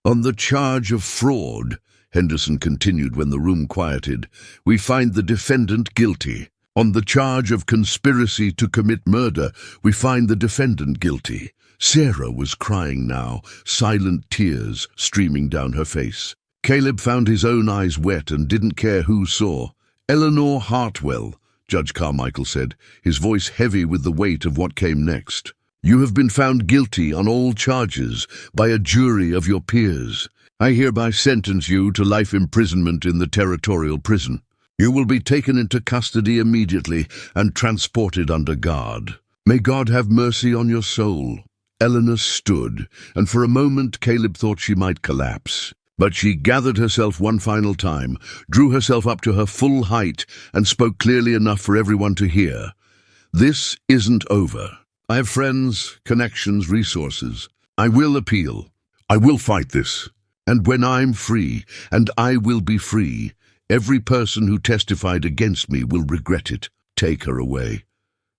On the charge of fraud, Henderson continued when the room quieted, we find the defendant guilty. On the charge of conspiracy to commit murder, we find the defendant guilty. Sarah was crying now, silent tears streaming down her face. Caleb found his own eyes wet and didn't care who saw. Eleanor Hartwell, Judge Carmichael said, his voice heavy with the weight of what came next. You have been found guilty on all charges by a jury of your peers. I hereby sentence you to life imprisonment in the territorial prison. You will be taken into custody immediately and transported under guard. May God have mercy on your soul. Eleanor stood, and for a moment Caleb thought she might collapse. But she gathered herself one final time, drew herself up to her full height, and spoke clearly enough for everyone to hear. This isn't over. I have friends, connections, resources. I will appeal. I will fight this. And when I'm free, and I will be free, every person who testified against me will regret it. Take her away,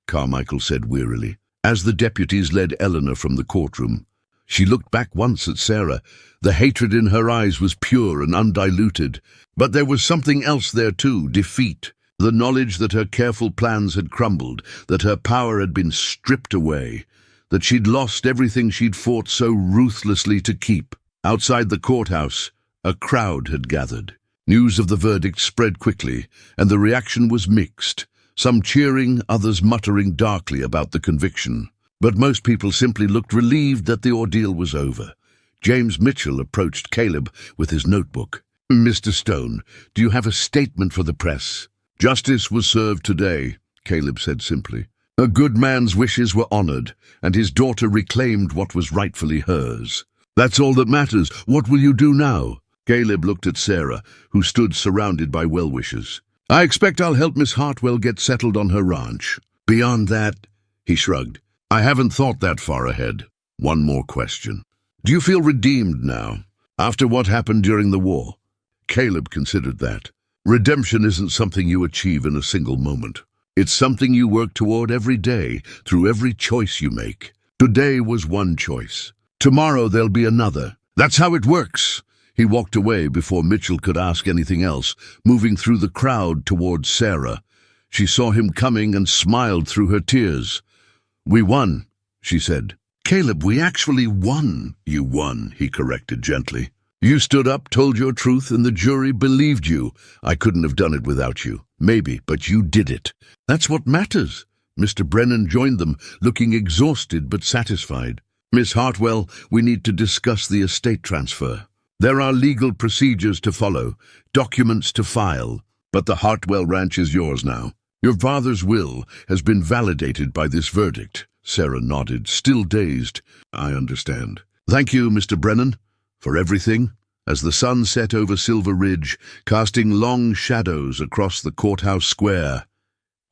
Carmichael said wearily. As the deputies led Eleanor from the courtroom, She looked back once at Sarah. The hatred in her eyes was pure and undiluted. But there was something else there too, defeat. The knowledge that her careful plans had crumbled, that her power had been stripped away, that she'd lost everything she'd fought so ruthlessly to keep. Outside the courthouse, a crowd had gathered. News of the verdict spread quickly, and the reaction was mixed, some cheering, others muttering darkly about the conviction. But most people simply looked relieved that the ordeal was over. James Mitchell approached Caleb with his notebook. "Mr. Stone, do you have a statement for the press?" "Justice was served today," Caleb said simply. "A good man's wishes were honored, and his daughter reclaimed what was rightfully hers. That's all that matters. What will you do now?" Caleb looked at Sarah, who stood surrounded by well-wishers. "I expect I'll help Miss Hartwell get settled on her ranch. Beyond that," he shrugged, "I haven't thought that far ahead. One more question. Do you feel redeemed now, after what happened during the war?" Caleb considered that. Redemption isn't something you achieve in a single moment. It's something you work toward every day, through every choice you make. Today was one choice. Tomorrow there'll be another. That's how it works. He walked away before Mitchell could ask anything else, moving through the crowd towards Sarah. She saw him coming and smiled through her tears. "We won," she said. "Caleb, we actually won." "You won," he corrected gently. "You stood up, told your truth, and the jury believed you. I couldn't have done it without you. Maybe, but you did it. That's what matters." Mr. Brennan joined them, looking exhausted but satisfied. "Miss Hartwell, we need to discuss the estate transfer. There are legal procedures to follow, documents to file, but the Hartwell ranch is yours now. Your father's will has been validated by this verdict." Sarah nodded, still dazed. "I understand. Thank you, Mr. Brennan, for everything." As the sun set over Silver Ridge, casting long shadows across the courthouse square,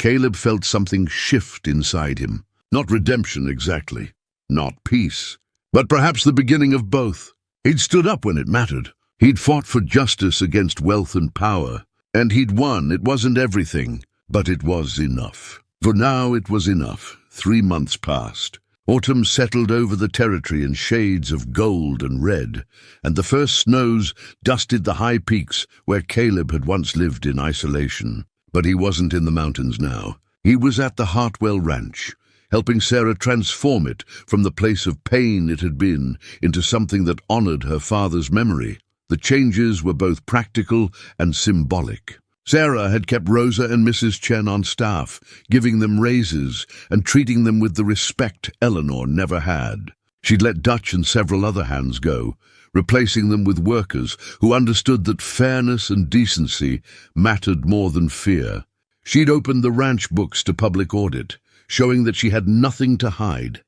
Caleb felt something shift inside him. Not redemption exactly, not peace, but perhaps the beginning of both. He'd stood up when it mattered. He'd fought for justice against wealth and power, and he'd won. It wasn't everything, but it was enough. For now it was enough. 3 months passed. Autumn settled over the territory in shades of gold and red, and the first snows dusted the high peaks where Caleb had once lived in isolation. But he wasn't in the mountains now. He was at the Hartwell Ranch, helping Sarah transform it from the place of pain it had been into something that honored her father's memory. The changes were both practical and symbolic. Sarah had kept Rosa and Mrs. Chen on staff, giving them raises and treating them with the respect Eleanor never had. She'd let Dutch and several other hands go, replacing them with workers who understood that fairness and decency mattered more than fear. She'd opened the ranch books to public audit, showing that she had nothing to hide.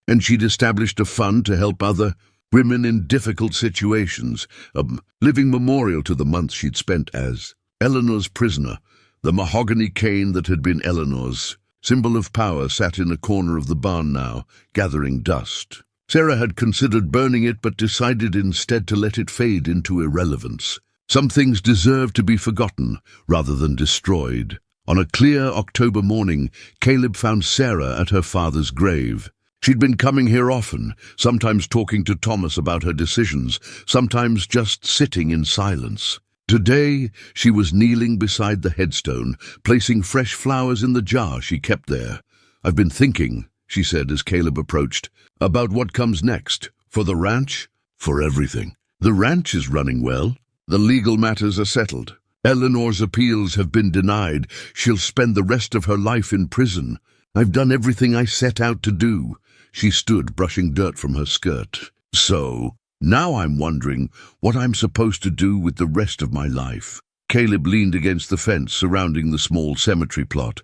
And she'd established a fund to help other women in difficult situations, a living memorial to the months she'd spent as Eleanor's prisoner. The mahogany cane that had been Eleanor's, symbol of power, sat in a corner of the barn now, gathering dust. Sarah had considered burning it, but decided instead to let it fade into irrelevance. Some things deserved to be forgotten rather than destroyed. On a clear October morning, Caleb found Sarah at her father's grave. She'd been coming here often, sometimes talking to Thomas about her decisions, sometimes just sitting in silence. Today, she was kneeling beside the headstone, placing fresh flowers in the jar she kept there. "I've been thinking," she said as Caleb approached, "about what comes next. For the ranch, for everything. The ranch is running well. The legal matters are settled. Eleanor's appeals have been denied. She'll spend the rest of her life in prison. I've done everything I set out to do." She stood, brushing dirt from her skirt. "So, now I'm wondering what I'm supposed to do with the rest of my life." Caleb leaned against the fence surrounding the small cemetery plot.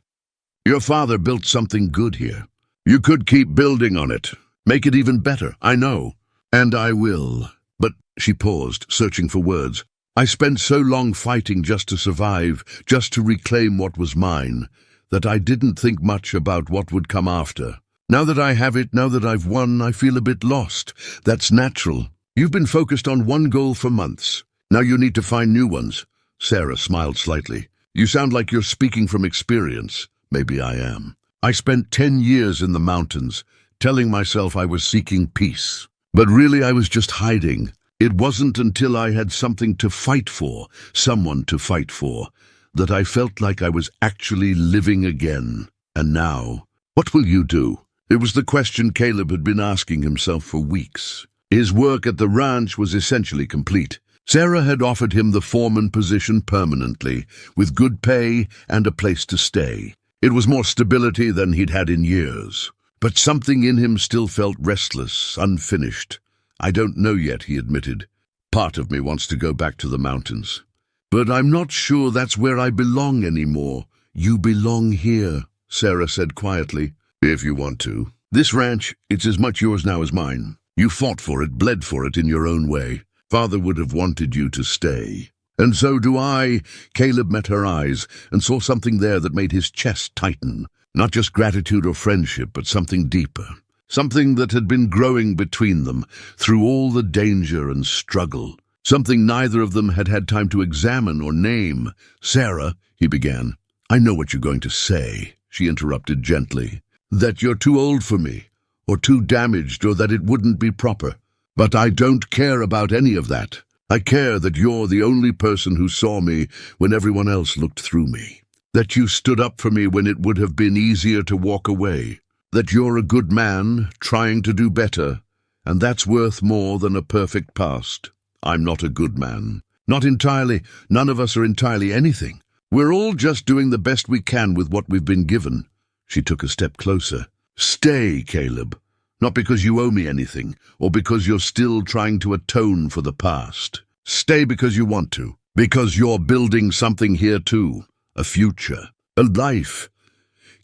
"Your father built something good here. You could keep building on it. Make it even better, I know. And I will." But she paused, searching for words. "I spent so long fighting just to survive, just to reclaim what was mine, that I didn't think much about what would come after. Now that I have it, now that I've won, I feel a bit lost. That's natural. You've been focused on one goal for months. Now you need to find new ones." Sarah smiled slightly. "You sound like you're speaking from experience." "Maybe I am. I spent 10 years in the mountains, telling myself I was seeking peace. But really I was just hiding. It wasn't until I had something to fight for, someone to fight for, that I felt like I was actually living again. And now, what will you do? It was the question Caleb had been asking himself for weeks. His work at the ranch was essentially complete. Sarah had offered him the foreman position permanently, with good pay and a place to stay. It was more stability than he'd had in years. But something in him still felt restless, unfinished. I don't know yet, he admitted. Part of me wants to go back to the mountains. But I'm not sure that's where I belong anymore. You belong here, Sarah said quietly. If you want to. This ranch, it's as much yours now as mine. You fought for it, bled for it in your own way. Father would have wanted you to stay. And so do I. Caleb met her eyes and saw something there that made his chest tighten. Not just gratitude or friendship, but something deeper. Something that had been growing between them through all the danger and struggle. Something neither of them had had time to examine or name. Sarah, he began. I know what you're going to say, she interrupted gently. That you're too old for me, or too damaged, or that it wouldn't be proper. But I don't care about any of that. I care that you're the only person who saw me when everyone else looked through me. That you stood up for me when it would have been easier to walk away. That you're a good man, trying to do better, and that's worth more than a perfect past. I'm not a good man. Not entirely. None of us are entirely anything. We're all just doing the best we can with what we've been given. She took a step closer. Stay, Caleb. Not because you owe me anything, or because you're still trying to atone for the past. Stay because you want to. Because you're building something here too. A future. A life.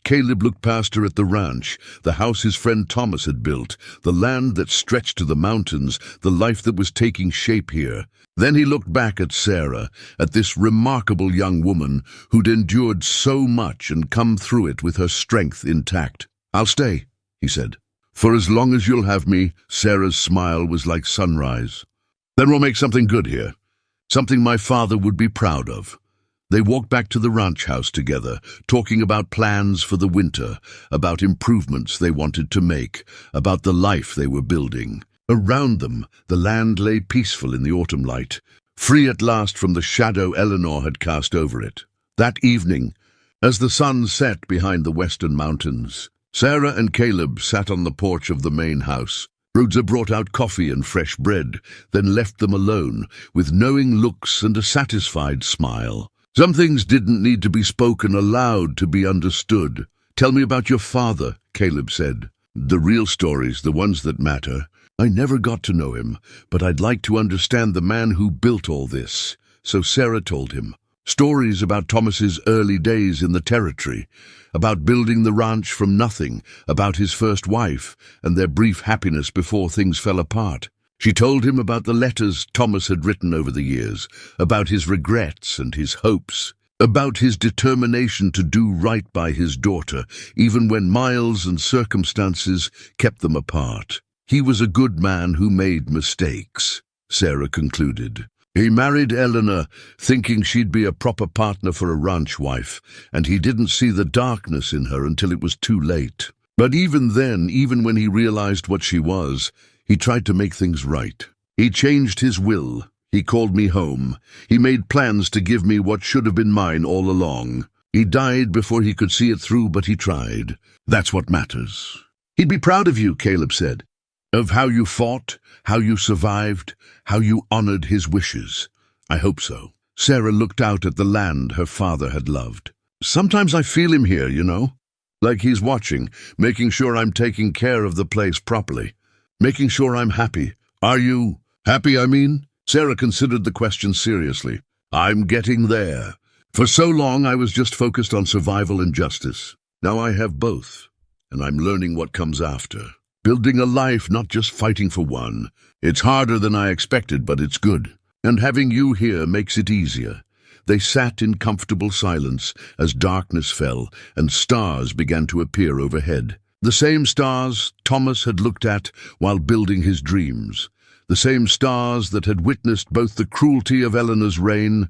Caleb looked past her at the ranch, the house his friend Thomas had built, the land that stretched to the mountains, the life that was taking shape here. Then he looked back at Sarah, at this remarkable young woman who'd endured so much and come through it with her strength intact. I'll stay, he said. For as long as you'll have me. Sarah's smile was like sunrise. Then we'll make something good here. Something my father would be proud of. They walked back to the ranch house together, talking about plans for the winter, about improvements they wanted to make, about the life they were building. Around them, the land lay peaceful in the autumn light, free at last from the shadow Eleanor had cast over it. That evening, as the sun set behind the western mountains, Sarah and Caleb sat on the porch of the main house. Rhoda brought out coffee and fresh bread, then left them alone, with knowing looks and a satisfied smile. Some things didn't need to be spoken aloud to be understood. Tell me about your father, Caleb said. The real stories, the ones that matter. I never got to know him, but I'd like to understand the man who built all this. So Sarah told him. Stories about Thomas's early days in the territory, about building the ranch from nothing, about his first wife and their brief happiness before things fell apart. She told him about the letters Thomas had written over the years, about his regrets and his hopes, about his determination to do right by his daughter, even when miles and circumstances kept them apart. He was a good man who made mistakes, Sarah concluded. He married Eleanor, thinking she'd be a proper partner for a ranch wife, and he didn't see the darkness in her until it was too late. But even then, even when he realized what she was, he tried to make things right. He changed his will. He called me home. He made plans to give me what should have been mine all along. He died before he could see it through, but he tried. That's what matters. He'd be proud of you, Caleb said. Of how you fought, how you survived, how you honored his wishes. I hope so. Sarah looked out at the land her father had loved. Sometimes I feel him here, you know. Like he's watching, making sure I'm taking care of the place properly. Making sure I'm happy. Are you happy, I mean? Sarah considered the question seriously. I'm getting there. For so long I was just focused on survival and justice. Now I have both, and I'm learning what comes after. Building a life, not just fighting for one. It's harder than I expected, but it's good. And having you here makes it easier. They sat in comfortable silence as darkness fell and stars began to appear overhead. The same stars Thomas had looked at while building his dreams. The same stars that had witnessed both the cruelty of Eleanor's reign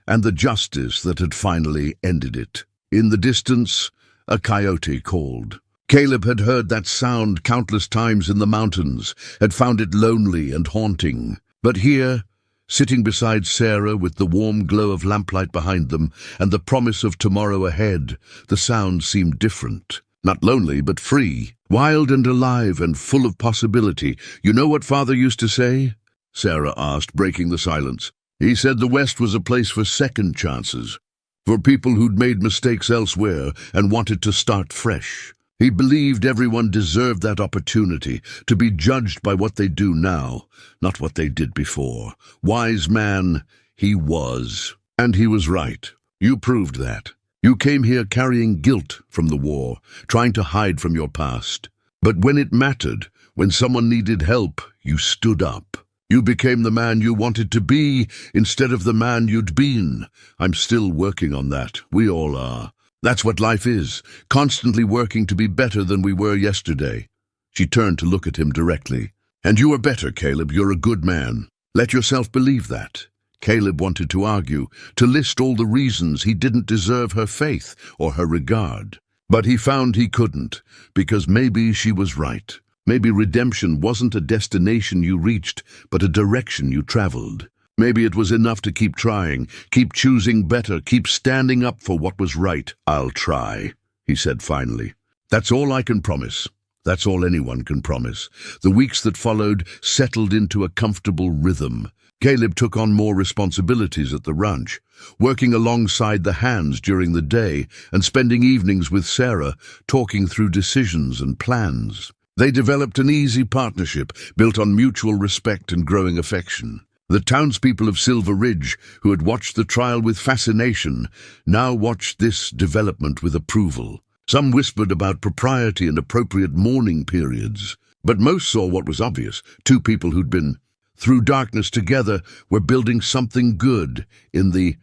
and the justice that had finally ended it. In the distance, a coyote called. Caleb had heard that sound countless times in the mountains, had found it lonely and haunting. But here, sitting beside Sarah with the warm glow of lamplight behind them and the promise of tomorrow ahead, the sound seemed different. Not lonely, but free, wild and alive and full of possibility. "You know what Father used to say?" Sarah asked, breaking the silence. "He said the West was a place for second chances, for people who'd made mistakes elsewhere and wanted to start fresh. He believed everyone deserved that opportunity to be judged by what they do now, not what they did before. Wise man, he was. And he was right. You proved that. You came here carrying guilt from the war, trying to hide from your past. But when it mattered, when someone needed help, you stood up. You became the man you wanted to be instead of the man you'd been. I'm still working on that. We all are. That's what life is, constantly working to be better than we were yesterday." She turned to look at him directly. "And you are better, Caleb. You're a good man. Let yourself believe that." Caleb wanted to argue, to list all the reasons he didn't deserve her faith or her regard. But he found he couldn't, because maybe she was right. Maybe redemption wasn't a destination you reached, but a direction you traveled. Maybe it was enough to keep trying, keep choosing better, keep standing up for what was right. "I'll try," he said finally. "That's all I can promise. That's all anyone can promise." The weeks that followed settled into a comfortable rhythm. Caleb took on more responsibilities at the ranch, working alongside the hands during the day and spending evenings with Sarah, talking through decisions and plans. They developed an easy partnership built on mutual respect and growing affection. The townspeople of Silver Ridge, who had watched the trial with fascination, now watched this development with approval. Some whispered about propriety and appropriate mourning periods, but most saw what was obvious. Two people who'd been through darkness together were building something good. In the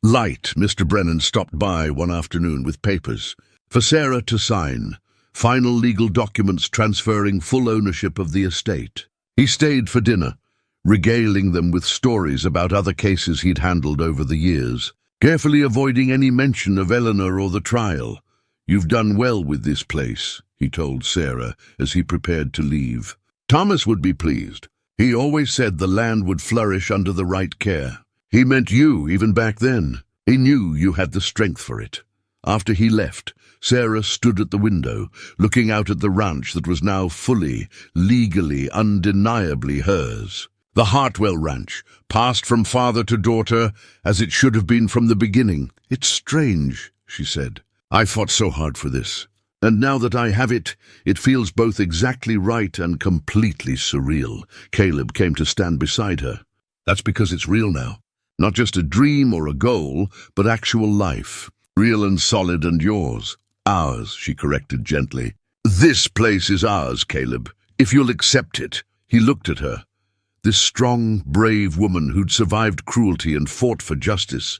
light, Mr. Brennan stopped by one afternoon with papers for Sarah to sign, final legal documents transferring full ownership of the estate. He stayed for dinner, regaling them with stories about other cases he'd handled over the years, carefully avoiding any mention of Eleanor or the trial. "You've done well with this place," he told Sarah as he prepared to leave. "Thomas would be pleased. He always said the land would flourish under the right care. He meant you even back then. He knew you had the strength for it." After he left, Sarah stood at the window, looking out at the ranch that was now fully, legally, undeniably hers. The Hartwell Ranch, passed from father to daughter, as it should have been from the beginning. "It's strange," she said. "I fought so hard for this. And now that I have it, it feels both exactly right and completely surreal." Caleb came to stand beside her. "That's because it's real now. Not just a dream or a goal, but actual life. Real and solid and yours." "Ours," she corrected gently. "This place is ours, Caleb, if you'll accept it." He looked at her. This strong, brave woman who'd survived cruelty and fought for justice,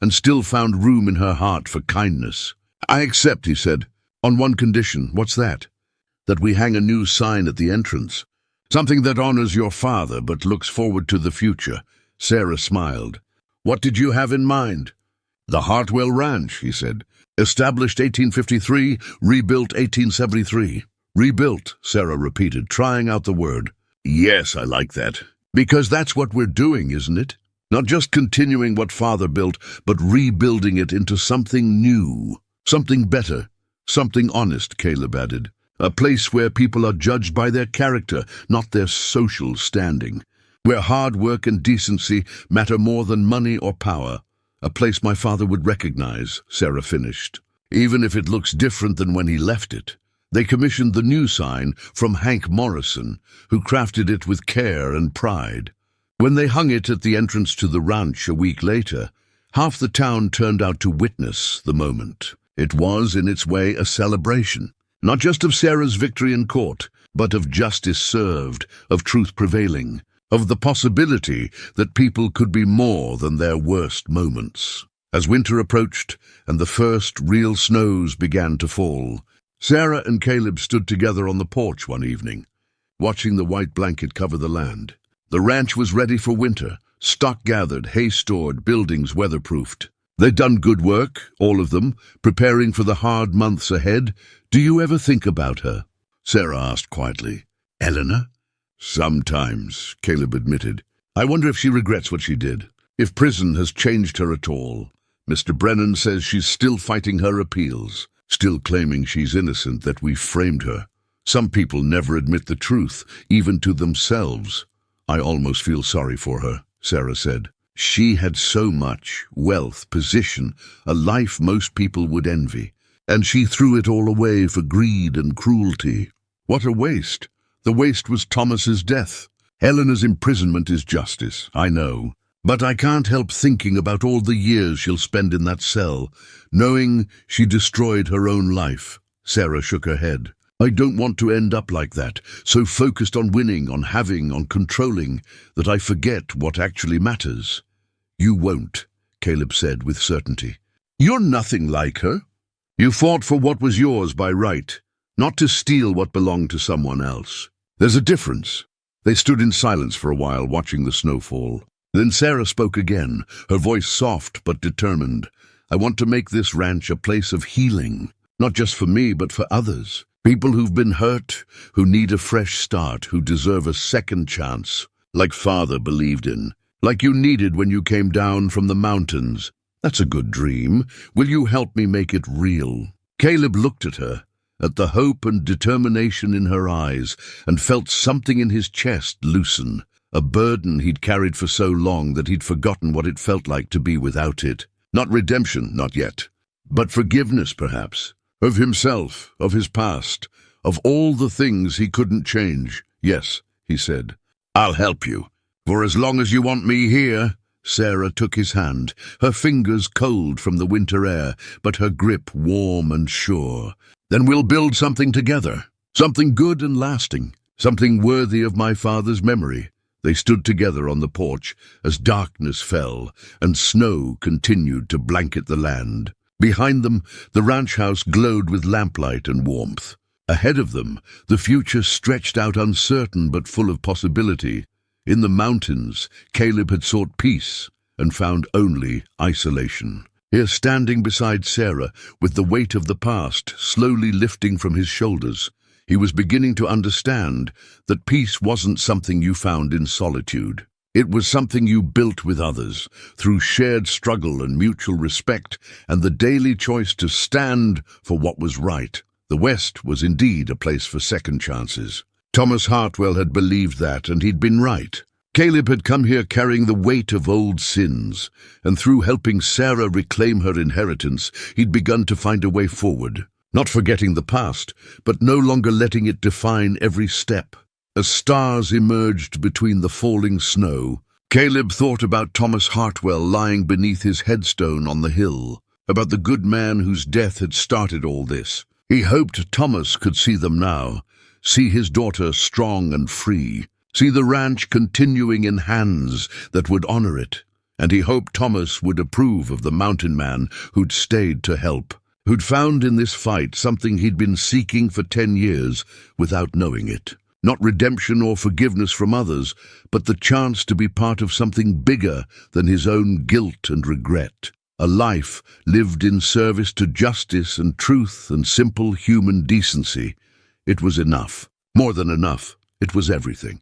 and still found room in her heart for kindness. "I accept," he said, "on one condition." "What's that?" "That we hang a new sign at the entrance. Something that honors your father but looks forward to the future." Sarah smiled. "What did you have in mind?" "The Hartwell Ranch," he said. "Established 1853, rebuilt 1873. "Rebuilt," Sarah repeated, trying out the word. "Yes, I like that. Because that's what we're doing, isn't it? Not just continuing what Father built, but rebuilding it into something new, something better, something honest," Caleb added. "A place where people are judged by their character, not their social standing. Where hard work and decency matter more than money or power. A place my father would recognize," Sarah finished, "even if it looks different than when he left it." They commissioned the new sign from Hank Morrison, who crafted it with care and pride. When they hung it at the entrance to the ranch a week later, half the town turned out to witness the moment. It was, in its way, a celebration, not just of Sarah's victory in court, but of justice served, of truth prevailing, of the possibility that people could be more than their worst moments. As winter approached and the first real snows began to fall, Sarah and Caleb stood together on the porch one evening, watching the white blanket cover the land. The ranch was ready for winter, stock gathered, hay stored, buildings weatherproofed. They'd done good work, all of them, preparing for the hard months ahead. Do you ever think about her? Sarah asked quietly. Eleanor? Sometimes, Caleb admitted. I wonder if she regrets what she did. If prison has changed her at all. Mr. Brennan says she's still fighting her appeals, still claiming she's innocent, that we framed her. Some people never admit the truth, even to themselves. I almost feel sorry for her, Sarah said. She had so much wealth, position, a life most people would envy, and she threw it all away for greed and cruelty. What a waste! The waste was Thomas's death. Eleanor's imprisonment is justice, I know, but I can't help thinking about all the years she'll spend in that cell, knowing she destroyed her own life. Sarah shook her head. I don't want to end up like that, so focused on winning, on having, on controlling, that I forget what actually matters. You won't, Caleb said with certainty. You're nothing like her. You fought for what was yours by right, not to steal what belonged to someone else. There's a difference. They stood in silence for a while, watching the snowfall. Then Sarah spoke again, her voice soft but determined. I want to make this ranch a place of healing, not just for me, but for others. People who've been hurt, who need a fresh start, who deserve a second chance, like Father believed in, like you needed when you came down from the mountains. That's a good dream. Will you help me make it real? Caleb looked at her, at the hope and determination in her eyes, and felt something in his chest loosen, a burden he'd carried for so long that he'd forgotten what it felt like to be without it. Not redemption, not yet, but forgiveness, perhaps. Of himself, of his past, of all the things he couldn't change. Yes, he said. I'll help you. For as long as you want me here. Sarah took his hand, her fingers cold from the winter air, but her grip warm and sure. Then we'll build something together, something good and lasting, something worthy of my father's memory. They stood together on the porch as darkness fell and snow continued to blanket the land. Behind them, the ranch house glowed with lamplight and warmth. Ahead of them, the future stretched out uncertain but full of possibility. In the mountains, Caleb had sought peace and found only isolation. Here, standing beside Sarah, with the weight of the past slowly lifting from his shoulders, he was beginning to understand that peace wasn't something you found in solitude. It was something you built with others, through shared struggle and mutual respect, and the daily choice to stand for what was right. The West was indeed a place for second chances. Thomas Hartwell had believed that, and he'd been right. Caleb had come here carrying the weight of old sins, and through helping Sarah reclaim her inheritance, he'd begun to find a way forward. Not forgetting the past, but no longer letting it define every step. As stars emerged between the falling snow, Caleb thought about Thomas Hartwell lying beneath his headstone on the hill, about the good man whose death had started all this. He hoped Thomas could see them now, see his daughter strong and free, see the ranch continuing in hands that would honor it. And he hoped Thomas would approve of the mountain man who'd stayed to help, who'd found in this fight something he'd been seeking for 10 years without knowing it. Not redemption or forgiveness from others, but the chance to be part of something bigger than his own guilt and regret. A life lived in service to justice and truth and simple human decency. It was enough. More than enough. It was everything.